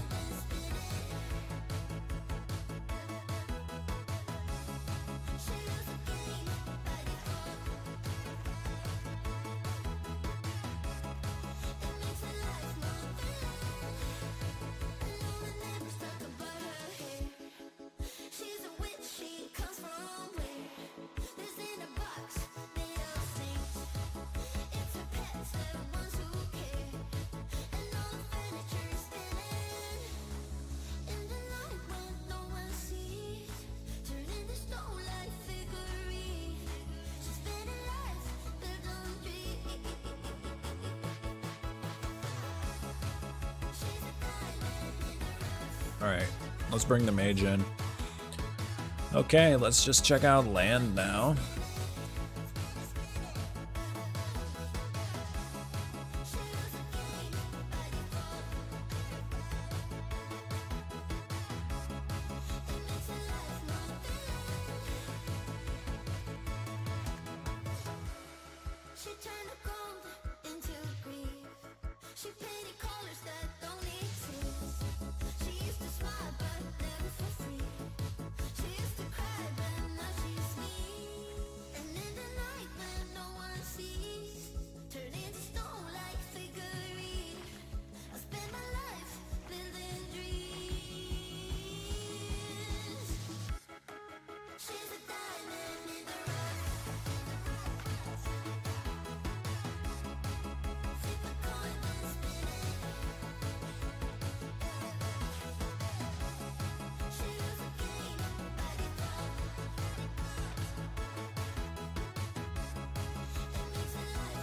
Alright, let's bring the mage in. Okay, let's just check out land now. She turned a gold into grief. She painted colors that don't exist. She used to smile but never for free. She used to cry but now she sleeps. And in the night when no one sees, turn into stone like figurine. I spend my life building dreams. She's a diamond in the rough.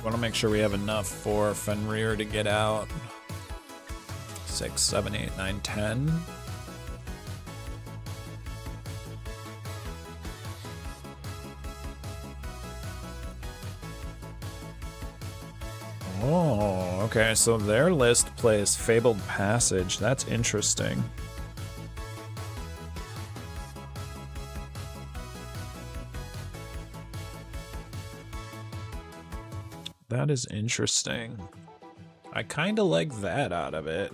Want to make sure we have enough for Fenrir to get out. 6, 7, 8, 9, 10. Oh, okay, so their list plays Fabled Passage. That's interesting. That is interesting. I kind of like that out of it.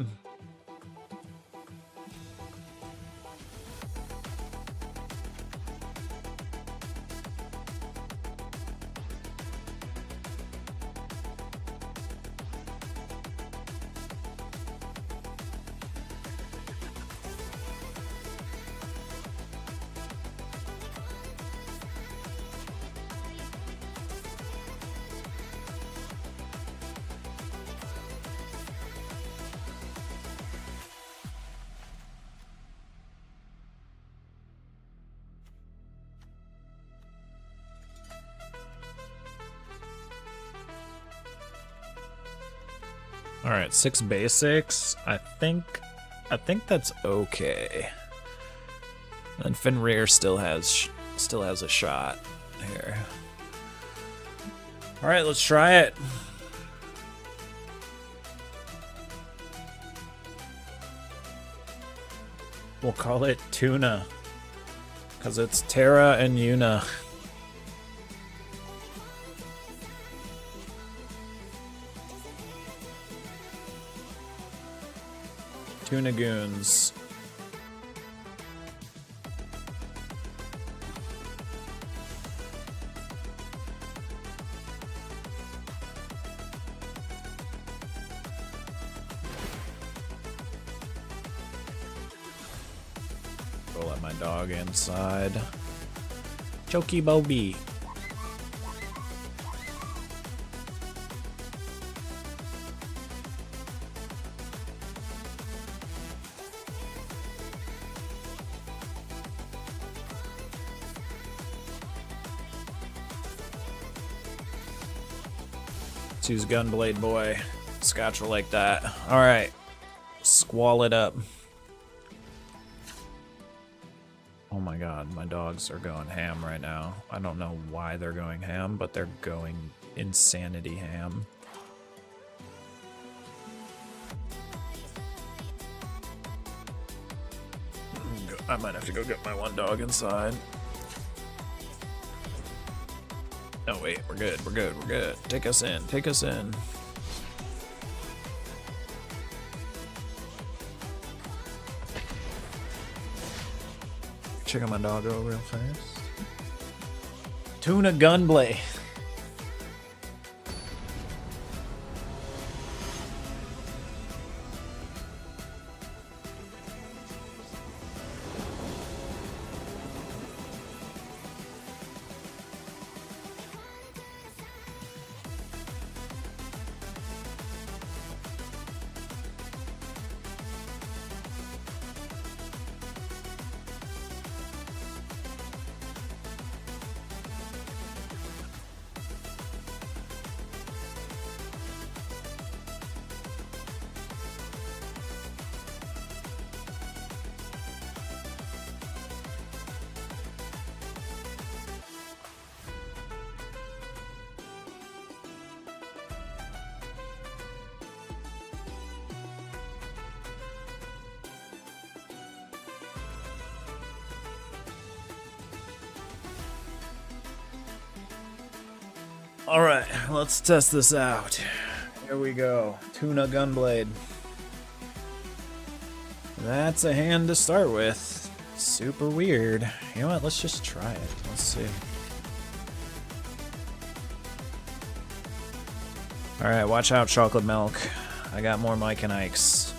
All right, 6 basics. I think that's okay. And Fenrir still has a shot here. All right, let's try it. We'll call it Tuna, because it's Terra and Yuna. Tuna Goons. Go let my dog inside. Choky Bobby. Choose Gunblade Boy. Scotch will like that. Alright. Squall it up. Oh my god, my dogs are going ham right now. I don't know why they're going ham, but they're going insanity ham. I might have to go get my one dog inside. Oh wait, we're good, we're good, we're good. Take us in, take us in. Check out my doggo real fast. Tuna Gunblade. Alright, let's test this out. Here we go. Tuna Gunblade. That's a hand to start with. Super weird. You know what? Let's just try it. Let's see. Alright, watch out, Chocolate Milk. I got more Mike and Ike's.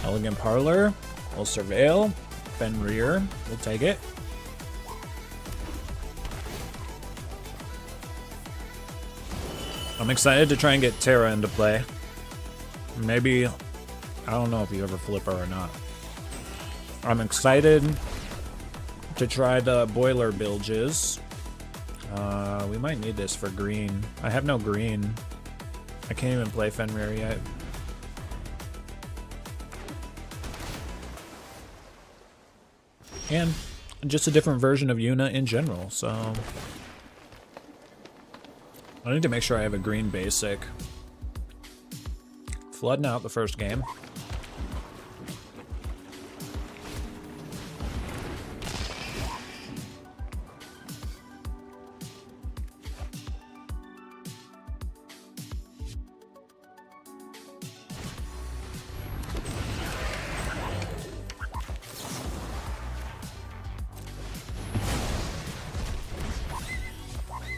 Elegant Parlor. We'll Surveil. Fenrir. We'll take it. I'm excited to try and get Terra into play. Maybe, I don't know if you ever flip her or not. I'm excited to try the boiler bilges. We might need this for green. I have no green. I can't even play Fenrir yet. And just a different version of Yuna in general, so I need to make sure I have a green basic. Flooding out the first game.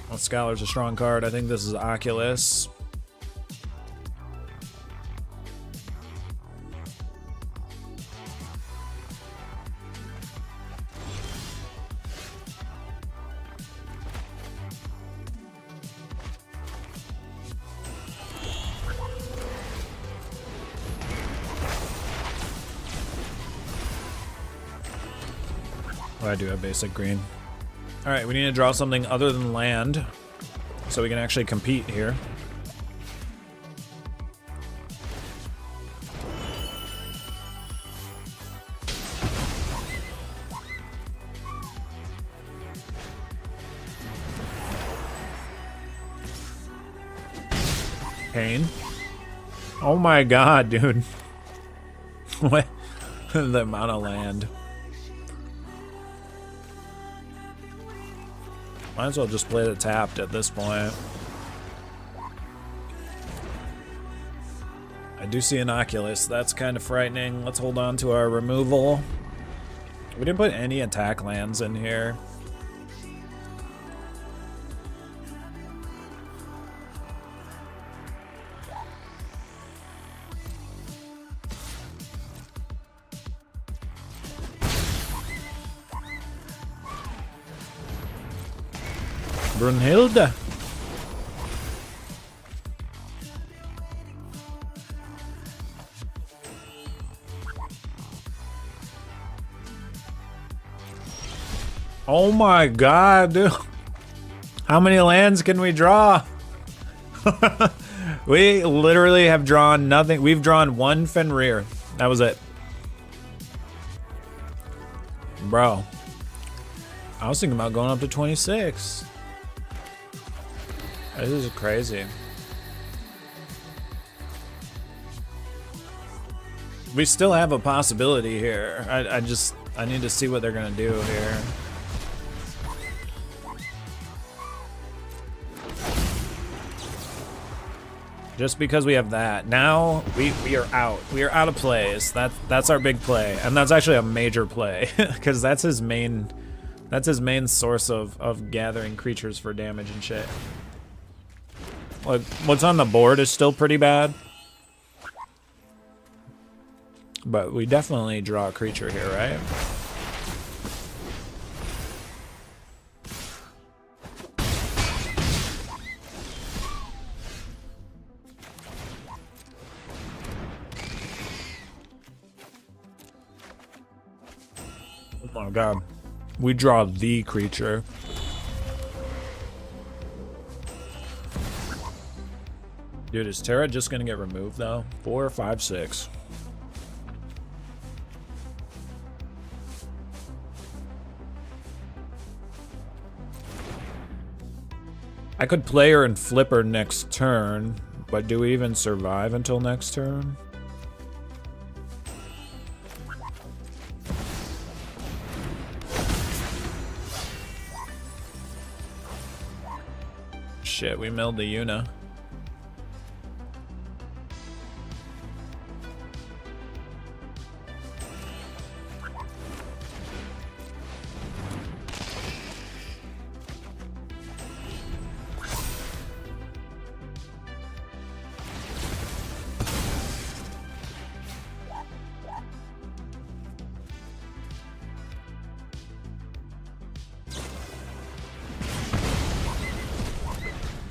Well, Scholar's a strong card. I think this is Oculus. Oh, I do have basic green. Alright, we need to draw something other than land so we can actually compete here. Pain. Oh my god, dude. What? The amount of land. Might as well just play the tapped at this point. I do see an Oculus. That's kind of frightening. Let's hold on to our removal. We didn't put any attack lands in here. Brunhilde. Oh my god, dude. How many lands can we draw? We literally have drawn nothing. We've drawn one Fenrir. That was it. Bro. I was thinking about going up to 26. This is crazy. We still have a possibility here. I need to see what they're gonna do here. Just because we have that, now we are out. We are out of plays. That's our big play, and that's actually a major play because that's his main source of gathering creatures for damage and shit. Like, what's on the board is still pretty bad. But we definitely draw a creature here, right? Oh my god. We draw the creature. Dude, is Terra just gonna get removed though? 4, 5, 6. I could play her and flip her next turn, But do we even survive until next turn? Shit, we milled the Yuna.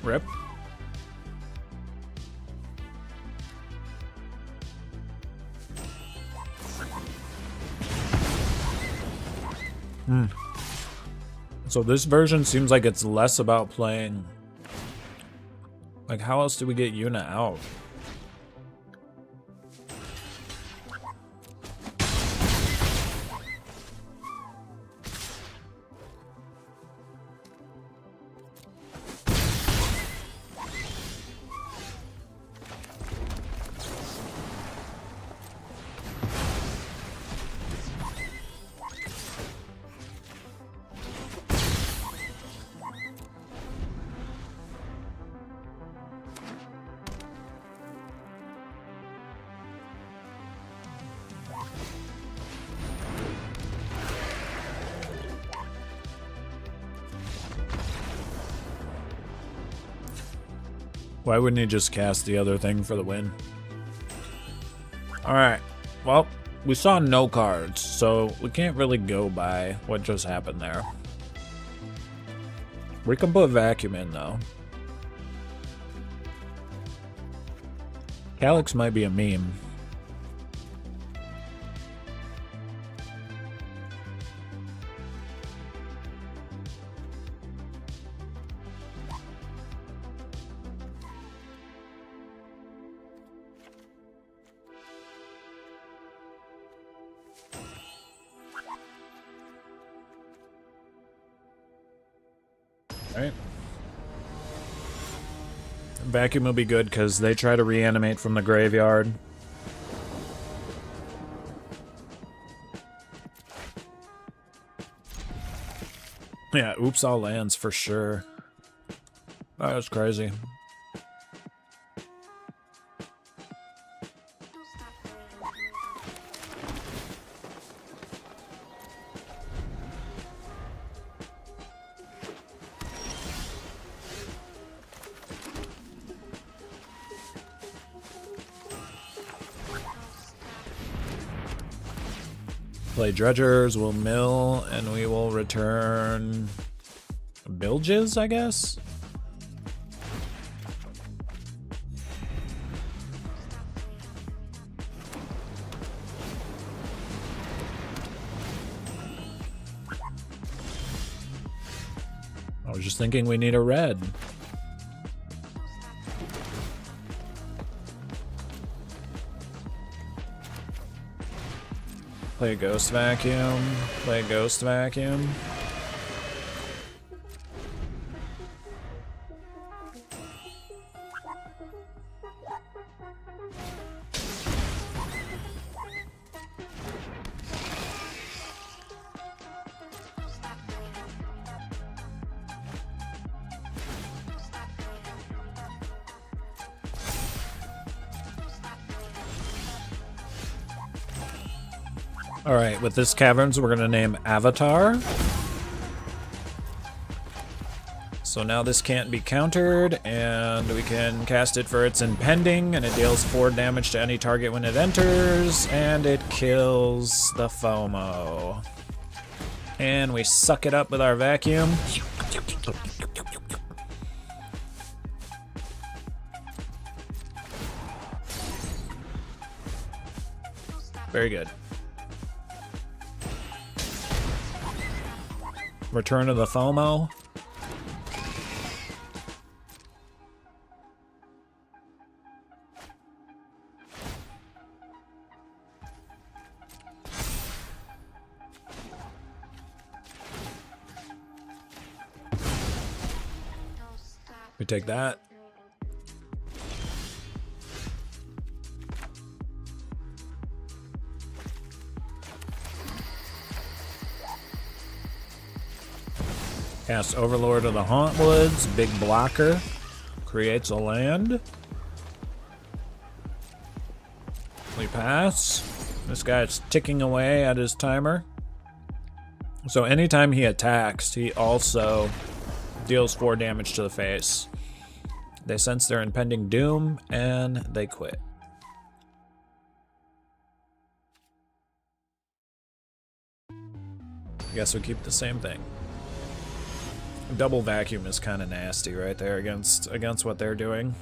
Rip. So this version seems like it's less about playing. Like, how else do we get Yuna out? Why wouldn't he just cast the other thing for the win? Alright, well, we saw no cards, so we can't really go by what just happened there. We can put vacuum in, though. Calyx might be a meme. Right. Vacuum will be good because they try to reanimate from the graveyard. Yeah, oops, all lands for sure. That was crazy. Play dredgers, we'll mill, and we will return bilges, I guess? I was just thinking we need a red. Play a ghost vacuum. Play a ghost vacuum. Alright, with this Caverns, we're gonna name Avatar. So now this can't be countered, and we can cast it for its impending, and it deals 4 damage to any target when it enters, and it kills the FOMO. And we suck it up with our vacuum. Very good. Return of the FOMO. We take that. Cast Overlord of the Hauntwoods. Big blocker. Creates a land. We pass. This guy's ticking away at his timer. So anytime he attacks, he also deals 4 damage to the face. They sense their impending doom, and they quit. Guess we keep the same thing. Double vacuum is kind of nasty right there against what they're doing.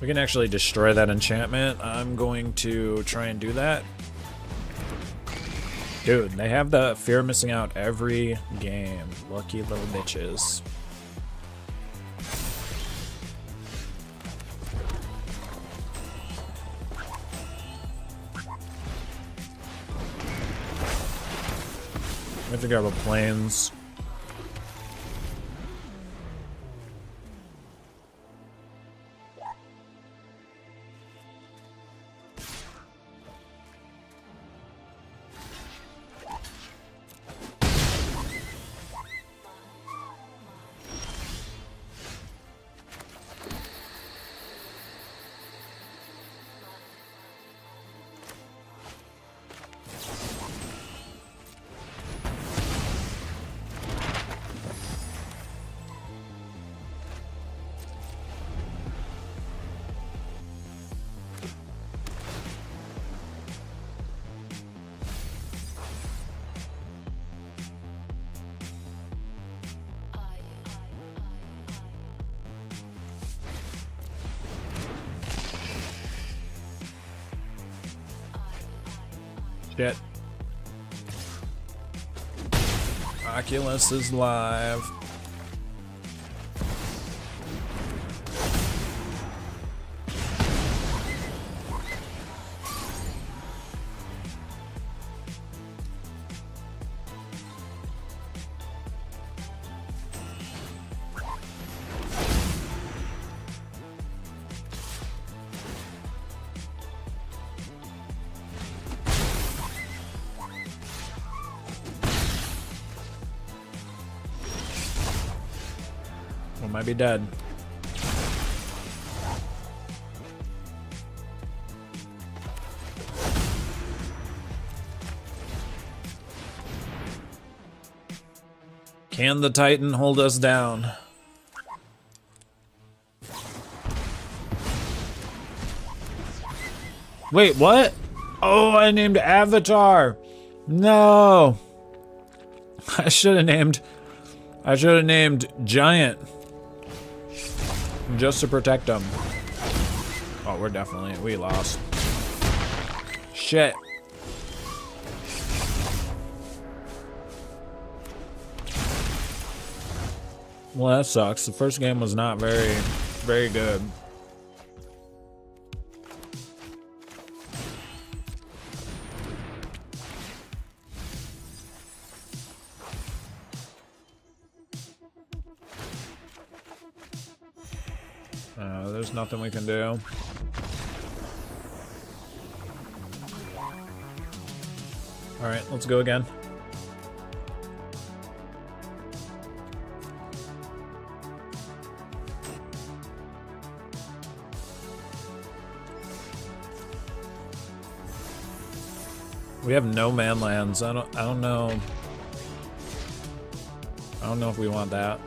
We can actually destroy that enchantment. I'm going to try and do that. Dude, they have the fear missing out every game. Lucky little bitches. I have to grab a planes. Shit. Oculus is live. We might be dead. Can the Titan hold us down? Wait, what? Oh, I named Avatar. No. I should have named Giant. Just to protect them. Oh, we lost. Shit. Well, that sucks. The first game was not very good. There's nothing we can do. Alright, let's go again. We have no man lands. I don't know. I don't know if we want that.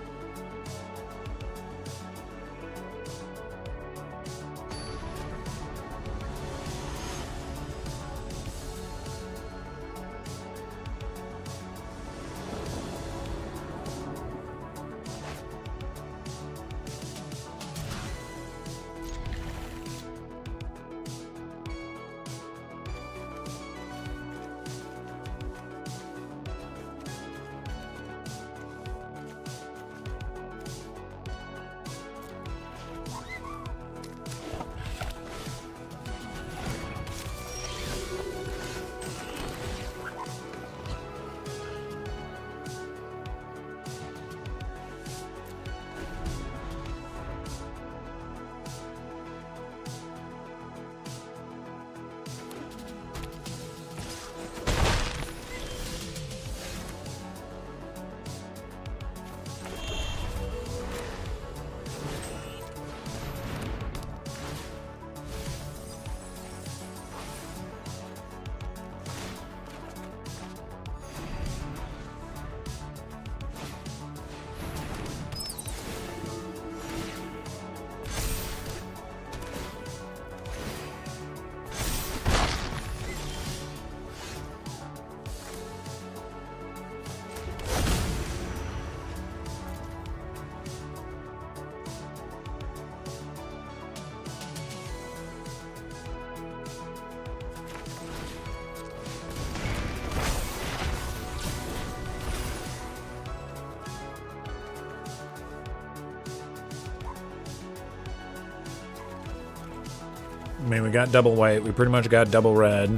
I mean, we got double white. We pretty much got double red.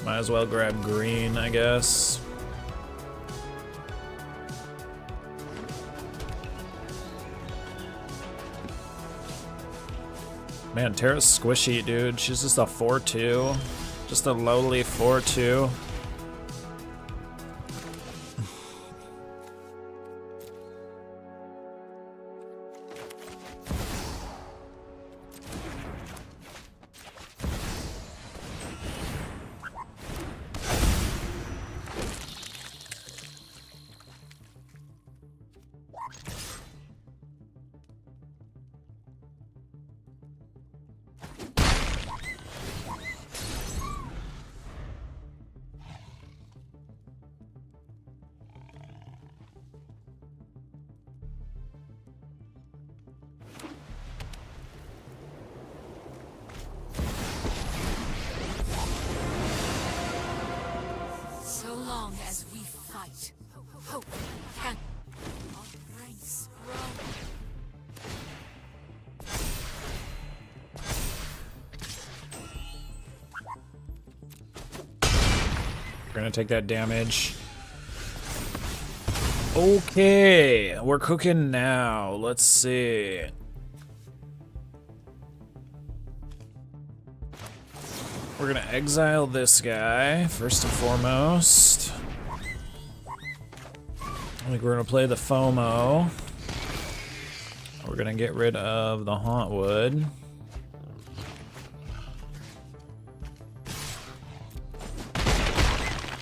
Might as well grab green, I guess. Man, Tara's squishy, dude. She's just a 4-2. Just a lowly 4-2. So long as we fight, hope can. Our ranks grow. We're gonna take that damage. Okay, we're cooking now. Let's see. We're gonna exile this guy, first and foremost. I think we're gonna play the FOMO. We're gonna get rid of the Hauntwood.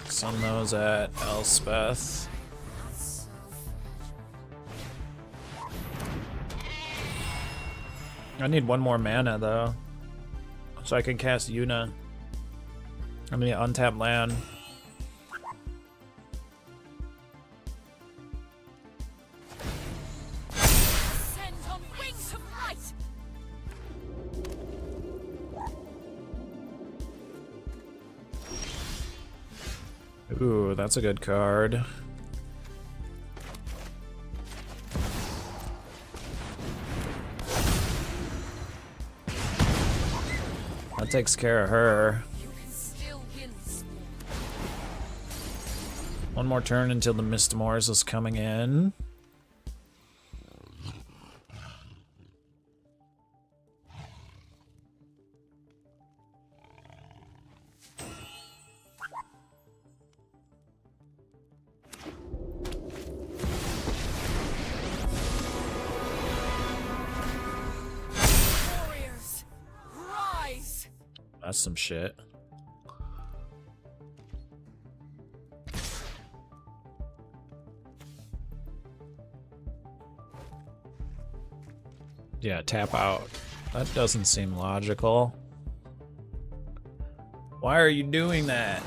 Send those at Elspeth. I need one more mana though, so I can cast Yuna. I'm gonna untap land. Send on wings of light. Ooh, that's a good card. That takes care of her. You can still win this war. One more turn until the Mistmoors is coming in. Warriors, rise. That's some shit. Yeah, tap out. That doesn't seem logical. Why are you doing that?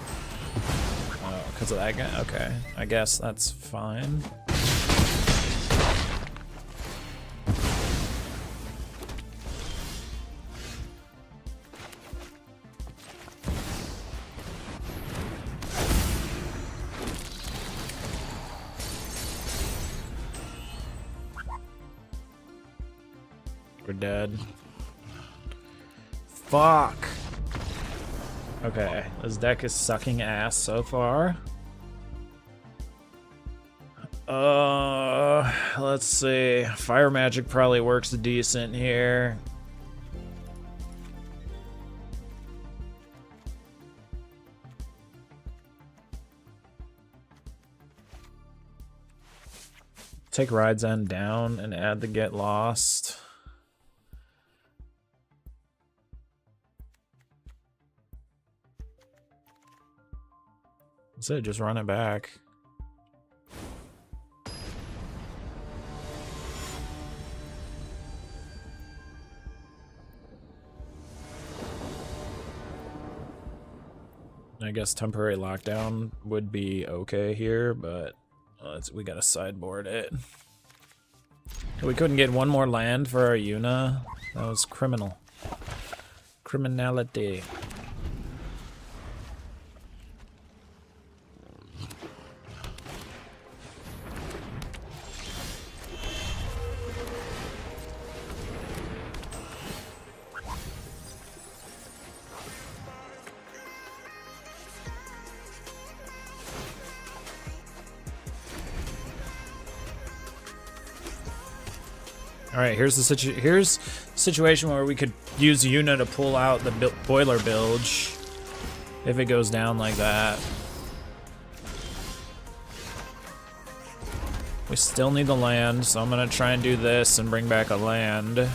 Oh, because of that guy? Okay, I guess that's fine. We're dead. Fuck. Okay, this deck is sucking ass so far. Let's see. Fire magic probably works decent here. Take Ride's End down and add the Get Lost. That's it, just run it back. I guess temporary lockdown would be okay here, but we gotta sideboard it. We couldn't get one more land for our Yuna. That was criminal. Criminality. Alright, here's the situation where we could use Yuna to pull out the boiler bilge if it goes down like that. We still need the land, so I'm gonna try and do this and bring back a land.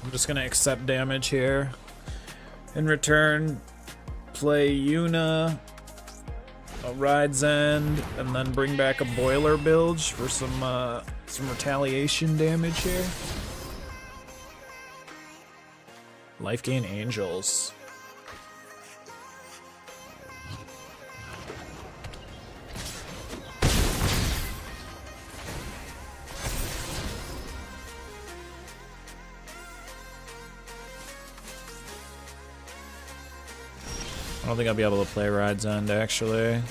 I'm just gonna accept damage here. In return, play Yuna, a Ride's End, and then bring back a boiler bilge for some retaliation damage here. Life gain angels. I don't think I'll be able to play Ride's End, actually.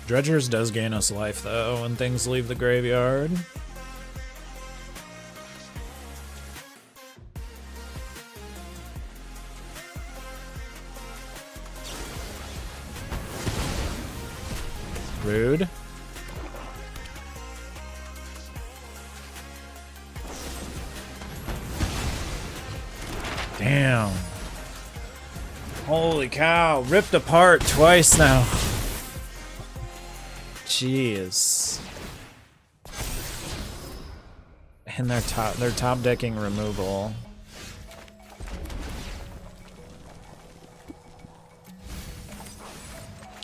Dredgers does gain us life, though, when things leave the graveyard. Rude. Damn. Holy cow, ripped apart twice now. Jeez. And they're top decking removal.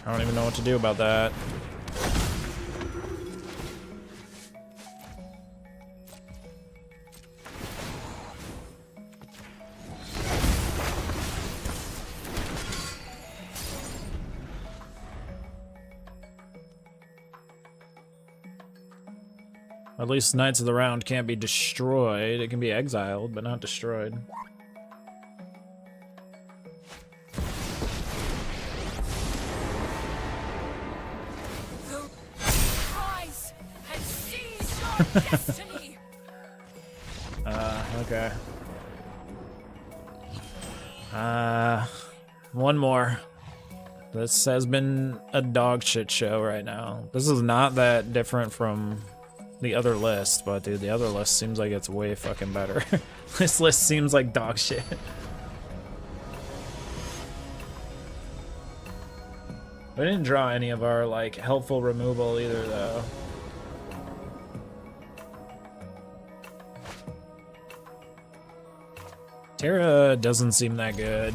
I don't even know what to do about that. At least Knights of the Round can't be destroyed. It can be exiled, but not destroyed. Rise and seize your destiny. Okay. One more. This has been a dog shit show right now. This is not that different from the other list, but dude, the other list seems like it's way fucking better. This list seems like dog shit. We didn't draw any of our, like, helpful removal either, though. Terra doesn't seem that good.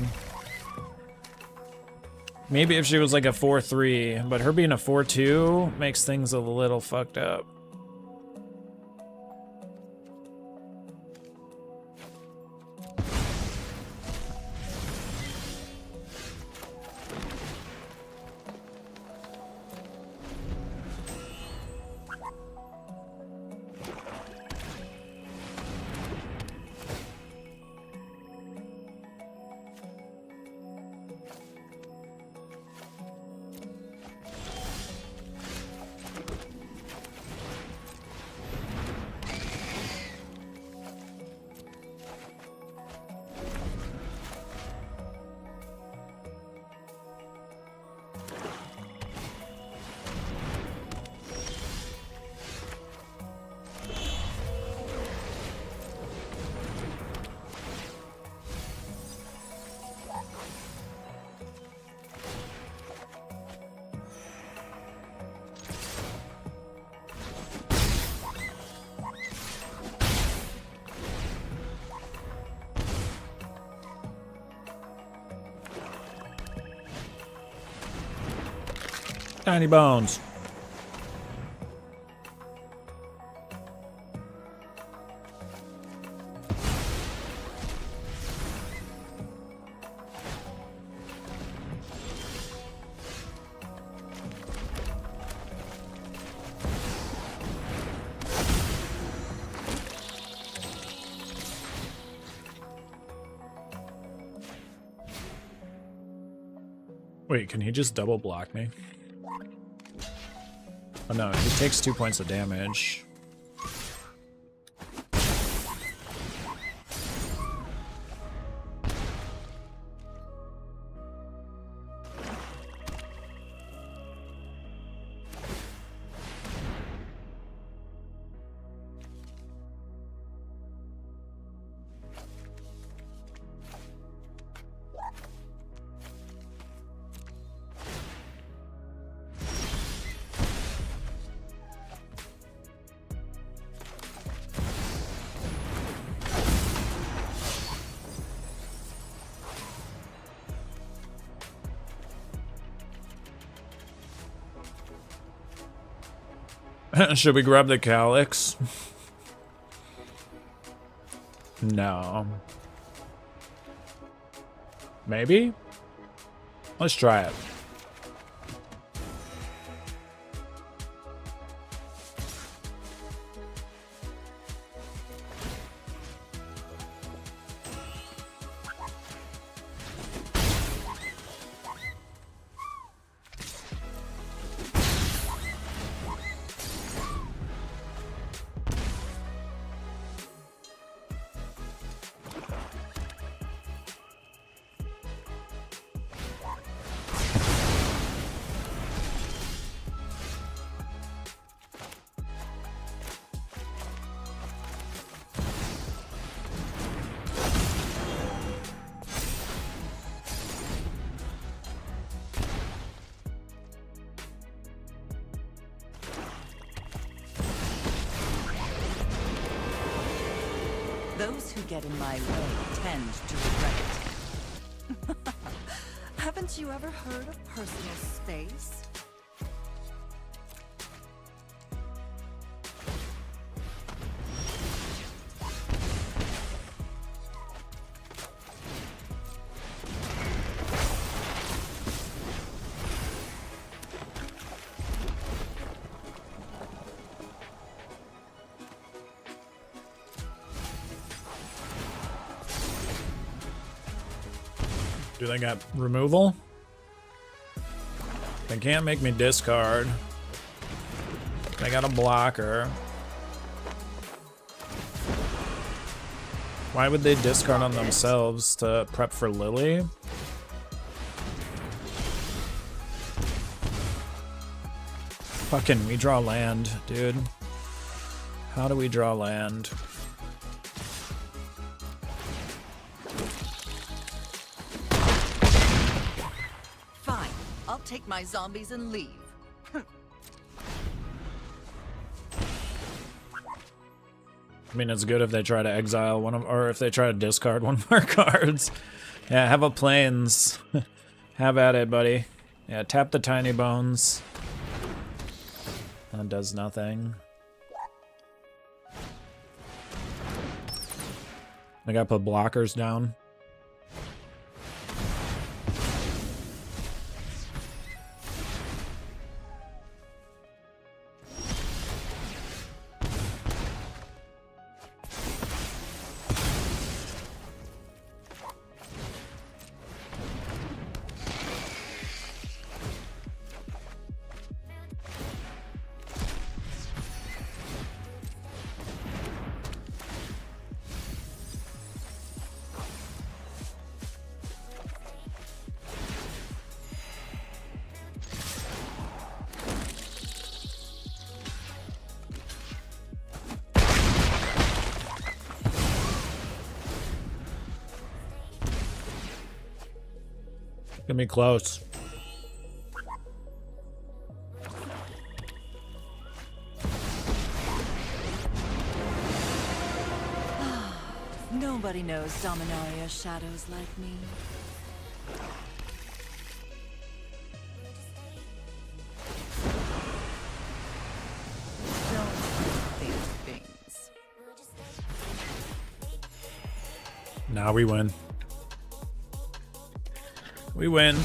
Maybe if she was like a 4-3, but her being a 4-2 makes things a little fucked up. Tiny bones. Wait, can he just double block me? Oh no, he takes 2 points of damage. Should we grab the calyx? No. Maybe? Let's try it. Those who get in my way tend to regret it. Haven't you ever heard of personal space? Do they got removal? They can't make me discard. They got a blocker. Why would they discard on themselves to prep for Lily? Fucking, we draw land, dude. How do we draw land? Take my zombies and leave. I mean, it's good if they try to exile one of, or if they try to discard one of our cards. Yeah, have a plains. Have at it, buddy. Yeah, tap the tiny bones. That does nothing. I gotta put blockers down. Get me close. Nobody knows Dominaria shadows like me. Now we win. We win.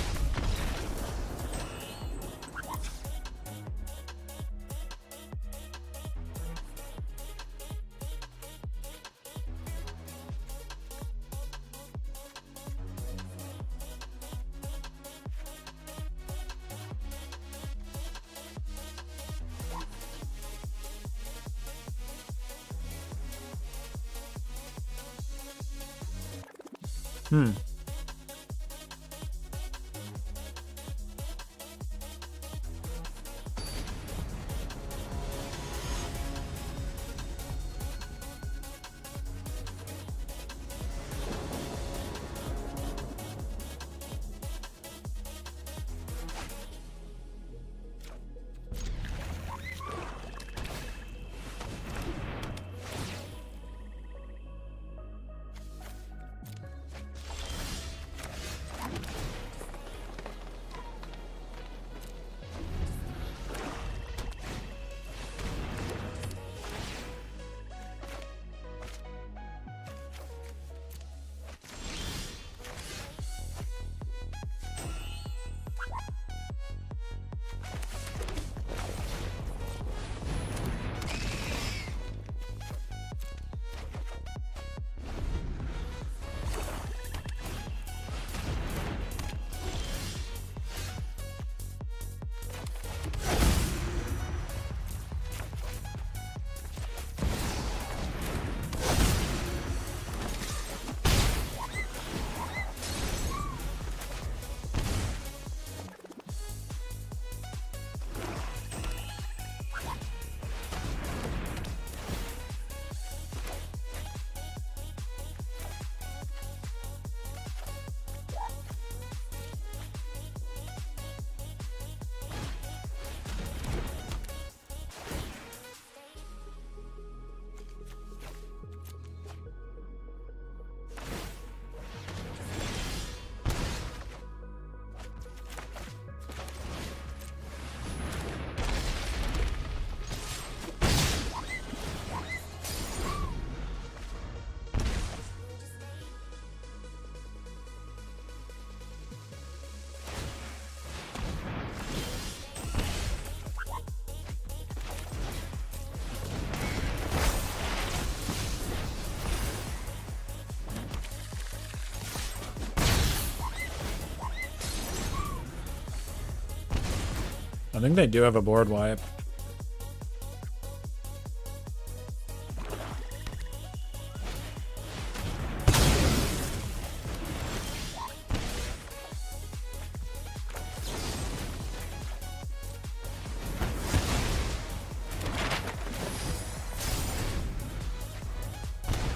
I think they do have a board wipe.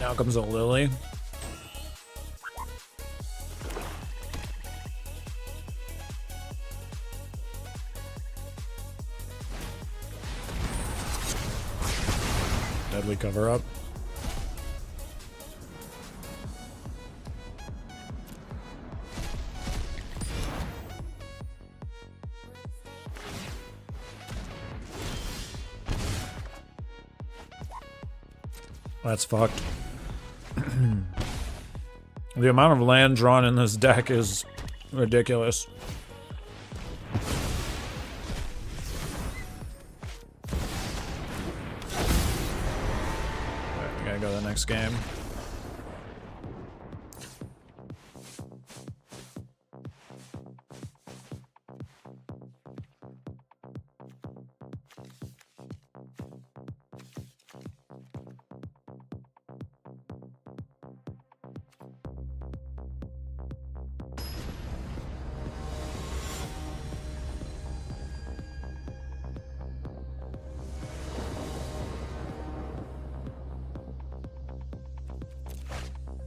Now comes a Lily. Deadly cover up. That's fucked. The amount of land drawn in this deck is ridiculous. Alright, we gotta go to the next game.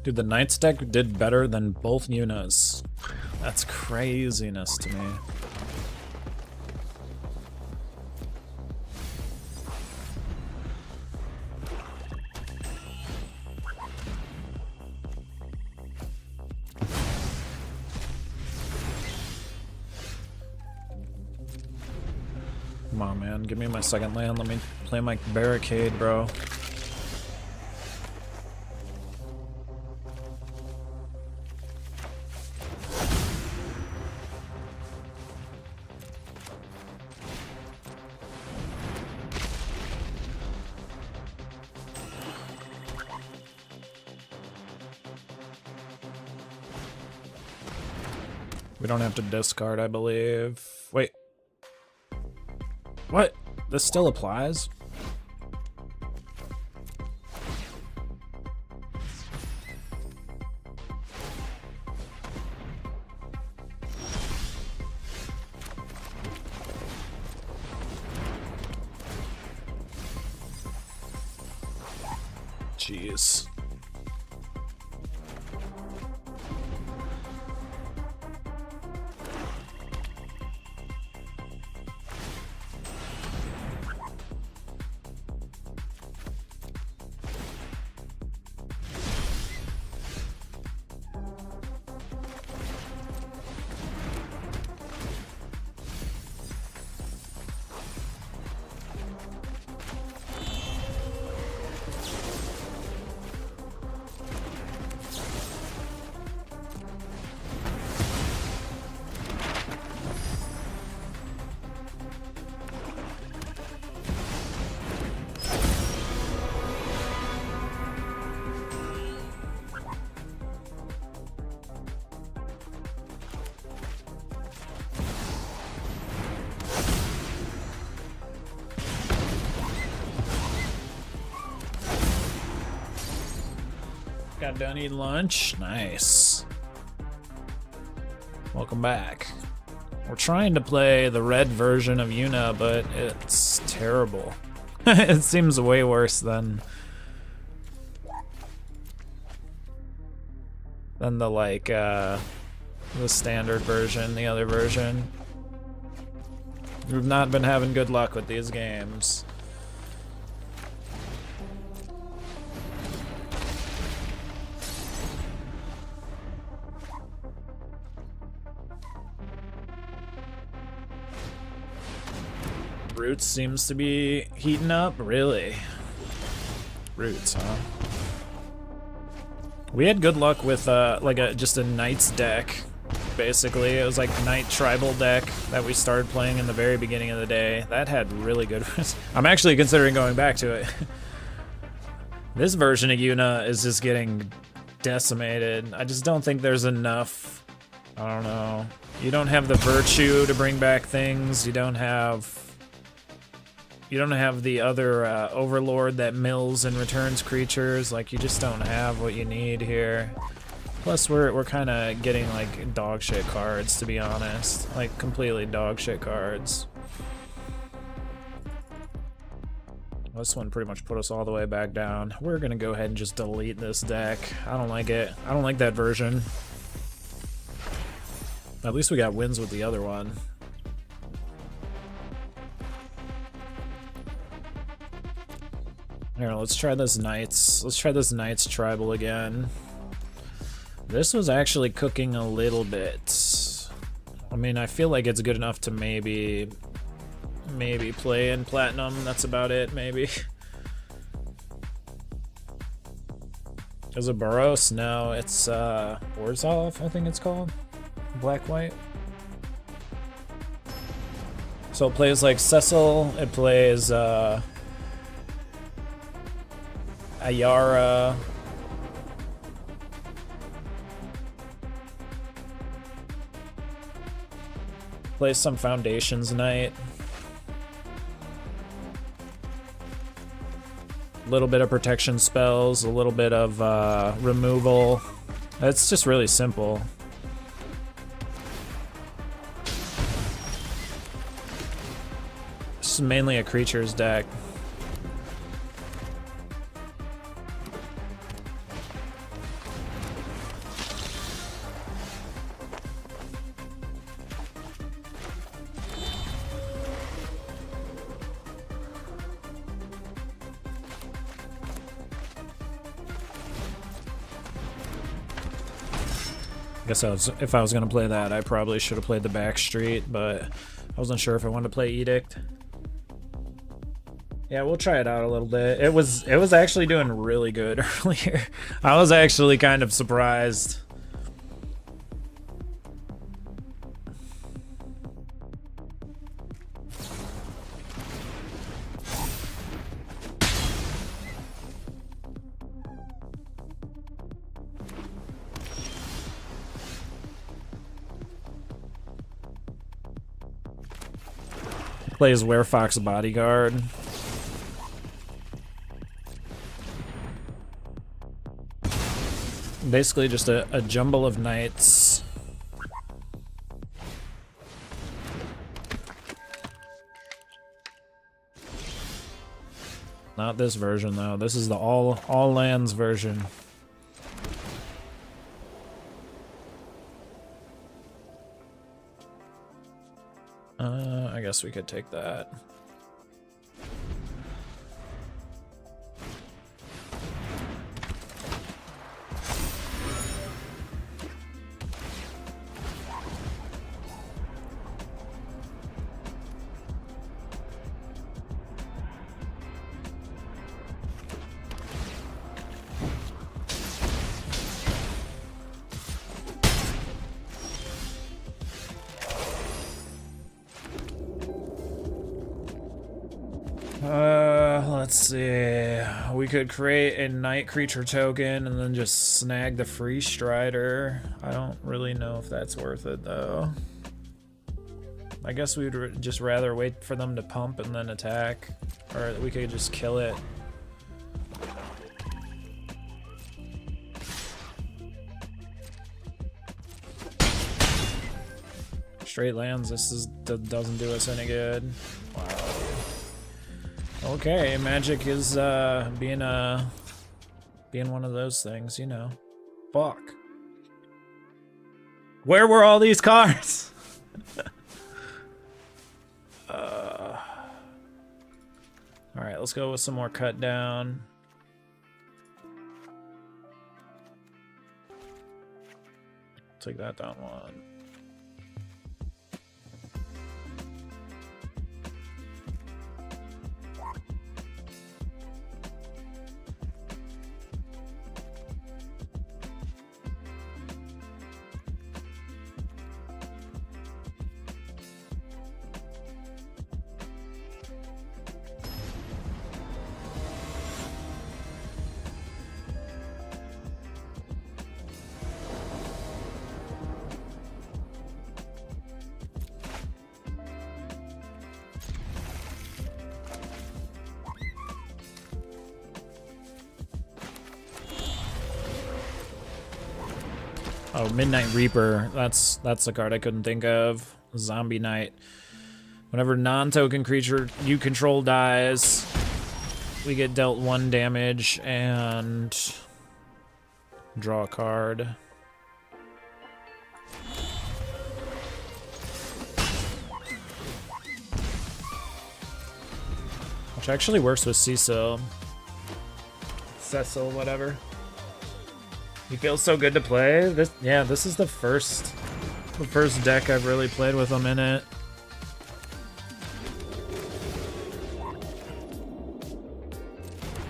Dude, the Knights deck did better than both Yunas. That's craziness to me. Come on, man. Give me my second land. Let me play my barricade, bro. We don't have to discard, I believe. Wait. What? This still applies? Jeez. Got done eating lunch. Nice. Welcome back. We're trying to play the red version of Yuna, but it's terrible. It seems way worse than the like the standard version, the other version. We've not been having good luck with these games. Roots seems to be heating up, really. Roots, huh? We had good luck with like just a Knights deck, basically. It was like Knight Tribal deck that we started playing in the very beginning of the day. That had really good I'm actually considering going back to it. This version of Yuna is just getting decimated. I just don't think there's enough. I don't know. You don't have the virtue to bring back things. You don't have the other overlord that mills and returns creatures. Like, you just don't have what you need here. Plus, we're kind of getting like dog shit cards, to be honest. Like, completely dog shit cards. This one pretty much put us all the way back down. We're gonna go ahead and just delete this deck. I don't like it. I don't like that version. At least we got wins with the other one. Here, let's try this Knights. Let's try this Knights Tribal again. This was actually cooking a little bit. I mean, I feel like it's good enough to maybe play in Platinum. That's about it, maybe. Is it Boros? No, it's Orzhov, I think it's called. Black-white. So it plays like Cecil, it plays Ayara. Plays some Foundations Knight. A little bit of protection spells, a little bit of removal. It's just really simple. This is mainly a creatures deck. Guess if I was gonna play that, I probably should have played the Backstreet, but I wasn't sure if I wanted to play Edict. Yeah, we'll try it out a little bit. It was actually doing really good earlier. I was actually kind of surprised. plays Werefox Bodyguard. Basically just a jumble of knights. Not this version though. This is the all lands version. I guess we could take that. Let's see. We could create a night creature token and then just snag the free strider. I don't really know if that's worth it though. I guess we would just rather wait for them to pump and then attack, or we could just kill it. Straight lands. Doesn't do us any good. Wow. Okay, magic is being one of those things, you know. Fuck. Where were all these cards? All right, let's go with some more cut down. Take that down one. Oh, Midnight Reaper. That's the card I couldn't think of. Zombie Knight. Whenever non-token creature you control dies, we get dealt 1 damage and draw a card. Which actually works with Cecil. Cecil, whatever. He feels so good to play. This is the first deck I've really played with him in it.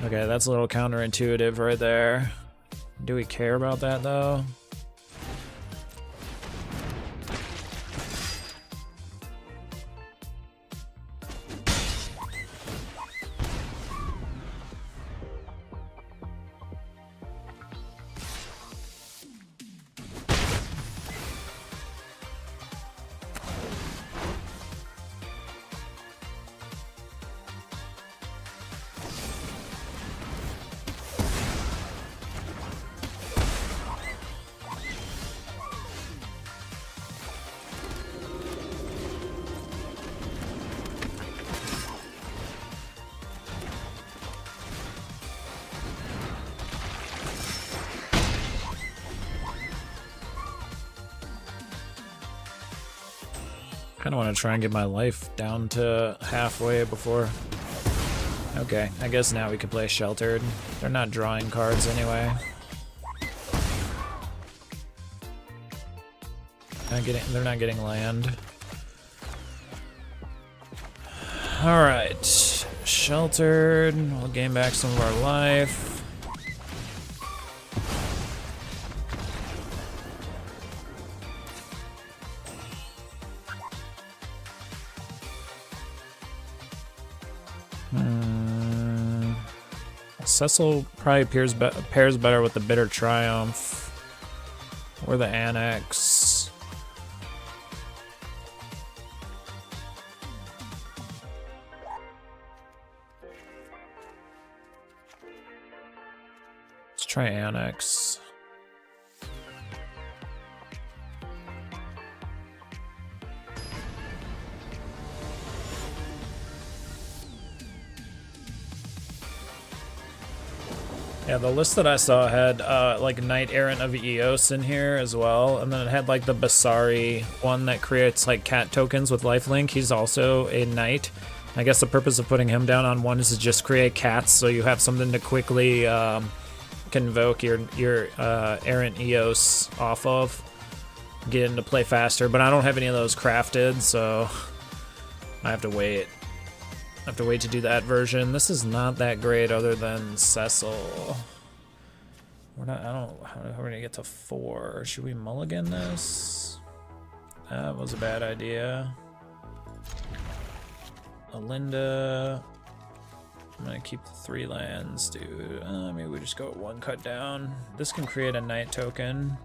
Okay, that's a little counterintuitive right there. Do we care about that though? Kind of want to try and get my life down to halfway before. Okay, I guess now we can play Sheltered. They're not drawing cards anyway. They're not getting land. All right, Sheltered. We'll gain back some of our life. Cecil probably pairs better with the Bitter Triumph or the Annex. try Annex. Yeah, the list that I saw had like Knight Errant of Eos in here as well, and then it had like the Basari one that creates like cat tokens with lifelink. He's also a knight. I guess the purpose of putting him down on one is to just create cats, so you have something to quickly convoke your Errant Eos off of, get into play faster. But I don't have any of those crafted, so I have to wait. I have to wait to do that version. This is not that great other than Cecil. We're not, I don't, how are we gonna get to 4? Should we mulligan this? That was a bad idea. Alinda. I'm gonna keep the 3 lands, dude. Maybe we just go at 1 cut down. This can create a knight token.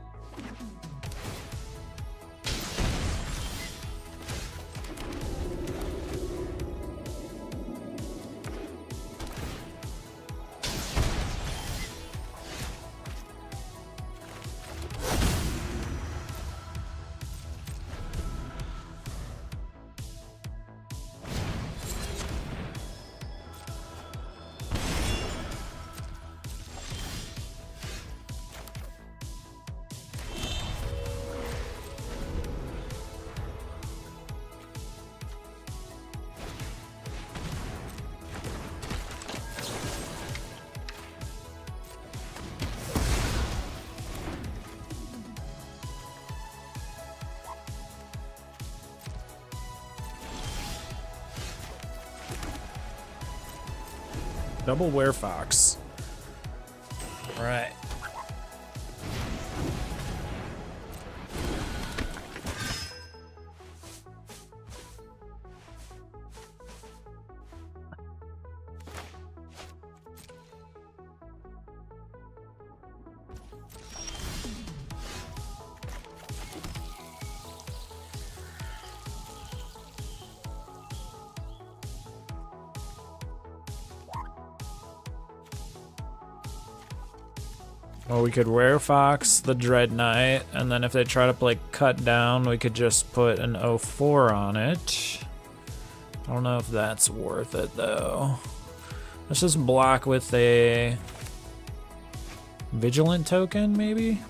Double Werefox. All right. Well, we could Werefox the Dread Knight, and then if they try to play Cut Down, we could just put an 04 on it. I don't know if that's worth it, though. Let's just block with a Vigilant token, maybe?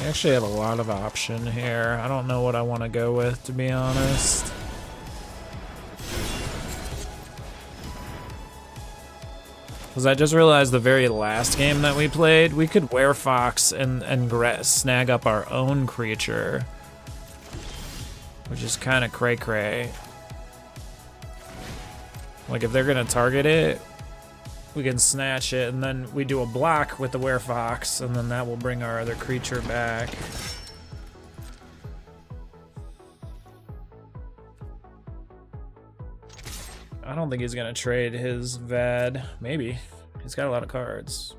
I actually have a lot of option here. I don't know what I want to go with, to be honest. Because I just realized the very last game that we played, we could Werefox and snag up our own creature. Which is kind of cray-cray. Like, if they're going to target it, we can snatch it, and then we do a block with the Werefox, and then that will bring our other creature back. I don't think he's gonna trade his VAD. Maybe. He's got a lot of cards.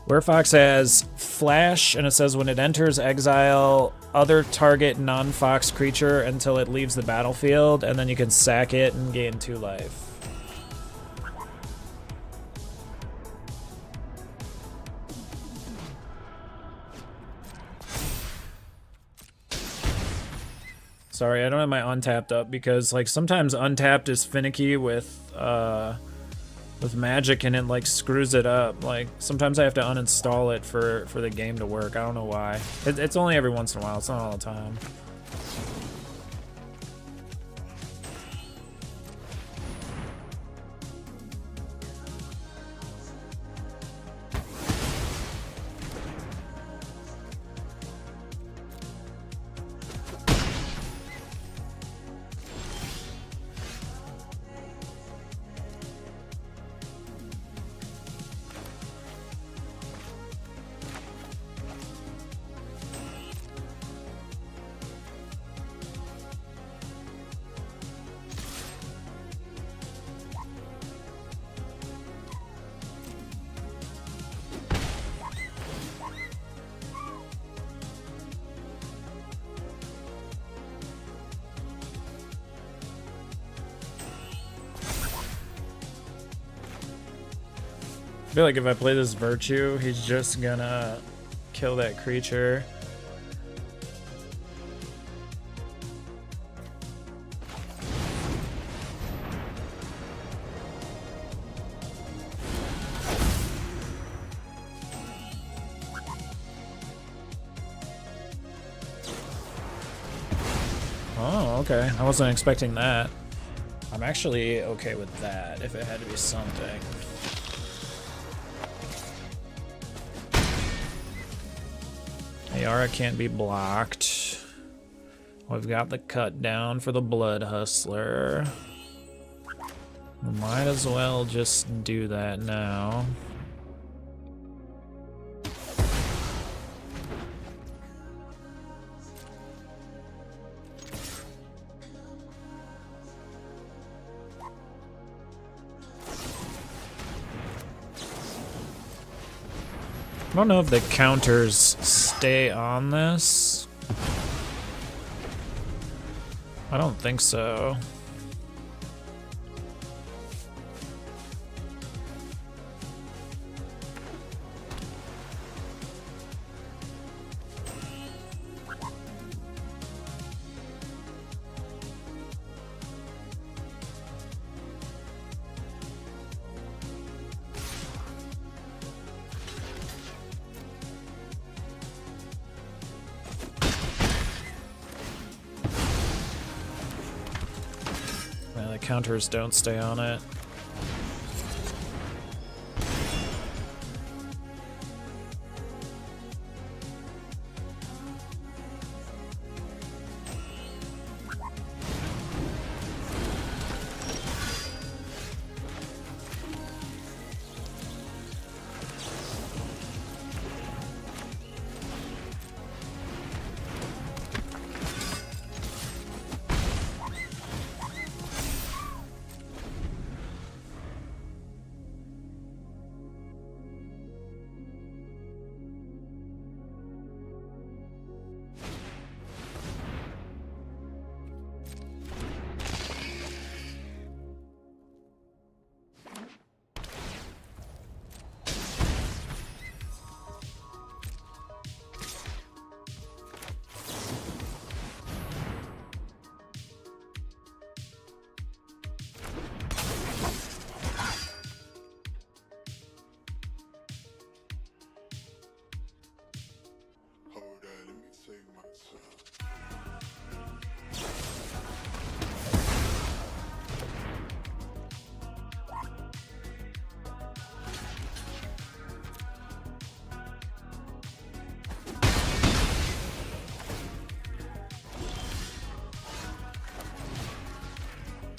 Werefox has Flash, and it says when it enters exile other target non-Fox creature until it leaves the battlefield, and then you can sack it and gain 2 life. Sorry, I don't have my Untapped up because like sometimes Untapped is finicky with with magic, and it like screws it up. Like sometimes I have to uninstall it for the game to work. I don't know why. It's only every once in a while. It's not all the time. I feel like if I play this Virtue, he's just gonna kill that creature. Oh, okay. I wasn't expecting that. I'm actually okay with that if it had to be something. Ayara can't be blocked. We've got the cut down for the Blood Hustler. We might as well just do that now. I don't know if the counters stay on this. I don't think so. Counters don't stay on it.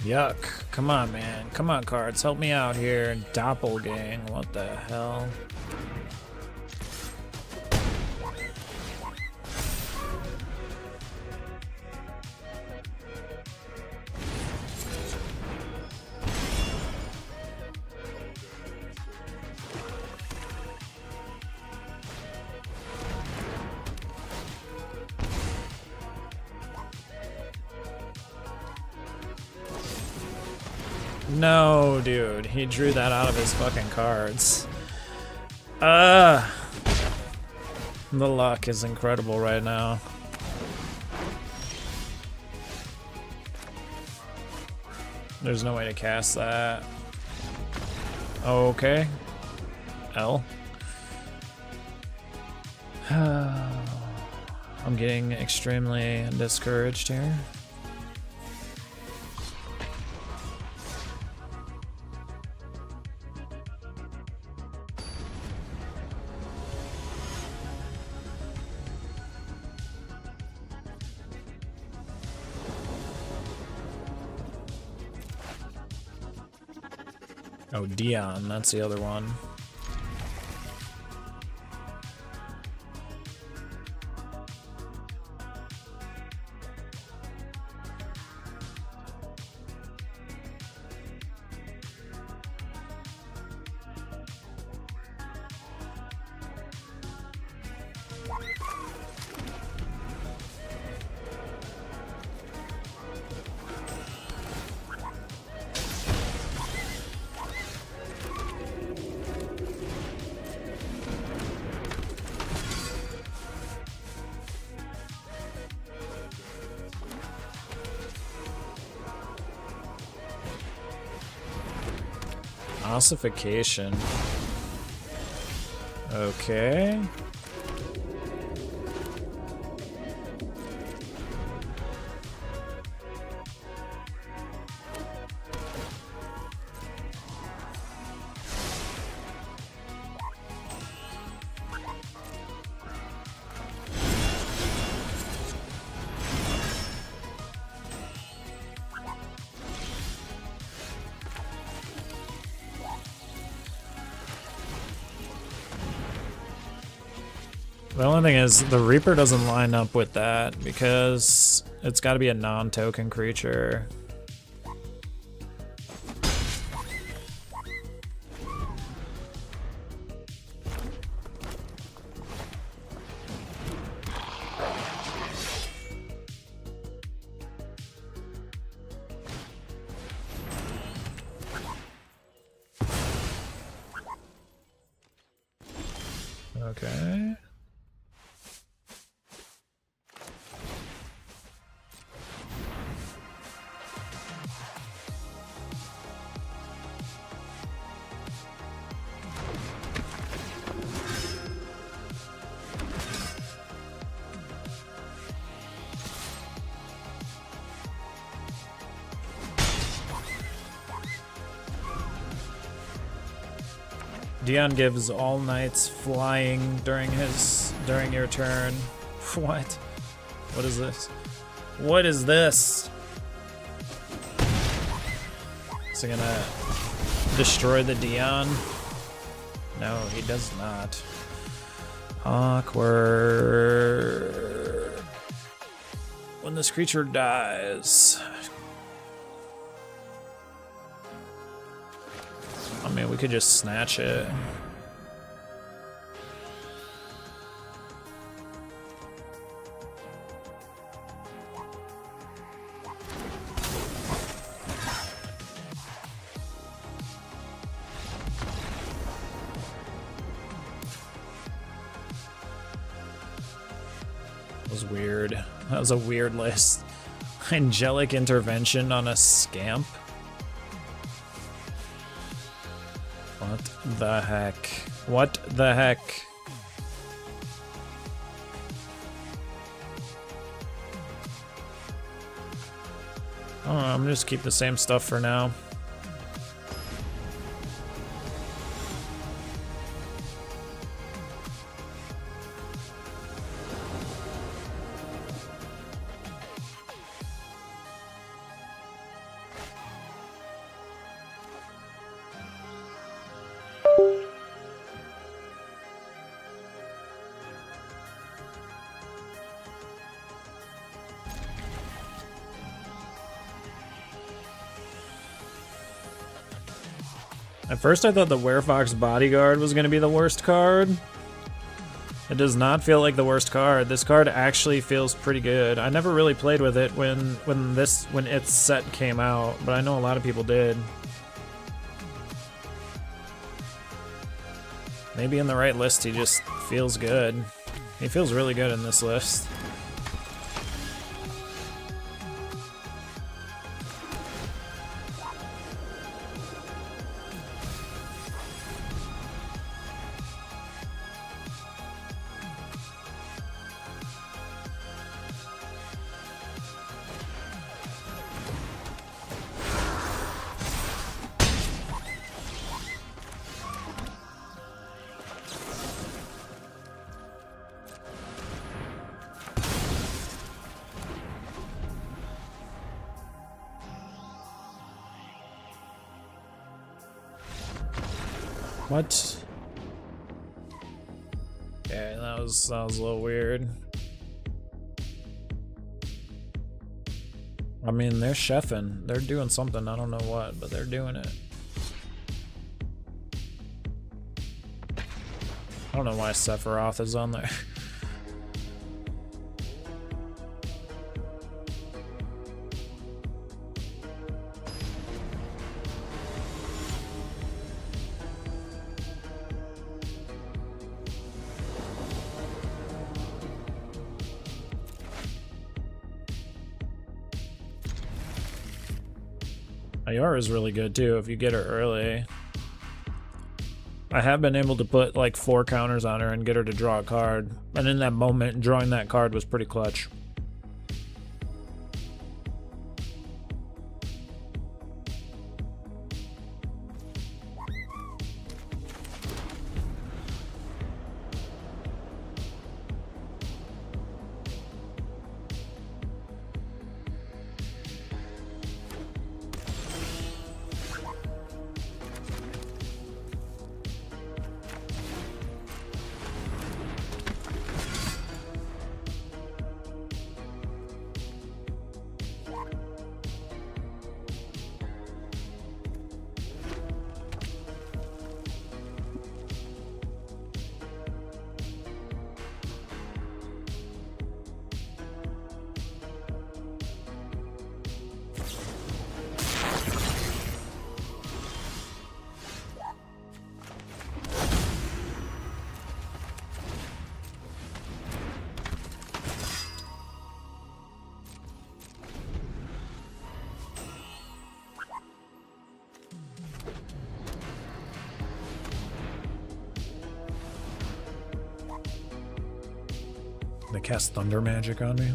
Yuck. Come on, man. Come on, cards. Help me out here. Doppelgang. What the hell? No, dude. He drew that out of his fucking cards. The luck is incredible right now. There's no way to cast that. Okay. L. I'm getting extremely discouraged here. Oh, Dion, that's the other one. Ossification. Okay. The only thing is, the Reaper doesn't line up with that because it's got to be a non-token creature. Okay. Dion gives all knights flying during your turn. What? What is this? What is this? Is he gonna destroy the Dion? No, he does not. Awkward. When this creature dies. I mean, we could just snatch it. That was weird. That was a weird list. Angelic intervention on a scamp. What the heck? What the heck? Oh, I'm gonna just keep the same stuff for now. At first I thought the Werefox Bodyguard was going to be the worst card. It does not feel like the worst card. This card actually feels pretty good. I never really played with it when its set came out, but I know a lot of people did. Maybe in the right list he just feels good. He feels really good in this list. What? Yeah, that was a little weird. I mean, they're chefing. They're doing something. I don't know what, but they're doing it. I don't know why Sephiroth is on there. Ayara is really good too if you get her early. I have been able to put like 4 counters on her and get her to draw a card. And in that moment, drawing that card was pretty clutch. They cast thunder magic on me.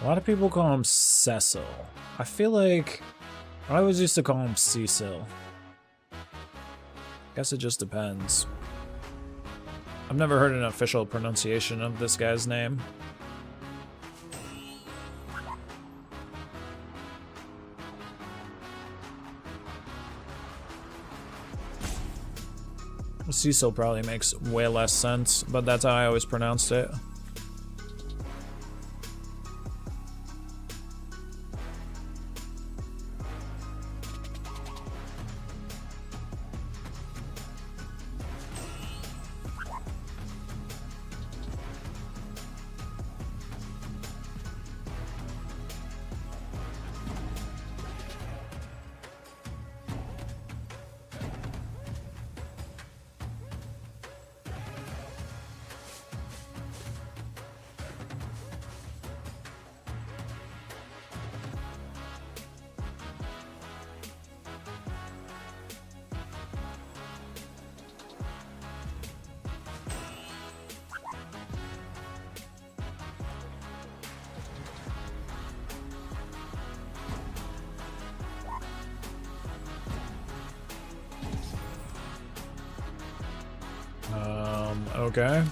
A lot of people call him Cecil. I feel like I always used to call him Cecil. Guess it just depends. I've never heard an official pronunciation of this guy's name. Cecil probably makes way less sense, but that's how I always pronounced it. Okay.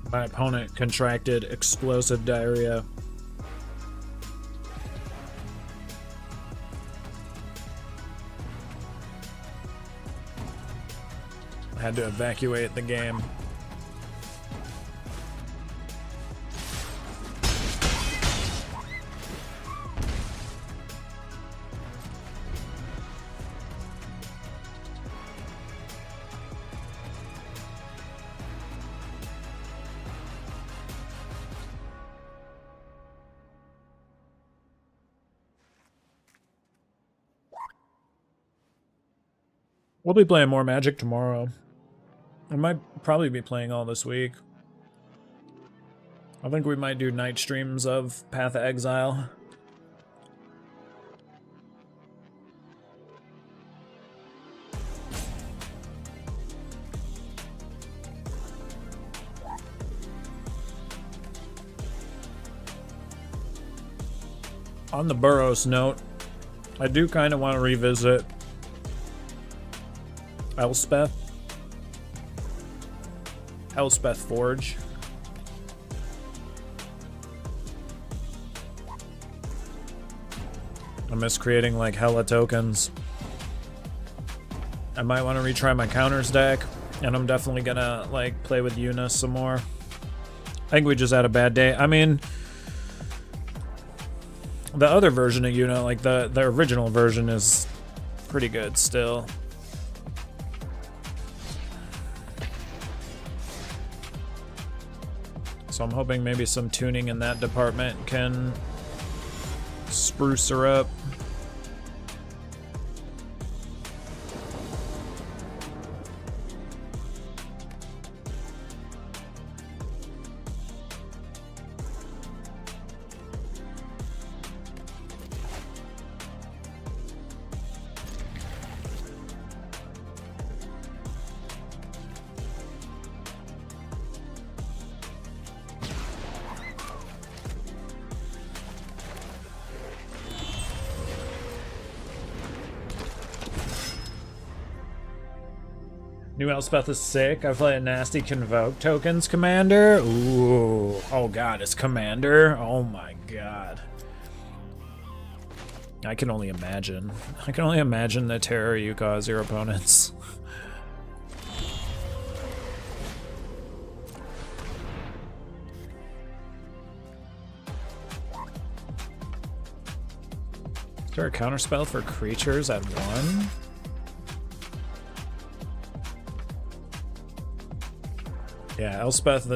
My opponent contracted explosive diarrhea. I had to evacuate the game. We'll be playing more Magic tomorrow. I might probably be playing all this week. I think we might do night streams of Path of Exile. On the Burroughs note, I do kind of want to revisit Elspeth Forge. I miss creating like hella tokens. I might want to retry my counters deck, and I'm definitely gonna like play with Yuna some more. I think we just had a bad day. I mean, the other version of Yuna, like the original version, is pretty good still. So I'm hoping maybe some tuning in that department can spruce her up. New Elspeth is sick. I play a nasty Convoke tokens commander. Ooh. Oh god, it's commander? Oh my god. I can only imagine. I can only imagine the terror you cause your opponents. Is there a counterspell for creatures at 1? Yeah, Elspeth.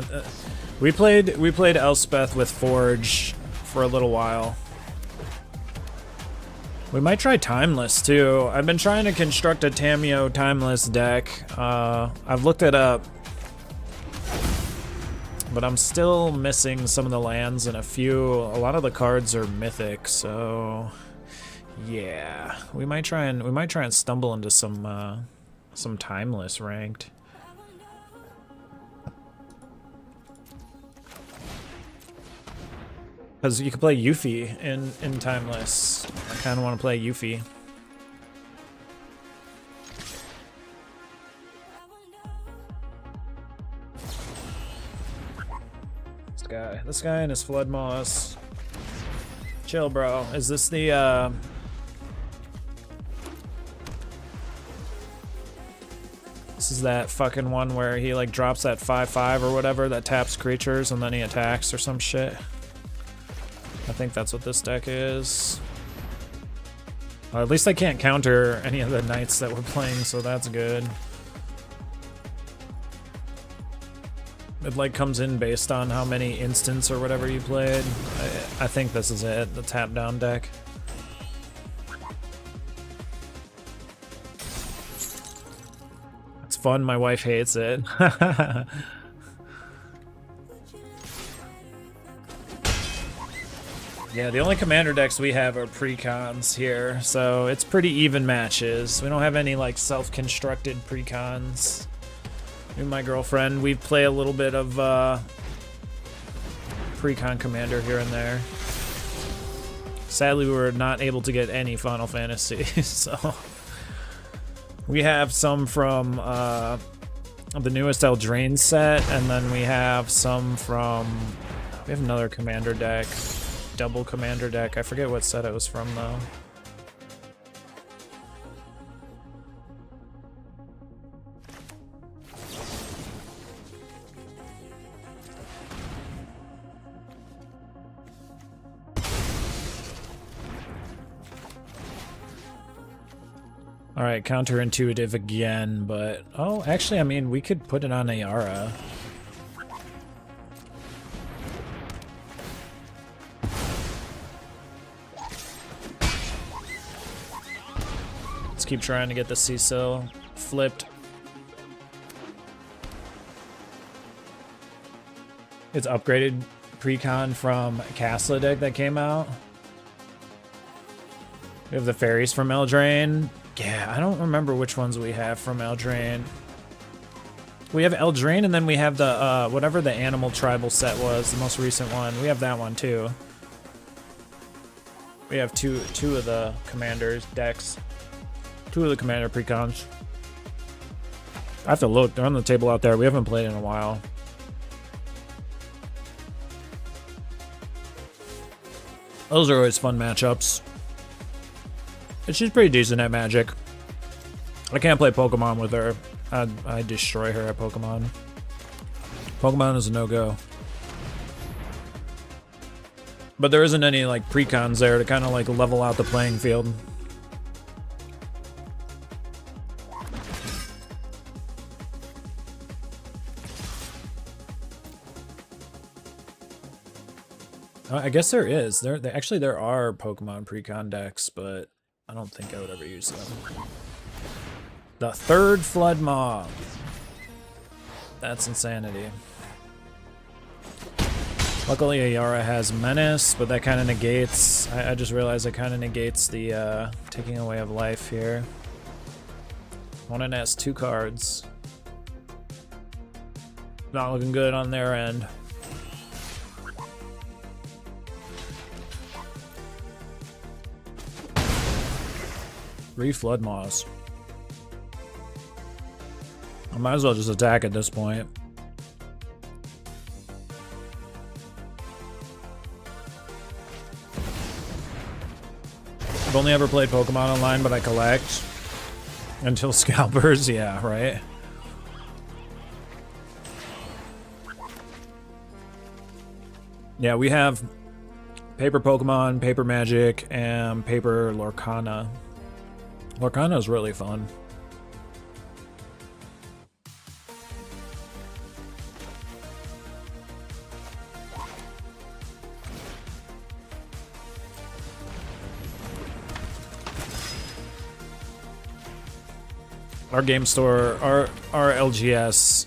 We played Elspeth with Forge for a little while. We might try Timeless too. I've been trying to construct a Tameo Timeless deck. I've looked it up, but I'm still missing some of the lands and a lot of the cards are mythic. So yeah, we might try and stumble into some Timeless ranked. Because you can play Yuffie in Timeless. I kind of want to play Yuffie. This guy and his Flood Moss. Chill, bro. Is this the, This is that fucking one where he, like, drops that 5/5 or whatever that taps creatures and then he attacks or some shit. I think that's what this deck is. At least I can't counter any of the knights that we're playing, so that's good. It like comes in based on how many instants or whatever you played. I think this is it, the tap down deck. It's fun, my wife hates it. Yeah, the only commander decks we have are precons here, so it's pretty even matches. We don't have any like self-constructed precons. Me and my girlfriend, we play a little bit of precon commander here and there. Sadly, we were not able to get any Final Fantasy, so we have some from the newest Eldraine set, and then we have some from. We have another commander deck. Double commander deck. I forget what set it was from though. Alright, counterintuitive again, but... Oh, actually, I mean, we could put it on Ayara. Let's keep trying to get the Cecil flipped. It's upgraded precon from Castle deck that came out. We have the fairies from Eldraine. Yeah, I don't remember which ones we have from Eldraine. We have Eldraine, and then we have the, whatever the animal tribal set was, the most recent one. We have that one, too. We have two of the commanders decks. 2 of the commander precons. I have to look. They're on the table out there. We haven't played in a while. Those are always fun matchups. And she's pretty decent at Magic. I can't play Pokemon with her. I destroy her at Pokemon. Pokemon is a no-go. But there isn't any like precons there to kind of like level out the playing field. I guess there is. There are Pokemon precon decks, but I don't think I would ever use them. The third Flood Mob. That's insanity. Luckily, Ayara has Menace, but that kind of negates... I just realized it kind of negates the taking away of life here. Opponent has 2 cards. Not looking good on their end. Flood Moss. I might as well just attack at this point. I've only ever played Pokemon online, but I collect. Until Scalpers, yeah, right? Yeah, we have Paper Pokemon, Paper Magic, and Paper Lorcana. Lorcana is really fun. Our game store, our LGS,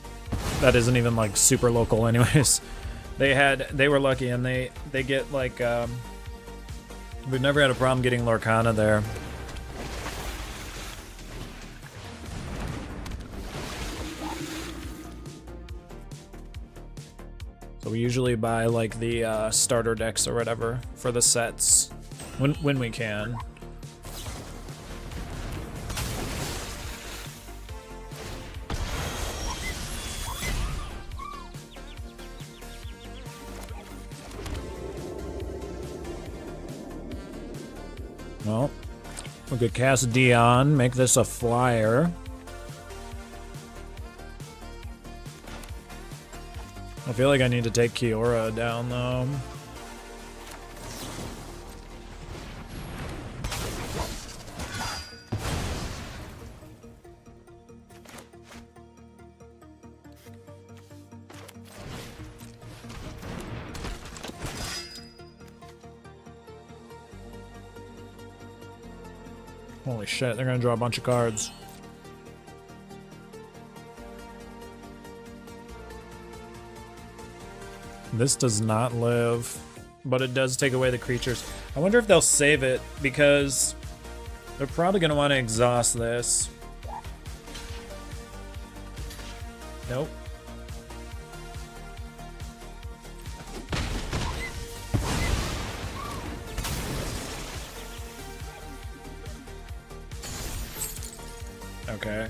that isn't even like super local anyways. They were lucky and they get like, we've never had a problem getting Lorcana there. So we usually buy like the starter decks or whatever for the sets when we can. Well, we could cast Dion, make this a flyer. I feel like I need to take Kiora down, though. Holy shit, they're gonna draw a bunch of cards. This does not live, but it does take away the creatures. I wonder if they'll save it, because they're probably going to want to exhaust this. Nope. Okay.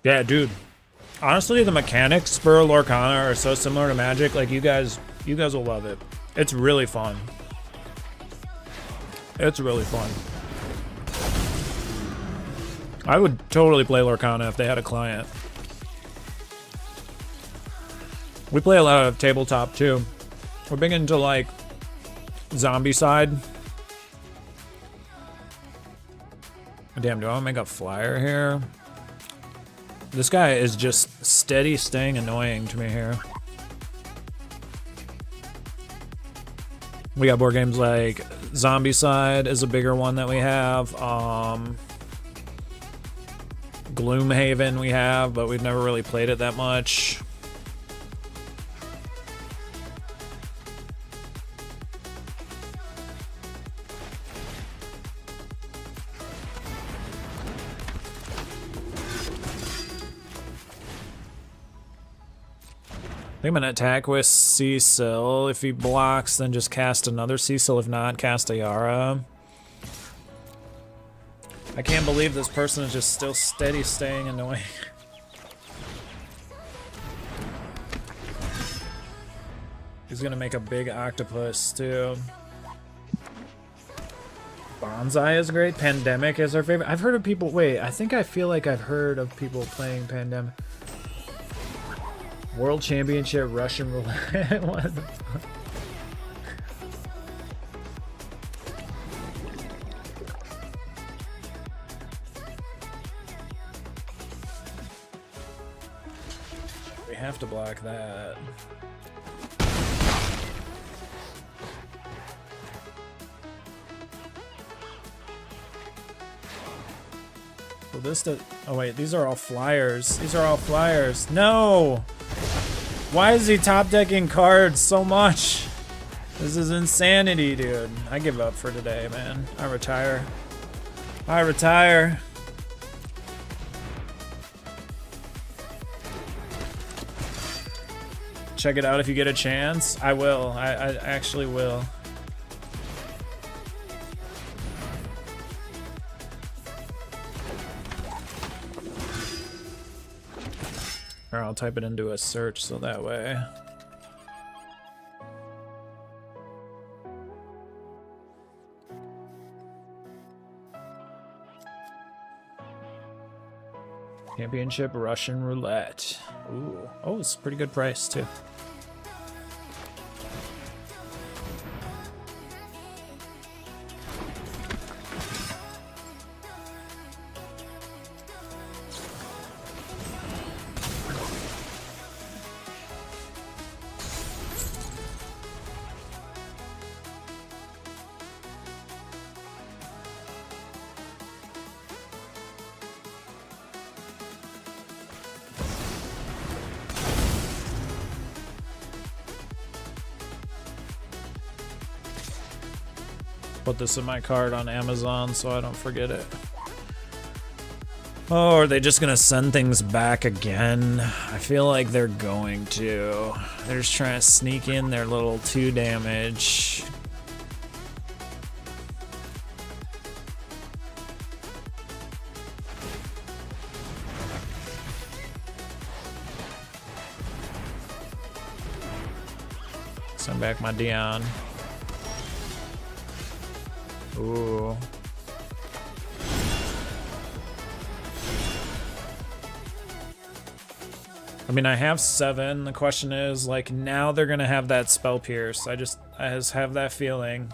Yeah, dude. Honestly, the mechanics for Lorcana are so similar to Magic. Like, you guys will love it. It's really fun. It's really fun. I would totally play Lorcana if they had a client. We play a lot of tabletop too. We're big into like zombie side. Damn, do I want to make a flyer here? This guy is just steady staying annoying to me here. We got board games like Zombie Side is a bigger one that we have. Gloomhaven we have, but we've never really played it that much. I think I'm gonna attack with Cecil. If he blocks, then just cast another Cecil. If not, cast a Yara. I can't believe this person is just still steady staying annoying. He's gonna make a big octopus too. Bonsai is great. Pandemic is our favorite. I've heard of people. Wait, I think I feel like I've heard of people playing Pandemic. World Championship Russian roulette. What the fuck? We have to block that. Well, this does. Oh wait, these are all flyers. These are all flyers. No. Why is he top decking cards so much? This is insanity, dude. I give up for today, man. I retire. I retire. Check it out if you get a chance. I will. I actually will. Or I'll type it into a search so that way. Championship Russian roulette. Ooh. Oh, it's a pretty good price too. Put this in my cart on Amazon so I don't forget it. Oh, are they just gonna send things back again? I feel like they're going to. They're just trying to sneak in their little 2 damage. Send back my Dion. Ooh. I mean, I have 7. The question is, like, now they're gonna have that spell pierce. I just have that feeling.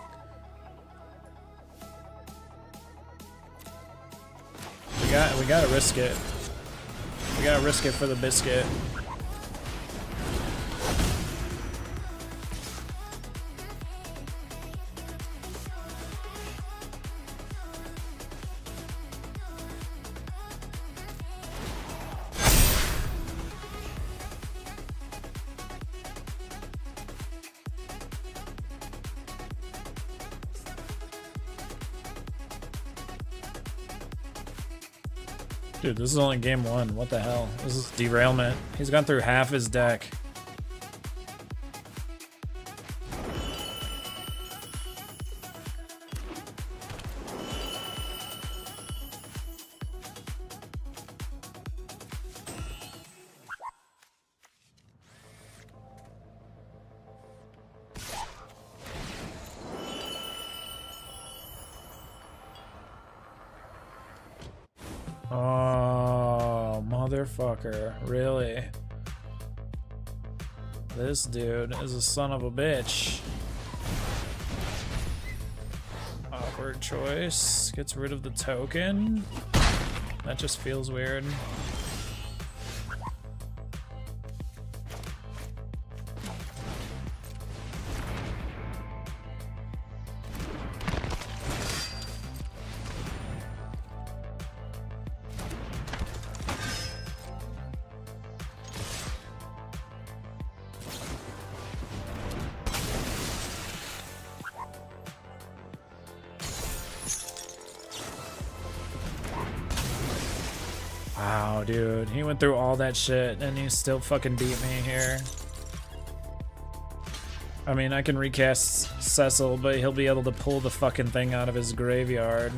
We gotta risk it. We gotta risk it for the biscuit. Dude, this is only game 1. What the hell? This is derailment. He's gone through half his deck. Oh, motherfucker. Really? This dude is a son of a bitch. Awkward choice. Gets rid of the token. That just feels weird. Wow, dude. He went through all that shit and he still fucking beat me here. I mean, I can recast Cecil, but he'll be able to pull the fucking thing out of his graveyard.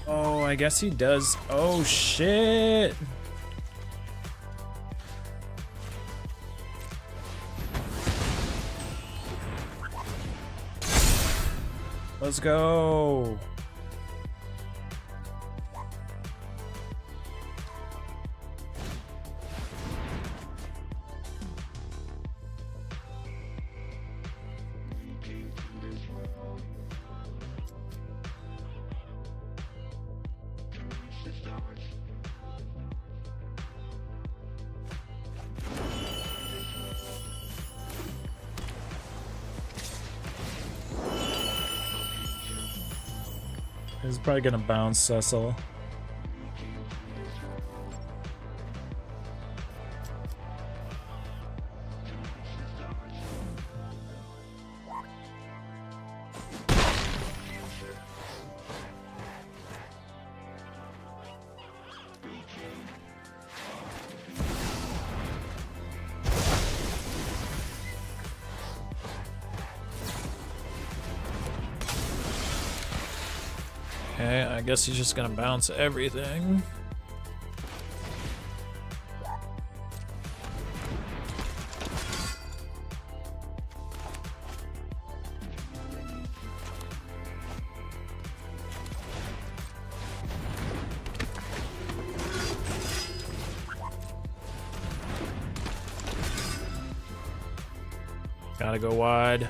Oh, I guess he does. Oh, shit. Let's go. He's probably gonna bounce Cecil. Okay, I guess he's just gonna bounce everything. Gotta go wide.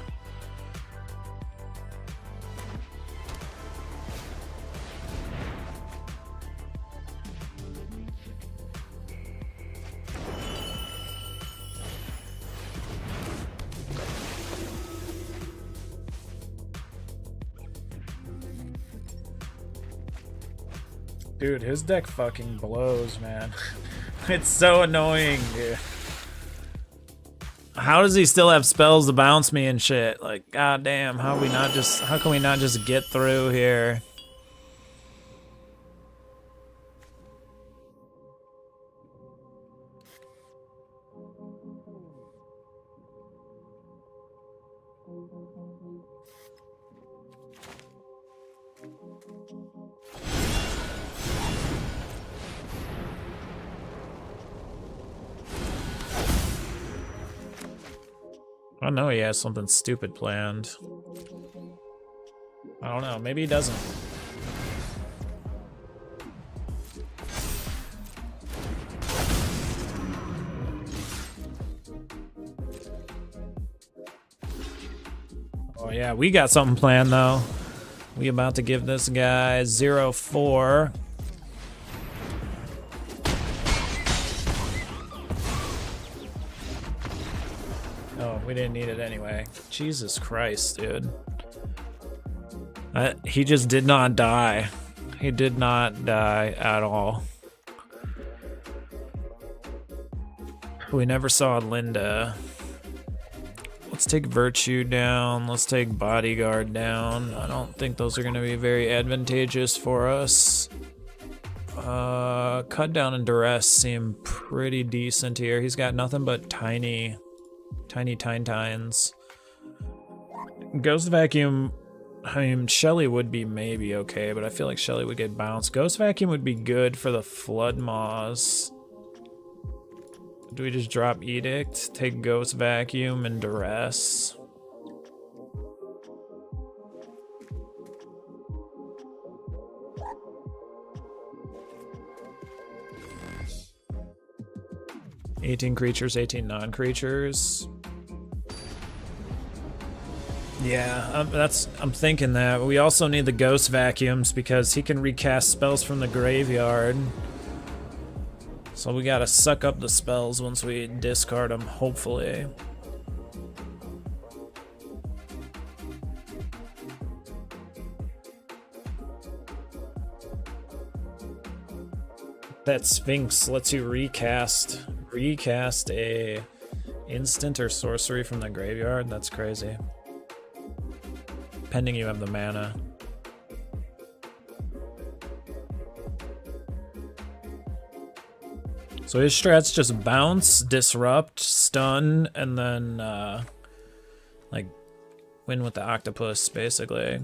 Dude, his deck fucking blows, man. It's so annoying, dude. How does he still have spells to bounce me and shit? Like, goddamn, how can we not just get through here? I know he has something stupid planned. I don't know, maybe he doesn't. Oh yeah, we got something planned though. We about to give this guy 0-4. Oh, we didn't need it anyway. Jesus Christ, dude. He just did not die. He did not die at all. We never saw Linda. Let's take Virtue down. Let's take Bodyguard down. I don't think those are going to be very advantageous for us. Cut Down and Duress seem pretty decent here. He's got nothing but tiny tines. Ghost Vacuum, I mean, Shelly would be maybe okay, but I feel like Shelly would get bounced. Ghost Vacuum would be good for the Flood Maws. Do we just drop Edict, take Ghost Vacuum and Duress? 18 creatures, 18 non-creatures. Yeah, I'm thinking that. We also need the ghost vacuums because he can recast spells from the graveyard. So we gotta suck up the spells once we discard them, hopefully. That Sphinx lets you recast a instant or sorcery from the graveyard. That's crazy. Pending you have the mana. So his strats just bounce, disrupt, stun, and then like win with the octopus, basically.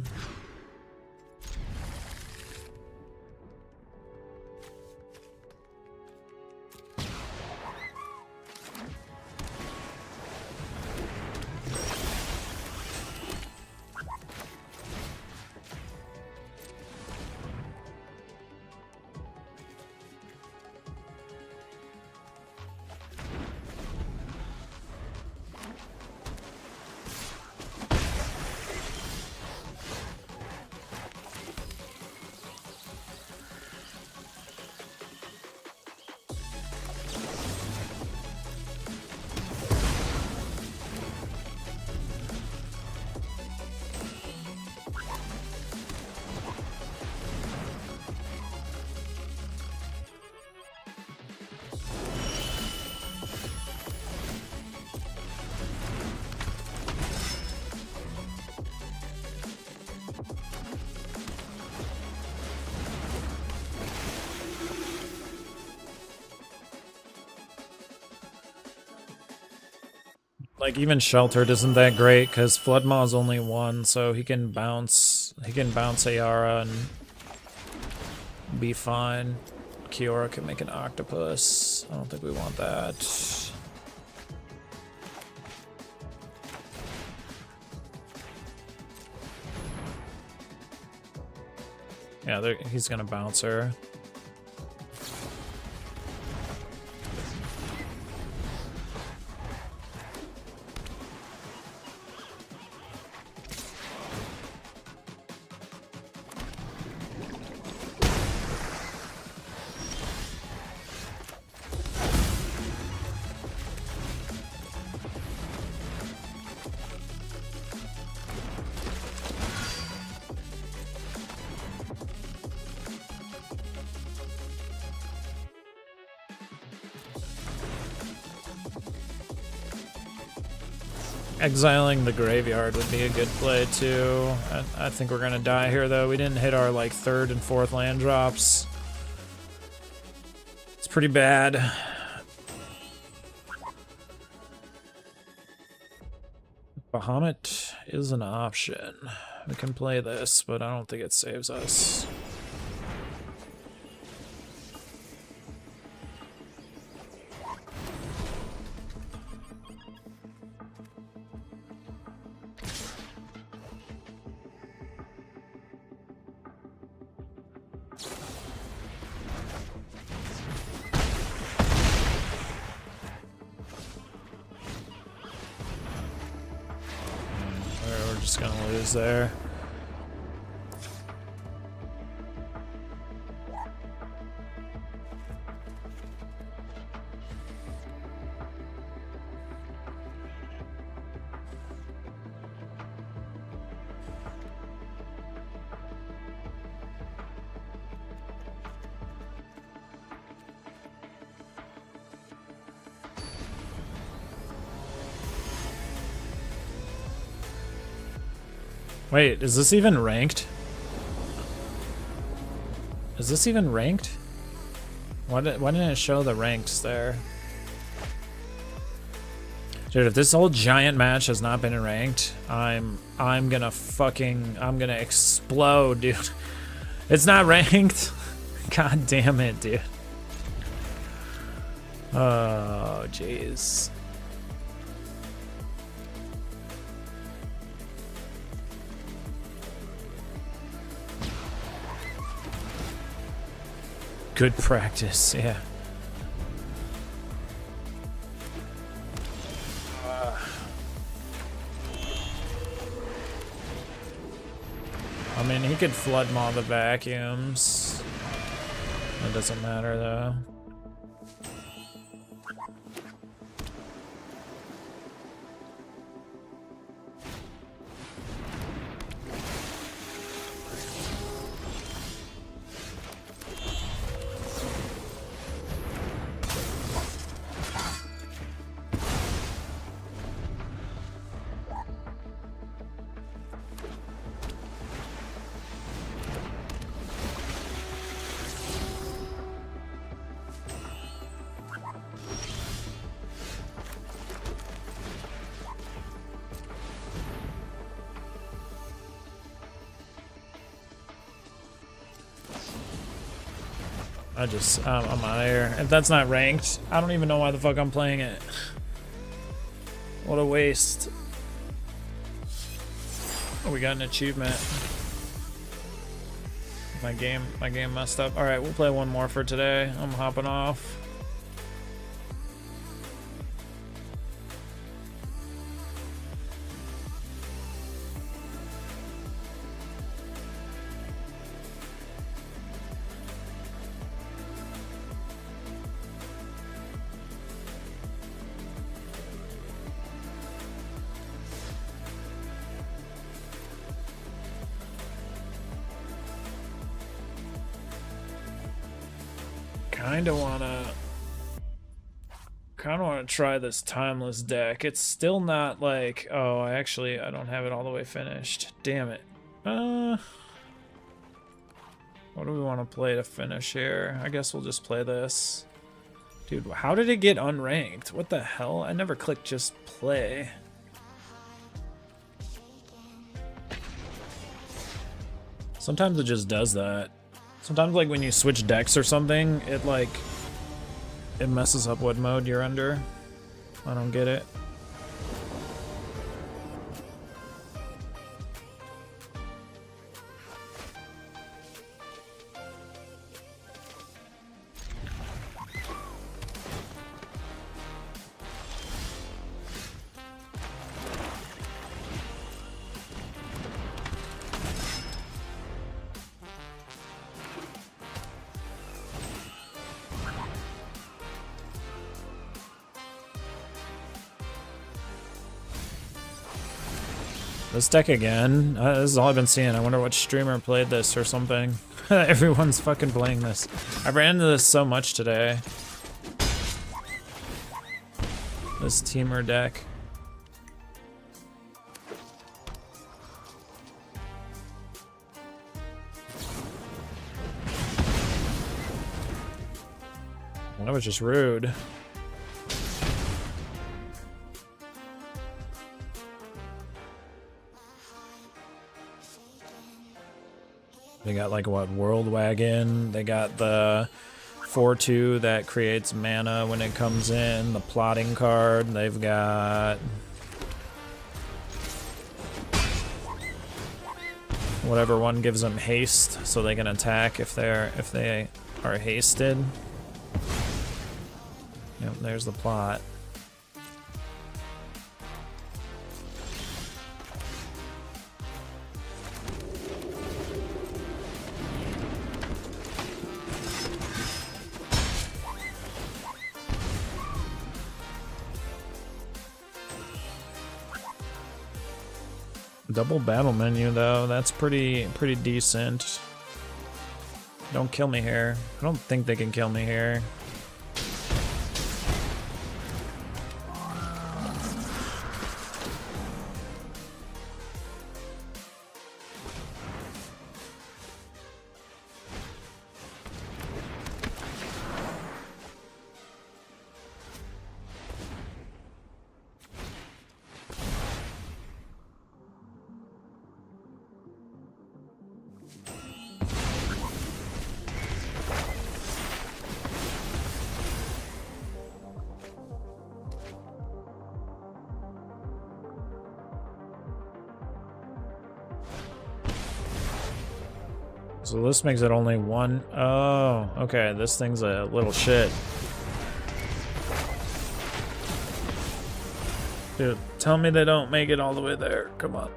Like even Sheltered isn't that great because Floodmaw's only one, so he can bounce Ayara and be fine. Kiora can make an octopus. I don't think we want that. Yeah, he's gonna bounce her. Exiling the graveyard would be a good play too. I think we're gonna die here though. We didn't hit our like 3rd and 4th land drops. It's pretty bad. Bahamut is an option. We can play this, but I don't think it saves us. We're just gonna lose there. Wait, is this even ranked? Is this even ranked? Why didn't it show the ranks there? Dude, if this whole giant match has not been ranked, I'm gonna explode, dude. It's not ranked? God damn it, dude. Oh, jeez. Good practice, yeah. I mean, he could flood maw the vacuums. It doesn't matter though. I'm out of here. If that's not ranked, I don't even know why the fuck I'm playing it. What a waste. Oh, we got an achievement. My game messed up. All right, we'll play one more for today. I'm hopping off. Kinda wanna try this timeless deck. It's still not like, oh, I don't have it all the way finished. Damn it. What do we want to play to finish here? I guess we'll just play this. Dude, how did it get unranked? What the hell? I never clicked just play. Sometimes it just does that. Sometimes, like, when you switch decks or something, it messes up what mode you're under. I don't get it. This deck again? This is all I've been seeing. I wonder what streamer played this or something. Everyone's fucking playing this. I ran into this so much today. This teamer deck. Well, that was just rude. They got like what, World Wagon, they got the 4/2 that creates mana when it comes in, the plotting card, they've got whatever one gives them haste so they can attack if they are hasted. Yep, there's the plot. Double battle menu though, that's pretty decent. Don't kill me here. I don't think they can kill me here. So this makes it only one. Oh, okay. This thing's a little shit. Dude, tell me they don't make it all the way there. Come on.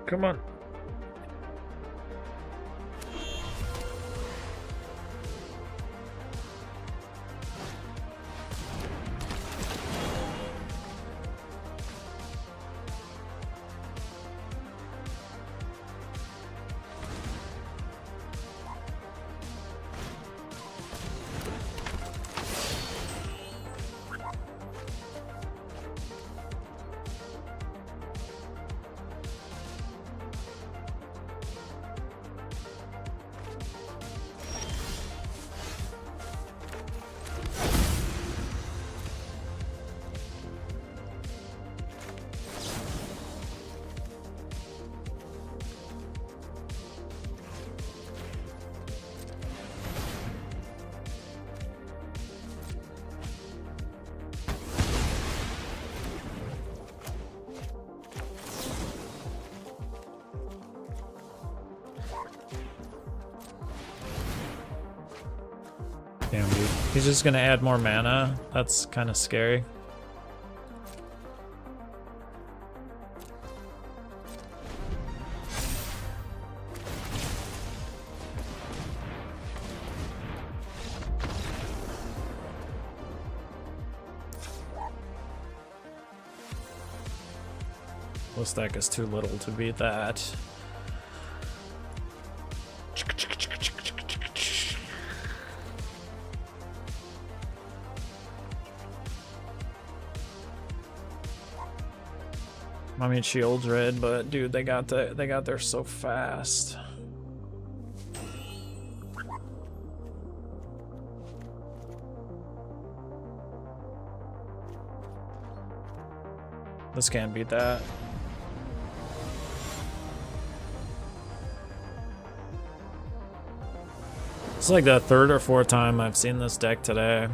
Come on. Can be. He's just gonna add more mana. That's kind of scary. This deck is too little to beat that. I mean, shield's red, but dude, they got there so fast. This can't beat that. It's like the third or fourth time I've seen this deck today.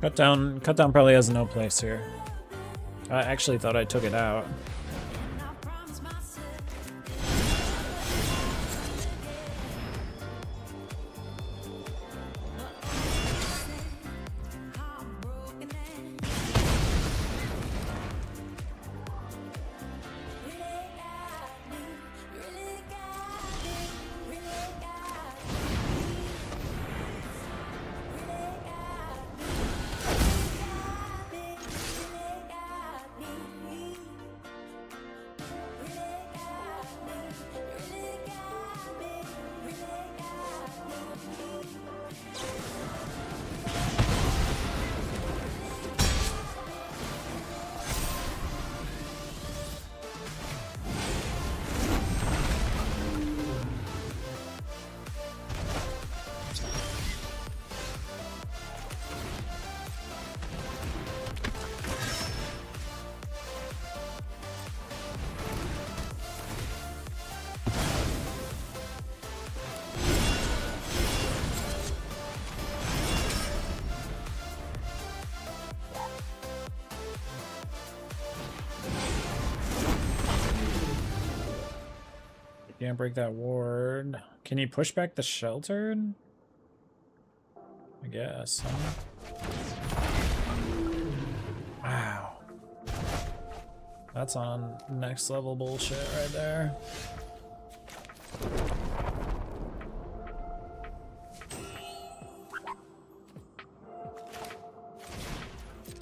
Cut down probably has no place here. I actually thought I took it out. Can't break that ward. Can you push back the sheltered? I guess. Huh? Wow. That's on next level bullshit right there.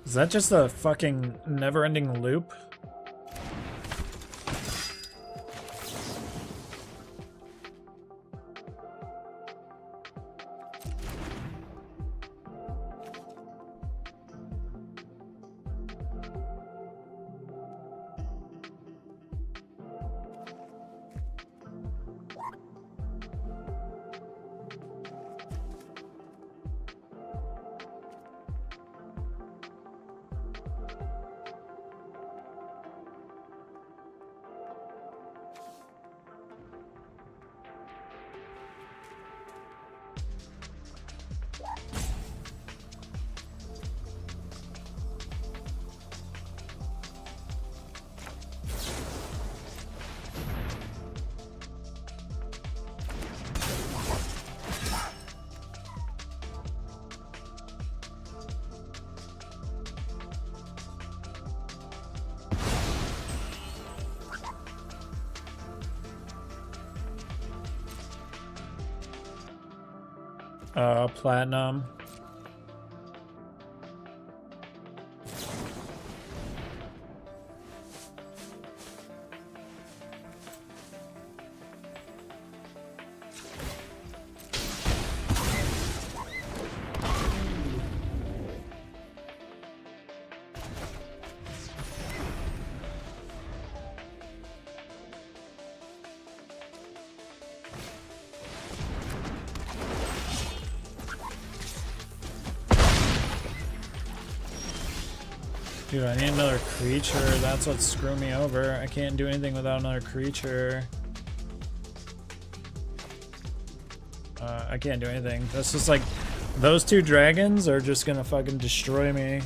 Is that just a fucking never-ending loop? Platinum. Dude, I need another creature. That's what's screwing me over. I can't do anything without another creature. I can't do anything. That's just like, those two dragons are just gonna fucking destroy me.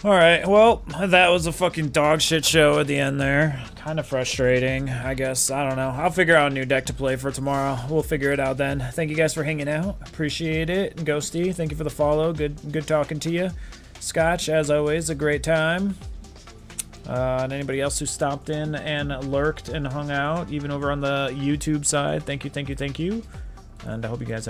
Alright, well, that was a fucking dog shit show at the end there. Kind of frustrating, I guess. I don't know. I'll figure out a new deck to play for tomorrow. We'll figure it out then. Thank you guys for hanging out. Appreciate it. Ghosty, thank you for the follow. Good talking to you. Scotch, as always, a great time. And anybody else who stopped in and lurked and hung out, even over on the YouTube side, thank you. And I hope you guys have